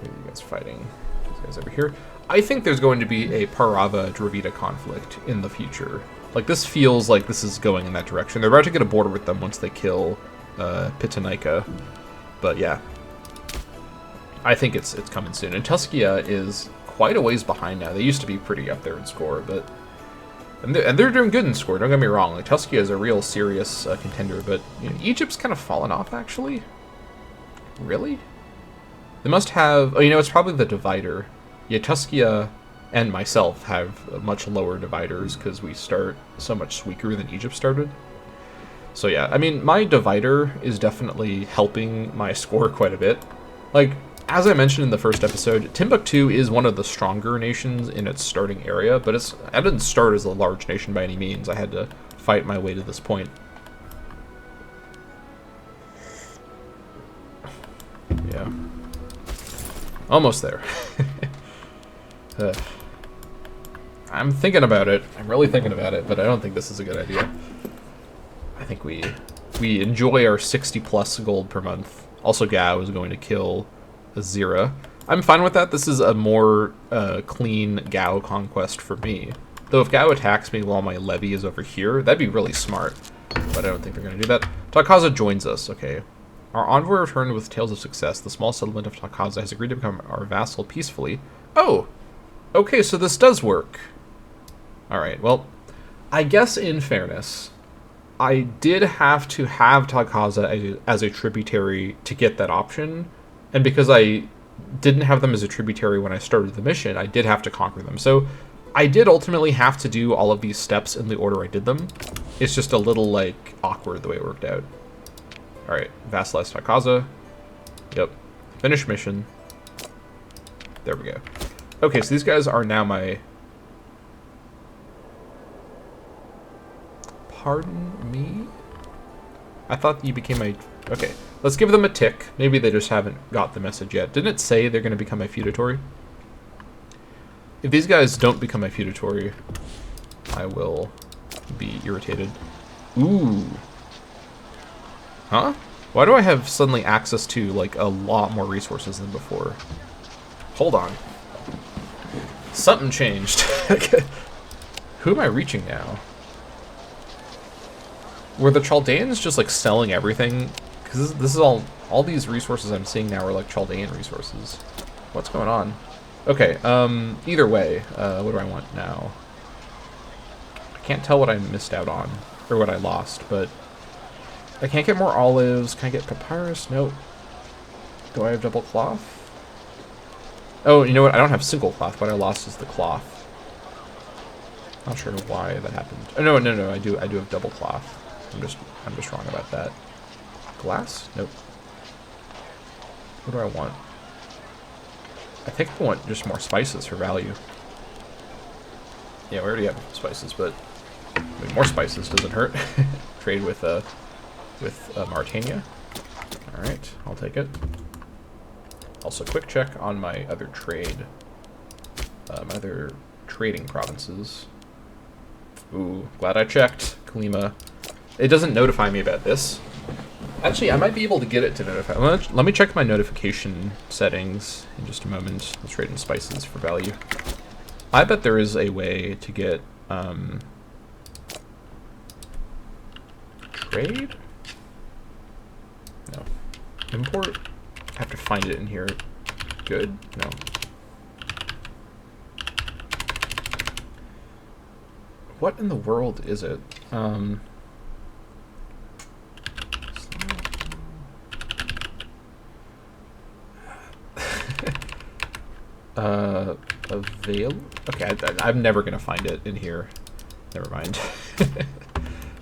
Who are you guys fighting? These guys over here. I think there's going to be a Parava-Dravita conflict in the future. Like, this feels like this is going in that direction. They're about to get a border with them once they kill Pitanika. But yeah, I think it's coming soon. And Tuskia is quite a ways behind now. They used to be pretty up there in score, but... And they're doing good in score, don't get me wrong. Like, Tuskia is a real serious contender, but you know, Egypt's kind of fallen off, actually. Really? They must have... Oh, you know, it's probably the divider. Yeah, Tuskia and myself have much lower dividers because we start so much weaker than Egypt started. So yeah, I mean, my divider is definitely helping my score quite a bit. Like, as I mentioned in the first episode, Timbuktu is one of the stronger nations in its starting area, but I didn't start as a large nation by any means. I had to fight my way to this point. Yeah. Almost there. I'm thinking about it. I'm really thinking about it, but I don't think this is a good idea. I think we enjoy our 60+ gold per month. Also, Gao is going to kill Azira. I'm fine with that. This is a more clean Gao conquest for me. Though if Gao attacks me while my Levy is over here, that'd be really smart. But I don't think they're going to do that. Takaza joins us. Okay. Our envoy returned with tales of success. The small settlement of Takaza has agreed to become our vassal peacefully. Oh! Okay, so this does work. Alright, well, I guess in fairness, I did have to have Takaza as a tributary to get that option. And because I didn't have them as a tributary when I started the mission, I did have to conquer them. So I did ultimately have to do all of these steps in the order I did them. It's just a little, like, awkward the way it worked out. Alright, vassalize Takaza. Yep. Finish mission. There we go. Okay, so these guys are now my... Pardon me? I thought you became my... Okay, let's give them a tick. Maybe they just haven't got the message yet. Didn't it say they're going to become my feudatory? If these guys don't become my feudatory, I will be irritated. Ooh. Huh? Why do I have suddenly access to, like, a lot more resources than before? Hold on. Something changed. Who am I reaching now? Were the Chaldeans just, like, selling everything? Because this is all these resources I'm seeing now are, like, Chaldean resources. What's going on? Okay, either way, what do I want now? I can't tell what I missed out on, or what I lost, but... I can't get more olives. Can I get papyrus? Nope. Do I have double cloth? Oh, you know what? I don't have single cloth. What I lost is the cloth. Not sure why that happened. Oh, no. I do have double cloth. I'm just wrong about that. Glass? Nope. What do I want? I think I want just more spices for value. Yeah, we already have spices, but I mean, more spices doesn't hurt. Trade with Mauritania. Alright, I'll take it. Also, quick check on my other trade. My other trading provinces. Ooh, glad I checked, Kalima. It doesn't notify me about this. Actually, I might be able to get it to notify. Let me check my notification settings in just a moment. Let's trade in spices for value. I bet there is a way to get trade? No. Import? I have to find it in here. Good? No. What in the world is it? Avail? Okay, I'm never gonna find it in here. Never mind.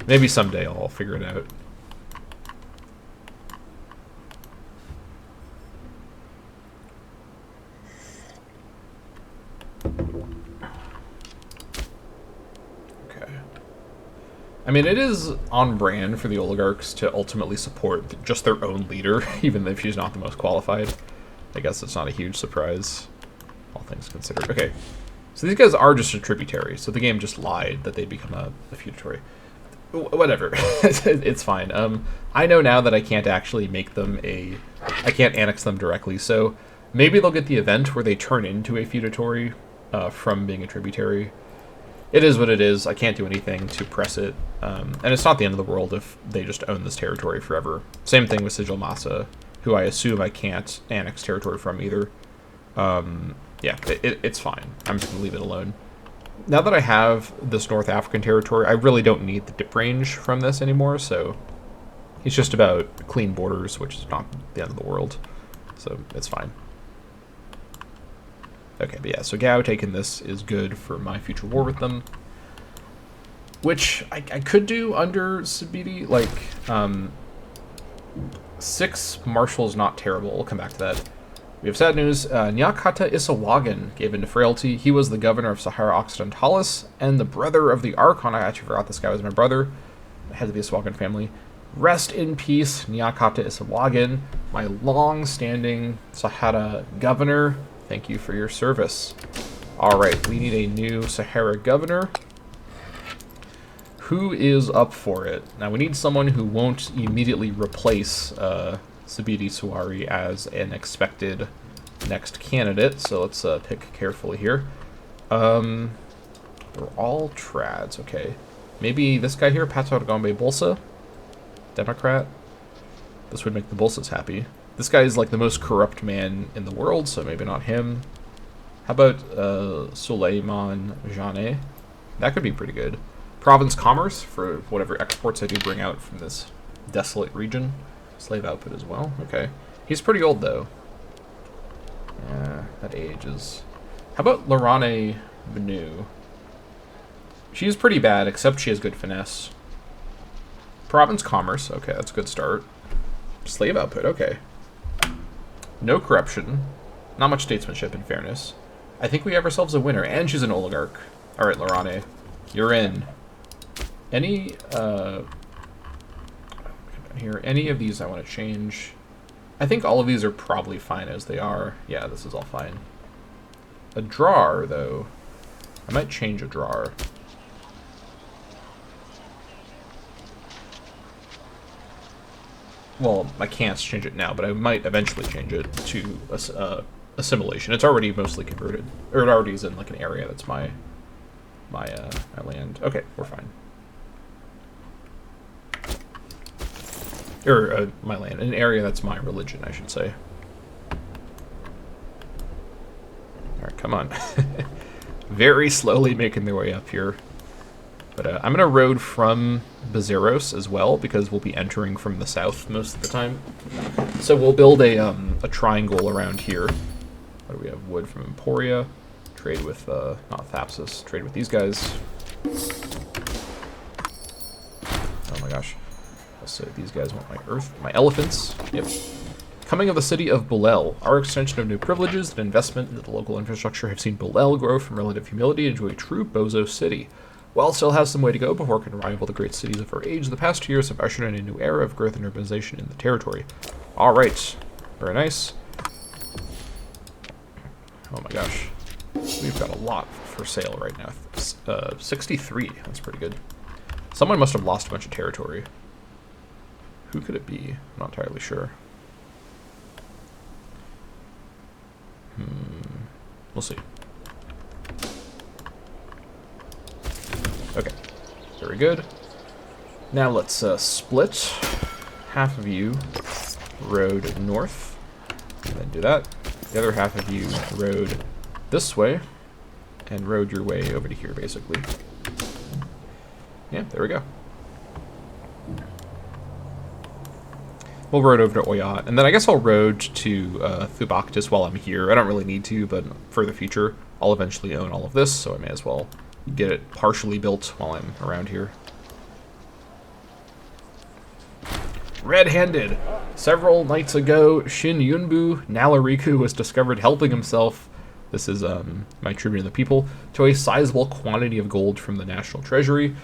Maybe someday I'll figure it out. Okay. I mean, it is on brand for the oligarchs to ultimately support just their own leader, even if she's not the most qualified. I guess it's not a huge surprise, all things considered. Okay, so these guys are just a tributary, so the game just lied that they become a feudatory. Whatever, it's fine. I know now that I can't actually make them I can't annex them directly, so maybe they'll get the event where they turn into a feudatory from being a tributary. It is what it is. I can't do anything to press it, and it's not the end of the world if they just own this territory forever. Same thing with Sigil Massa, who I assume I can't annex territory from either. Yeah, it's fine. I'm just going to leave it alone. Now that I have this North African territory, I really don't need the dip range from this anymore, so it's just about clean borders, which is not the end of the world. So it's fine. Okay, but yeah, so Gao taking this is good for my future war with them. Which I could do under Sabidi, like, 6 marshals not terrible. We'll come back to that. We have sad news. Nyakata Isawagan gave into frailty. He was the governor of Sahara Occidentalis and the brother of the Archon. I actually forgot this guy was my brother. Head of the Isawagan family. Rest in peace, Nyakata Isawagan, my long-standing Sahara governor. Thank you for your service. All right, we need a new Sahara governor. Who is up for it? Now, we need someone who won't immediately replace Sabidi Suwari as an expected next candidate, so let's pick carefully here. They're all trads, okay. Maybe this guy here, Pato Gombe Bolsa, Democrat. This would make the Bolsas happy. This guy is like the most corrupt man in the world, so maybe not him. How about Suleiman Jane? That could be pretty good. Province Commerce for whatever exports I do bring out from this desolate region. Slave output as well. Okay. He's pretty old, though. Yeah, that age is... How about Lorane Benu? She's pretty bad, except she has good finesse. Province Commerce. Okay, that's a good start. Slave output. Okay. No corruption. Not much statesmanship, in fairness. I think we have ourselves a winner, and she's an oligarch. All right, Lorane. You're in. Any of these I want to change. I think all of these are probably fine as they are. Yeah, this is all fine. A drawer, though. I might change a drawer. Well, I can't change it now, but I might eventually change it to assimilation. It's already mostly converted, or it already is in like an area that's my land. Okay, we're fine. Or my land, an area that's my religion, I should say. All right, come on. Very slowly making their way up here. But I'm going to road from Bazeros as well, because we'll be entering from the south most of the time. So we'll build a triangle around here. What do we have? Wood from Emporia. Trade with, not Thapsus, trade with these guys. Oh my gosh. So these guys want my earth, my elephants. Yep. Coming of the city of Bulel. Our extension of new privileges and investment into the local infrastructure have seen Bulel grow from relative humility into a true bozo city. While it still has some way to go before it can rival the great cities of our age, the past 2 years have ushered in a new era of growth and urbanization in the territory. Alright. Very nice. Oh my gosh. We've got a lot for sale right now. 63. That's pretty good. Someone must have lost a bunch of territory. Who could it be? I'm not entirely sure. We'll see. Okay. Very good. Now let's split. Half of you road north, and then do that. The other half of you road this way, and road your way over to here, basically. Yeah, there we go. We'll road over to Oyat, and then I guess I'll road to Thubaktis while I'm here. I don't really need to, but for the future, I'll eventually own all of this, so I may as well get it partially built while I'm around here. Red-handed. Several nights ago, Shin Yunbu Nalariku was discovered helping himself, this is my tribute of the people, to a sizable quantity of gold from the National Treasury.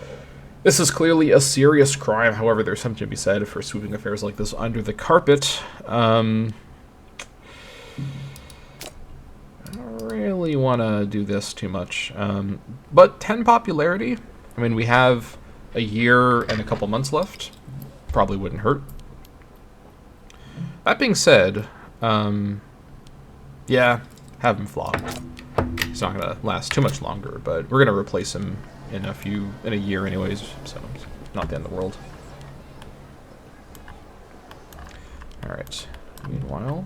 This is clearly a serious crime, however, there's something to be said for sweeping affairs like this under the carpet. I don't really want to do this too much. But 10 popularity, I mean, we have a year and a couple months left. Probably wouldn't hurt. That being said, yeah, have him flop. He's not gonna last too much longer, but we're gonna replace him in a year anyways, so it's not the end of the world. All right. Meanwhile,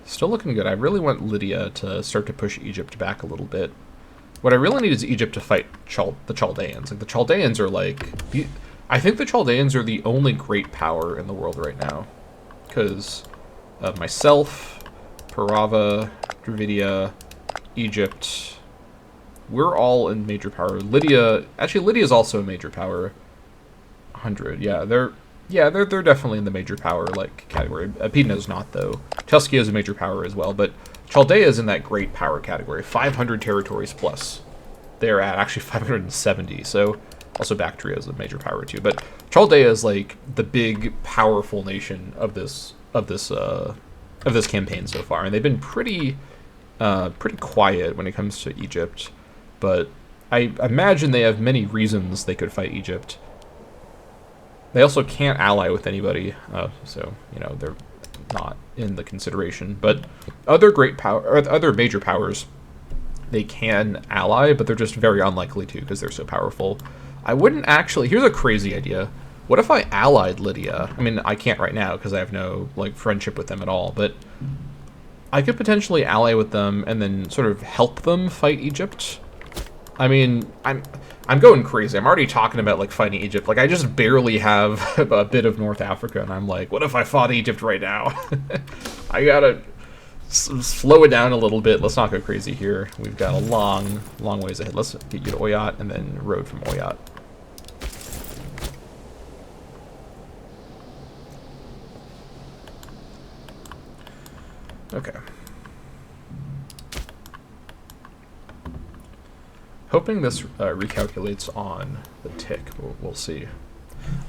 still looking good. I really want Lydia to start to push Egypt back a little bit. What I really need is Egypt to fight the Chaldeans. Like, the Chaldeans are like... I think the Chaldeans are the only great power in the world right now. Because of myself, Parava, Dravidia, Egypt... We're all in major power. Lydia... Actually, Lydia's also a major power. 100, yeah. They're definitely in the major power like category. Pidna's not, though. Tuskia is a major power as well, but Chaldea is in that great power category. 500 territories plus. They're at actually 570, so also Bactria is a major power too. But Chaldea is like the big, powerful nation of this campaign so far, and they've been pretty quiet when it comes to Egypt. But I imagine they have many reasons they could fight Egypt. They also can't ally with anybody, so, you know, they're not in the consideration. But other other major powers, they can ally, but they're just very unlikely to because they're so powerful. I wouldn't actually... Here's a crazy idea. What if I allied Lydia? I mean, I can't right now because I have no, like, friendship with them at all, but I could potentially ally with them and then sort of help them fight Egypt. I mean, I'm going crazy. I'm already talking about, like, fighting Egypt. Like, I just barely have a bit of North Africa, and I'm like, what if I fought Egypt right now? I gotta slow it down a little bit. Let's not go crazy here. We've got a long ways ahead. Let's get you to Oyat, and then road from Oyat. Okay. Hoping this recalculates on the tick. We'll see.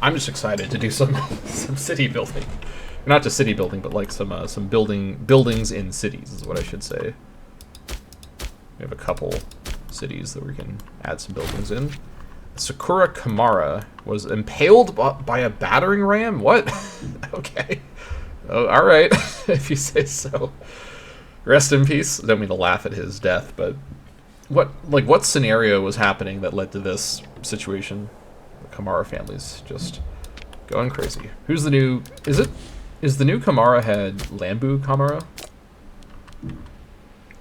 I'm just excited to do some city building. Not just city building, but like some buildings in cities is what I should say. We have a couple cities that we can add some buildings in. Sakura Kamara was impaled by a battering ram? What? Okay. Oh, all right, if you say so. Rest in peace. Don't mean to laugh at his death, but what scenario was happening that led to this situation? The Kamara family's just going crazy. Who's the new... Is the new Kamara head Lambu Kamara?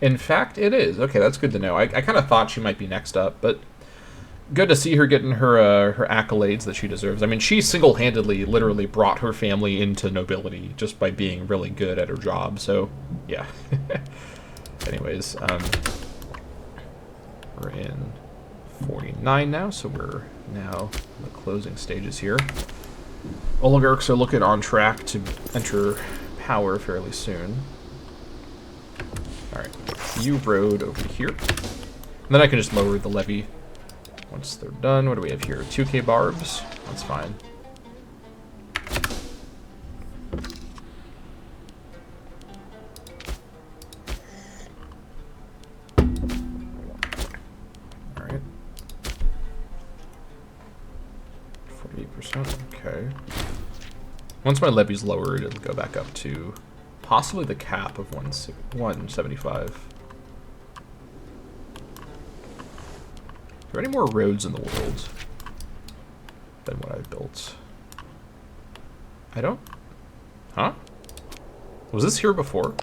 In fact, it is. Okay, that's good to know. I kind of thought she might be next up, but good to see her getting her accolades that she deserves. I mean, she single-handedly literally brought her family into nobility just by being really good at her job, so yeah. Anyways, we're in 49 now, so we're now in the closing stages here. Oligarchs are looking on track to enter power fairly soon. Alright, you road over here. And then I can just lower the levy once they're done. What do we have here? 2k barbs? That's fine. 50%. Okay. Once my levy's lowered, it'll go back up to possibly the cap of 175. Are there any more roads in the world than what I've built? I don't... Huh? Was this here before?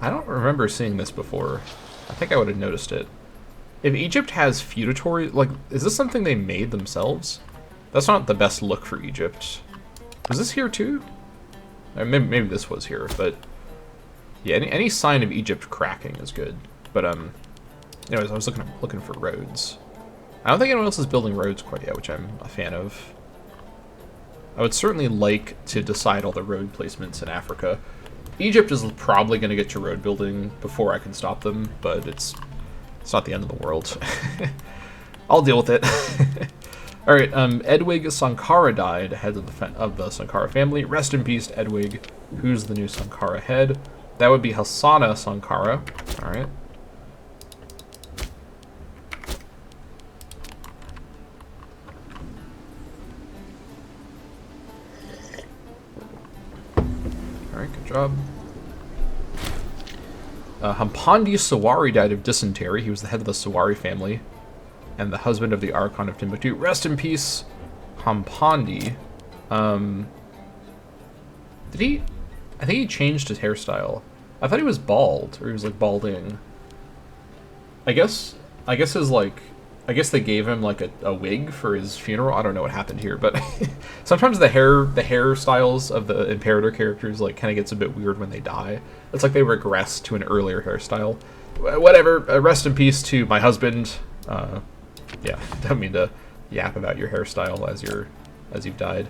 I don't remember seeing this before. I think I would have noticed it. If Egypt has feudatory... Like, is this something they made themselves? That's not the best look for Egypt. Was this here too? Maybe this was here, but... Yeah, any sign of Egypt cracking is good. But, anyways, I was looking for roads. I don't think anyone else is building roads quite yet, which I'm a fan of. I would certainly like to decide all the road placements in Africa. Egypt is probably going to get to road building before I can stop them, but it's not the end of the world. I'll deal with it. All right, Edwig Sankara died, head of the Sankara family. Rest in peace, Edwig. Who's the new Sankara head? That would be Hassana Sankara. All right. Alright, good job. Hampandi Sawari died of dysentery. He was the head of the Sawari family and the husband of the Archon of Timbuktu. Rest in peace, Hampandi. Did he... I think he changed his hairstyle. I thought he was bald, or he was, like, balding. I guess his, like... I guess they gave him, like, a wig for his funeral. I don't know what happened here, but sometimes the hairstyles of the Imperator characters, like, kind of gets a bit weird when they die. It's like they regress to an earlier hairstyle. Whatever. Rest in peace to my husband. Yeah, don't mean to yap about your hairstyle as you've died.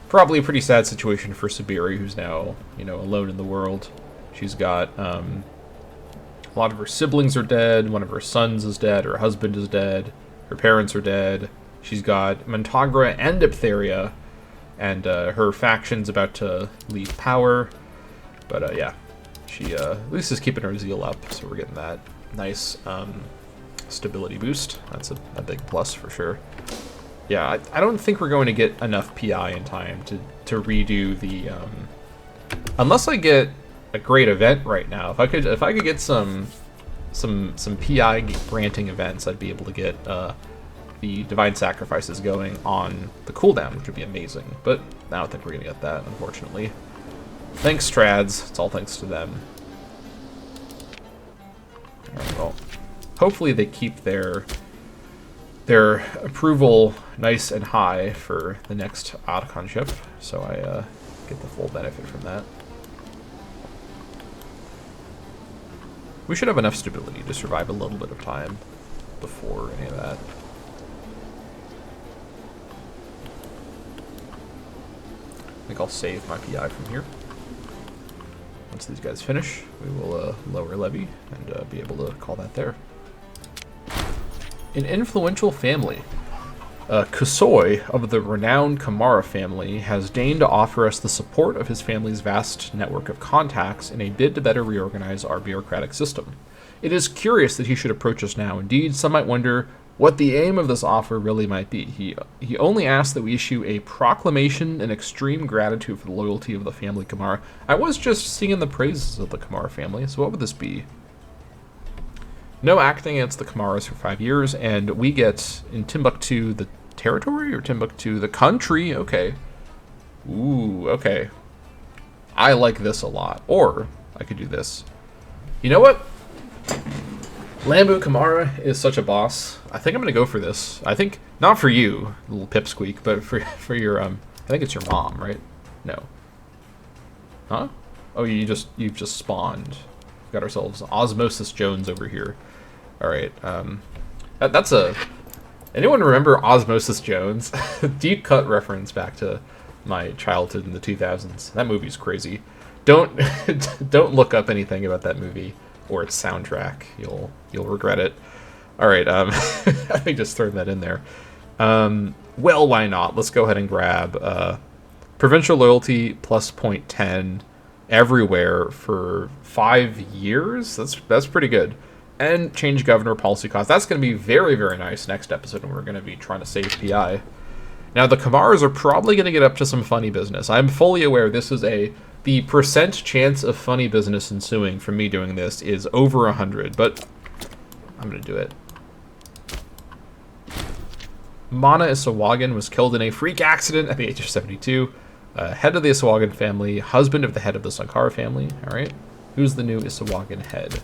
Probably a pretty sad situation for Sabiri, who's now, alone in the world. She's got, a lot of her siblings are dead, one of her sons is dead, her husband is dead, her parents are dead. She's got Montagra and Diphtheria, and her faction's about to leave power. But yeah, she at least is keeping her zeal up, so we're getting that nice stability boost. That's a big plus for sure. Yeah, I don't think we're going to get enough PI in time to redo the... unless I get a great event right now. If I could get some PI granting events, I'd be able to get the Divine Sacrifices going on the cooldown, which would be amazing. But I don't think we're gonna get that, unfortunately. Thanks, Strads. It's all thanks to them. Alright, well, hopefully they keep their approval nice and high for the next Archonship, so I get the full benefit from that. We should have enough stability to survive a little bit of time before any of that. I think I'll save my PI from here. Once these guys finish, we will lower Levy and be able to call that there. An influential family. Kusoi of the renowned Kamara family has deigned to offer us the support of his family's vast network of contacts in a bid to better reorganize our bureaucratic system. It is curious that he should approach us now. Indeed, some might wonder what the aim of this offer really might be. He only asks that we issue a proclamation in extreme gratitude for the loyalty of the family Kamara. I was just singing the praises of the Kamara family, so what would this be? No acting against the Kamaras for 5 years, and we get in Timbuktu the territory, or Timbuktu the country? Okay. Ooh, okay. I like this a lot. Or, I could do this. You know what? Lambu Kamara is such a boss. I think I'm going to go for this. I think, not for you, little pipsqueak, but for your, I think it's your mom, right? No. Huh? Oh, you've just spawned. We've got ourselves Osmosis Jones over here. Alright, that's a... Anyone remember Osmosis Jones? Deep cut reference back to my childhood in the 2000s. That movie's crazy. Don't look up anything about that movie or its soundtrack. You'll regret it. Alright, I think just throwing that in there. Well, why not? Let's go ahead and grab Provincial Loyalty plus 0.10 everywhere for 5 years. That's pretty good. And change governor policy costs. That's going to be very, very nice next episode when we're going to be trying to save PI. Now, the Kamars are probably going to get up to some funny business. I'm fully aware this is the percent chance of funny business ensuing from me doing this is over 100, but I'm going to do it. Mana Isawagan was killed in a freak accident at the age of 72. Head of the Isawagan family, husband of the head of the Sankara family. All right. Who's the new Isawagan head?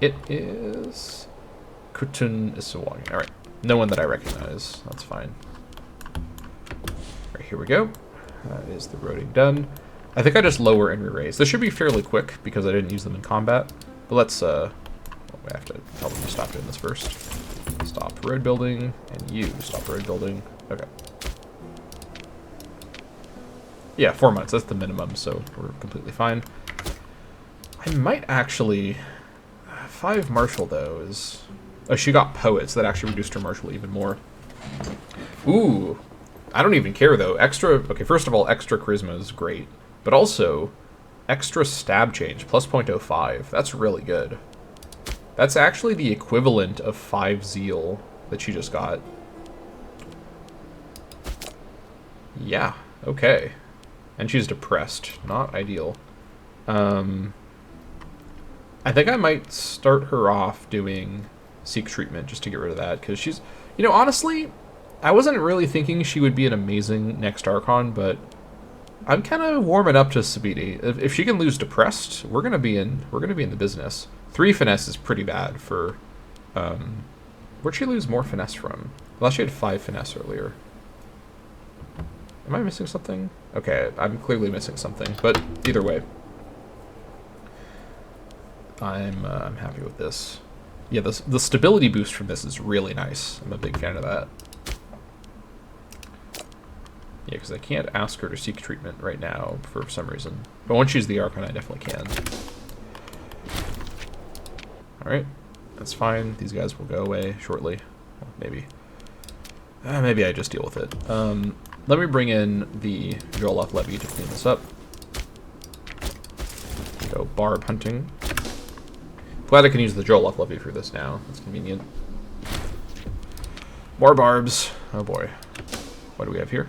It is Kutun Isawagan. All right. No one that I recognize. That's fine. All right, here we go. That is the roading done. I think I just lower and re-raise. This should be fairly quick because I didn't use them in combat. But let's, well, we have to tell them to stop doing this first. Stop road building, and you stop road building. Okay. Yeah, 4 months. That's the minimum, so we're completely fine. I might actually... 5 martial, though, is... Oh, she got poets. That actually reduced her martial even more. Ooh. I don't even care, though. Extra... Okay, first of all, extra charisma is great. But also, extra stab change, plus 0.05. That's really good. That's actually the equivalent of 5 zeal that she just got. Yeah, okay. And she's depressed. Not ideal. I think I might start her off doing Seek Treatment just to get rid of that, because she's... You know, honestly, I wasn't really thinking she would be an amazing next Archon, but I'm kind of warming up to Sabiti. If she can lose Depressed, we're gonna be in the business. 3 finesse is pretty bad for... Where'd she lose more finesse from? Well, she had 5 finesse earlier. Am I missing something? Okay, I'm clearly missing something, but either way. I'm happy with this. Yeah, the stability boost from this is really nice. I'm a big fan of that. Yeah, because I can't ask her to seek treatment right now for some reason. But once she's the Archon, I definitely can. Alright, that's fine. These guys will go away shortly. Well, maybe. Maybe I just deal with it. Let me bring in the Jollof Levy to clean this up. Go barb hunting. Glad I can use the Jollof Levy for this now. That's convenient. More barbs. Oh boy. What do we have here?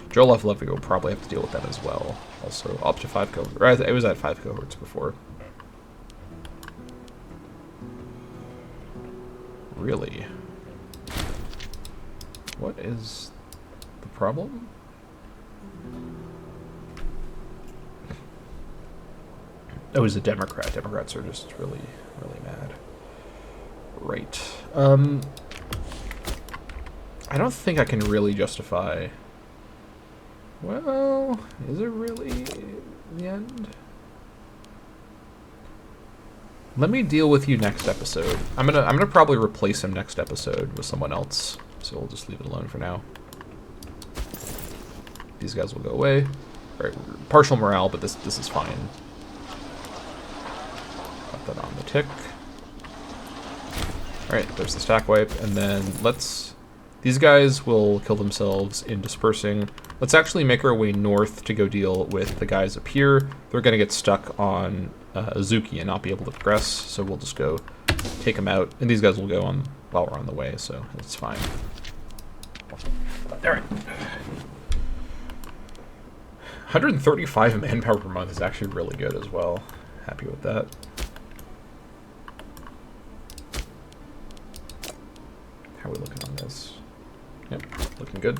Jollof Levy will probably have to deal with that as well. Also, up to 5 cohorts. It was at 5 cohorts before. Really? What is the problem? Oh, he's a Democrat. Democrats are just really, really mad. Right. I don't think I can really justify... Well, is it really the end? Let me deal with you next episode. I'm gonna probably replace him next episode with someone else. So we'll just leave it alone for now. These guys will go away. Alright, partial morale, but this is fine. Put that on the tick. Alright, there's the stack wipe, and then let's... These guys will kill themselves in dispersing. Let's actually make our way north to go deal with the guys up here. They're going to get stuck on Azuki and not be able to progress, so we'll just go take them out. And these guys will go on while we're on the way, so it's fine. Alright. 135 manpower per month is actually really good as well. Happy with that. How are we looking on this? Yep, looking good.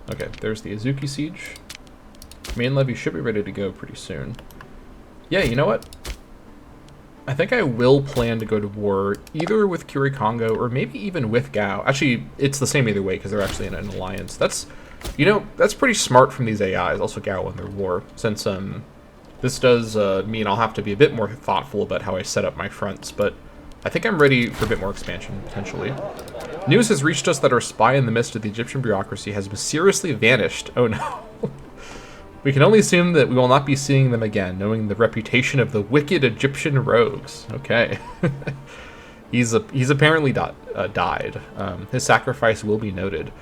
Okay, there's the Azuki siege. Main levy should be ready to go pretty soon. Yeah, you know what? I think I will plan to go to war either with Kiri Kongo or maybe even with Gao. Actually, it's the same either way because they're actually in an alliance. That's, you know, that's pretty smart from these AIs, also Gao in their war, since this does mean I'll have to be a bit more thoughtful about how I set up my fronts, but I think I'm ready for a bit more expansion, potentially. News has reached us that our spy in the midst of the Egyptian bureaucracy has mysteriously vanished. Oh no. We can only assume that we will not be seeing them again, knowing the reputation of the wicked Egyptian rogues. Okay. He's apparently died. His sacrifice will be noted.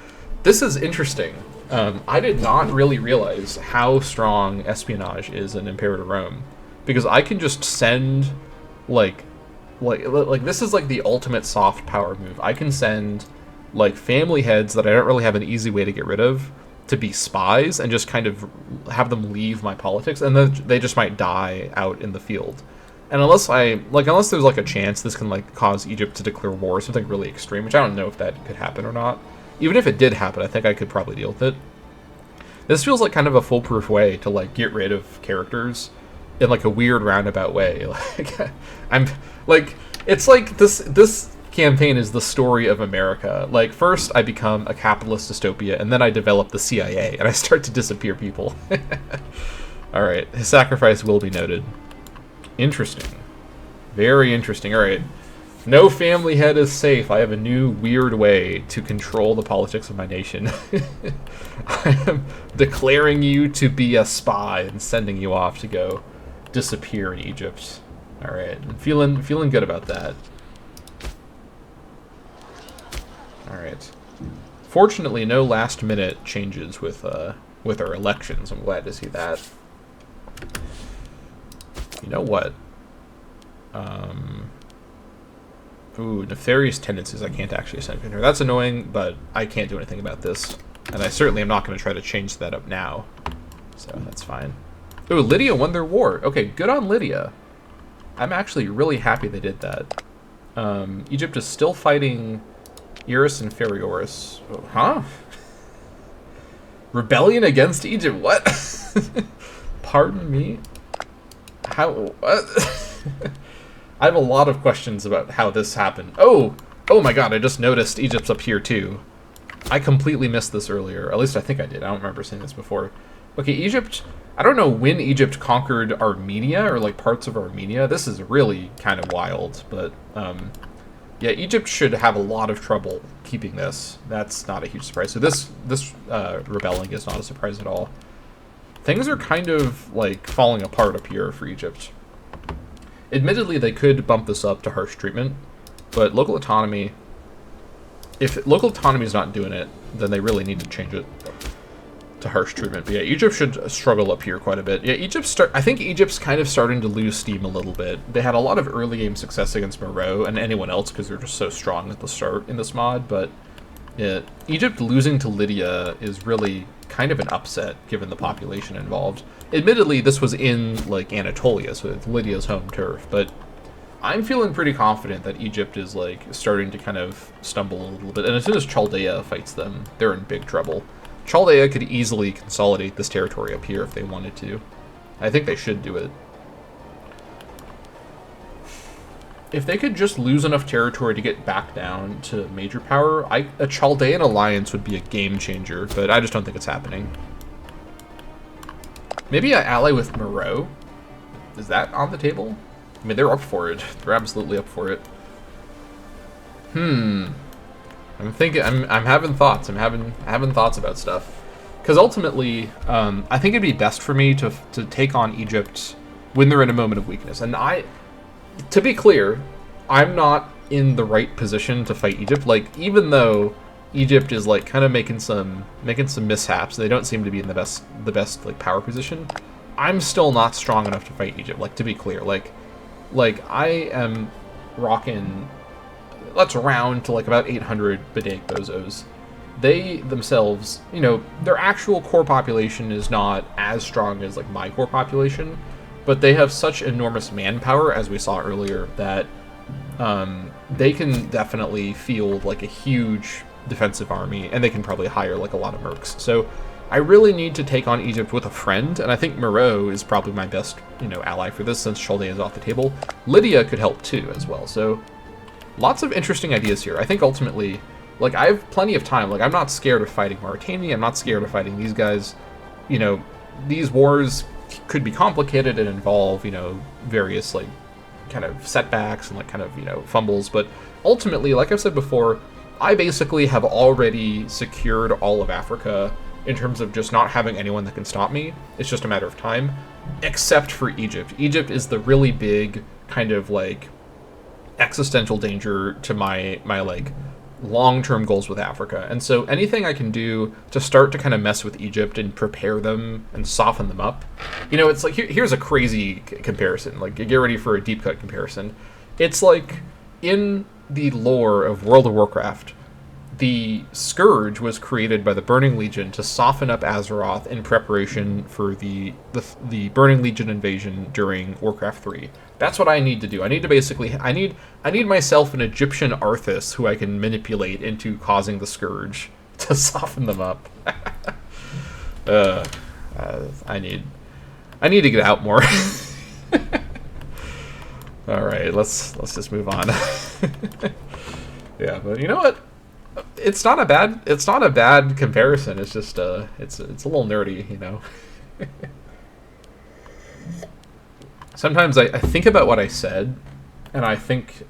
This is interesting. I did not really realize how strong espionage is in Imperator Rome, because I can just send, like this is like the ultimate soft power move. I can send, like, family heads that I don't really have an easy way to get rid of to be spies and just kind of have them leave my politics, and then they just might die out in the field. And unless there's like a chance this can like cause Egypt to declare war or something really extreme, which I don't know if that could happen or not. Even if it did happen, I think I could probably deal with it. This feels like kind of a foolproof way to like get rid of characters in like a weird roundabout way. Like it's like this campaign is the story of America. Like, first I become a capitalist dystopia, and then I develop the CIA, and I start to disappear people. All right, his sacrifice will be noted. Interesting. Very interesting. All right. No family head is safe. I have a new weird way to control the politics of my nation. I am declaring you to be a spy and sending you off to go disappear in Egypt. All right. I'm feeling good about that. All right. Fortunately, no last minute changes with our elections. I'm glad to see that. You know what? Ooh, nefarious tendencies. I can't actually assign her. That's annoying, but I can't do anything about this. And I certainly am not going to try to change that up now. So that's fine. Ooh, Lydia won their war. Okay, good on Lydia. I'm actually really happy they did that. Egypt is still fighting Iris and Ferrioris. Oh, huh? Rebellion against Egypt? What? Pardon me? How? What? I have a lot of questions about how this happened. Oh my god, I just noticed Egypt's up here too. I completely missed this earlier. At least I think I did. I don't remember seeing this before. Okay, Egypt, I don't know when Egypt conquered Armenia, or like parts of Armenia. This is really kind of wild, but yeah, Egypt should have a lot of trouble keeping this. That's not a huge surprise. So this rebelling is not a surprise at all. Things are kind of like falling apart up here for Egypt. Admittedly, they could bump this up to harsh treatment, but local autonomy, if local autonomy is not doing it, then they really need to change it to harsh treatment. But yeah, Egypt should struggle up here quite a bit. Yeah, I think Egypt's kind of starting to lose steam a little bit. They had a lot of early game success against Moreau and anyone else because they're just so strong at the start in this mod, but yeah, Egypt losing to Lydia is really kind of an upset given the population involved. Admittedly, this was in like Anatolia, so it's Lydia's home turf, but I'm feeling pretty confident that Egypt is like starting to kind of stumble a little bit. And as soon as Chaldea fights them, they're in big trouble. Chaldea could easily consolidate this territory up here if they wanted to. I think they should do it. If they could just lose enough territory to get back down to major power, a Chaldean alliance would be a game changer, but I just don't think it's happening. Maybe an ally with Moreau? Is that on the table? I mean, they're up for it. They're absolutely up for it. I'm thinking. I'm having thoughts. I'm having thoughts about stuff. Because ultimately, I think it'd be best for me to take on Egypt when they're in a moment of weakness. And to be clear, I'm not in the right position to fight Egypt. Like, even though Egypt is like kind of making some mishaps, they don't seem to be in the best like power position, I'm still not strong enough to fight Egypt. Like, to be clear, like I am rocking, let's round to like about 800 Bedak bozos. They themselves, you know, their actual core population is not as strong as like my core population, but they have such enormous manpower, as we saw earlier, that they can definitely field like a huge defensive army, and they can probably hire like a lot of mercs. So I really need to take on Egypt with a friend, and I think Moreau is probably my best, you know, ally for this since Chaldea is off the table. Lydia could help too as well. So lots of interesting ideas here. I think ultimately, like, I have plenty of time. Like, I'm not scared of fighting Mauritania. I'm not scared of fighting these guys. You know, these wars could be complicated and involve, you know, various like kind of setbacks and like kind of, you know, fumbles, but ultimately, like I've said before, I basically have already secured all of Africa in terms of just not having anyone that can stop me. It's just a matter of time, except for Egypt. Egypt is the really big kind of like existential danger to my like long-term goals with Africa. And so anything I can do to start to kind of mess with Egypt and prepare them and soften them up. It's like, here's a crazy comparison. Like, get ready for a deep cut comparison. It's like, in the lore of World of Warcraft, the Scourge was created by the Burning Legion to soften up Azeroth in preparation for the Burning Legion invasion during Warcraft 3. That's what I need to do. I need to basically... I need myself an Egyptian Arthas who I can manipulate into causing the Scourge to soften them up. I need to get out more. All right, let's just move on. Yeah, but you know what? It's not a bad comparison. It's just it's a little nerdy, Sometimes I think about what I said, and I think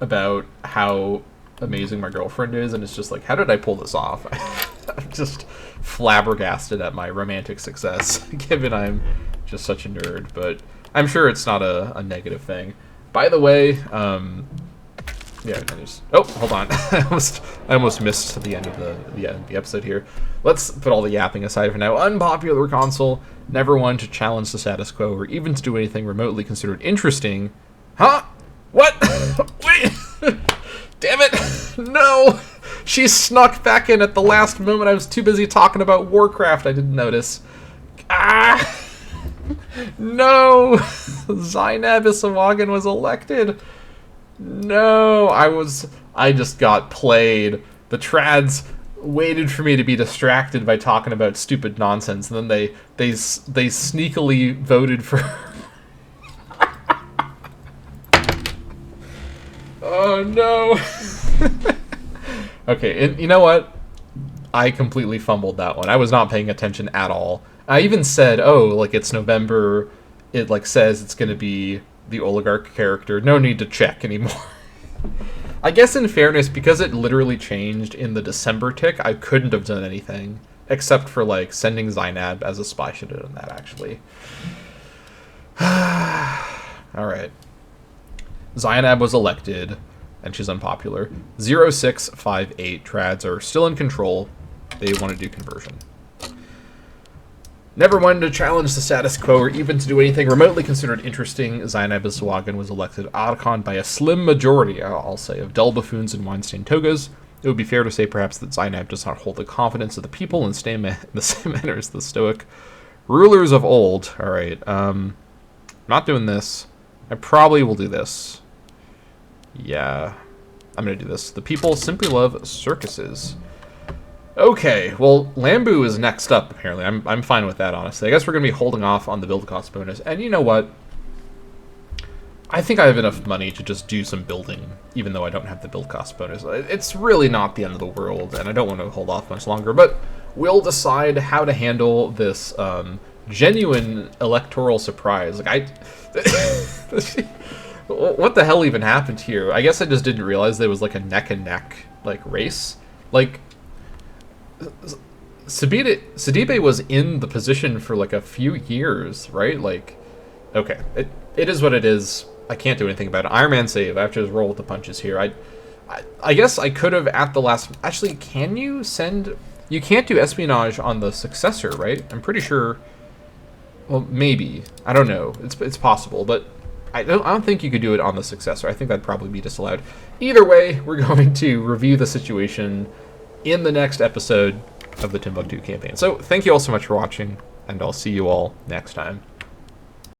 about how amazing my girlfriend is, and it's just like, how did I pull this off? I'm just flabbergasted at my romantic success, given I'm just such a nerd. But I'm sure it's not a negative thing. By the way, hold on. I almost missed the end of the episode here. Let's put all the yapping aside for now. Unpopular console, never one to challenge the status quo or even to do anything remotely considered interesting. Huh? What? Wait! Damn it! No! She snuck back in at the last moment. I was too busy talking about Warcraft. I didn't notice. Ah! No! Zainab Isawagan was elected. No, I just got played. The trads waited for me to be distracted by talking about stupid nonsense, and then they sneakily voted for... Oh, no. Okay, and you know what? I completely fumbled that one. I was not paying attention at all. I even said, it's November. It, says it's going to be the oligarch character. No need to check anymore. I guess in fairness, because it literally changed in the December tick, I couldn't have done anything except for sending Zainab as a spy. Should have done that, actually. All right. Zainab was elected, and she's unpopular. 0658 trads are still in control. They want to do conversion. Never one to challenge the status quo or even to do anything remotely considered interesting, Zainab Isawagan was elected Archon by a slim majority, I'll say, of dull buffoons and wine-stained togas. It would be fair to say, perhaps, that Zainab does not hold the confidence of the people in the same manner as the Stoic rulers of old. All right, not doing this. I probably will do this. Yeah, I'm going to do this. The people simply love circuses. Okay, well, Lambu is next up, apparently. I'm fine with that, honestly. I guess we're going to be holding off on the build cost bonus. And you know what? I think I have enough money to just do some building, even though I don't have the build cost bonus. It's really not the end of the world, and I don't want to hold off much longer. But we'll decide how to handle this genuine electoral surprise. What the hell even happened here? I guess I just didn't realize there was, a neck-and-neck, race. Sidibe was in the position for a few years, right? Okay, it is what it is. I can't do anything about it. Ironman save. I have to just roll with the punches here. I guess I could have at the last... Actually, can you send... You can't do espionage on the successor, right? I'm pretty sure... Well, maybe. I don't know. It's possible, but I don't think you could do it on the successor. I think that'd probably be disallowed. Either way, we're going to review the situation in the next episode of the Timbuktu campaign. So thank you all so much for watching, and I'll see you all next time.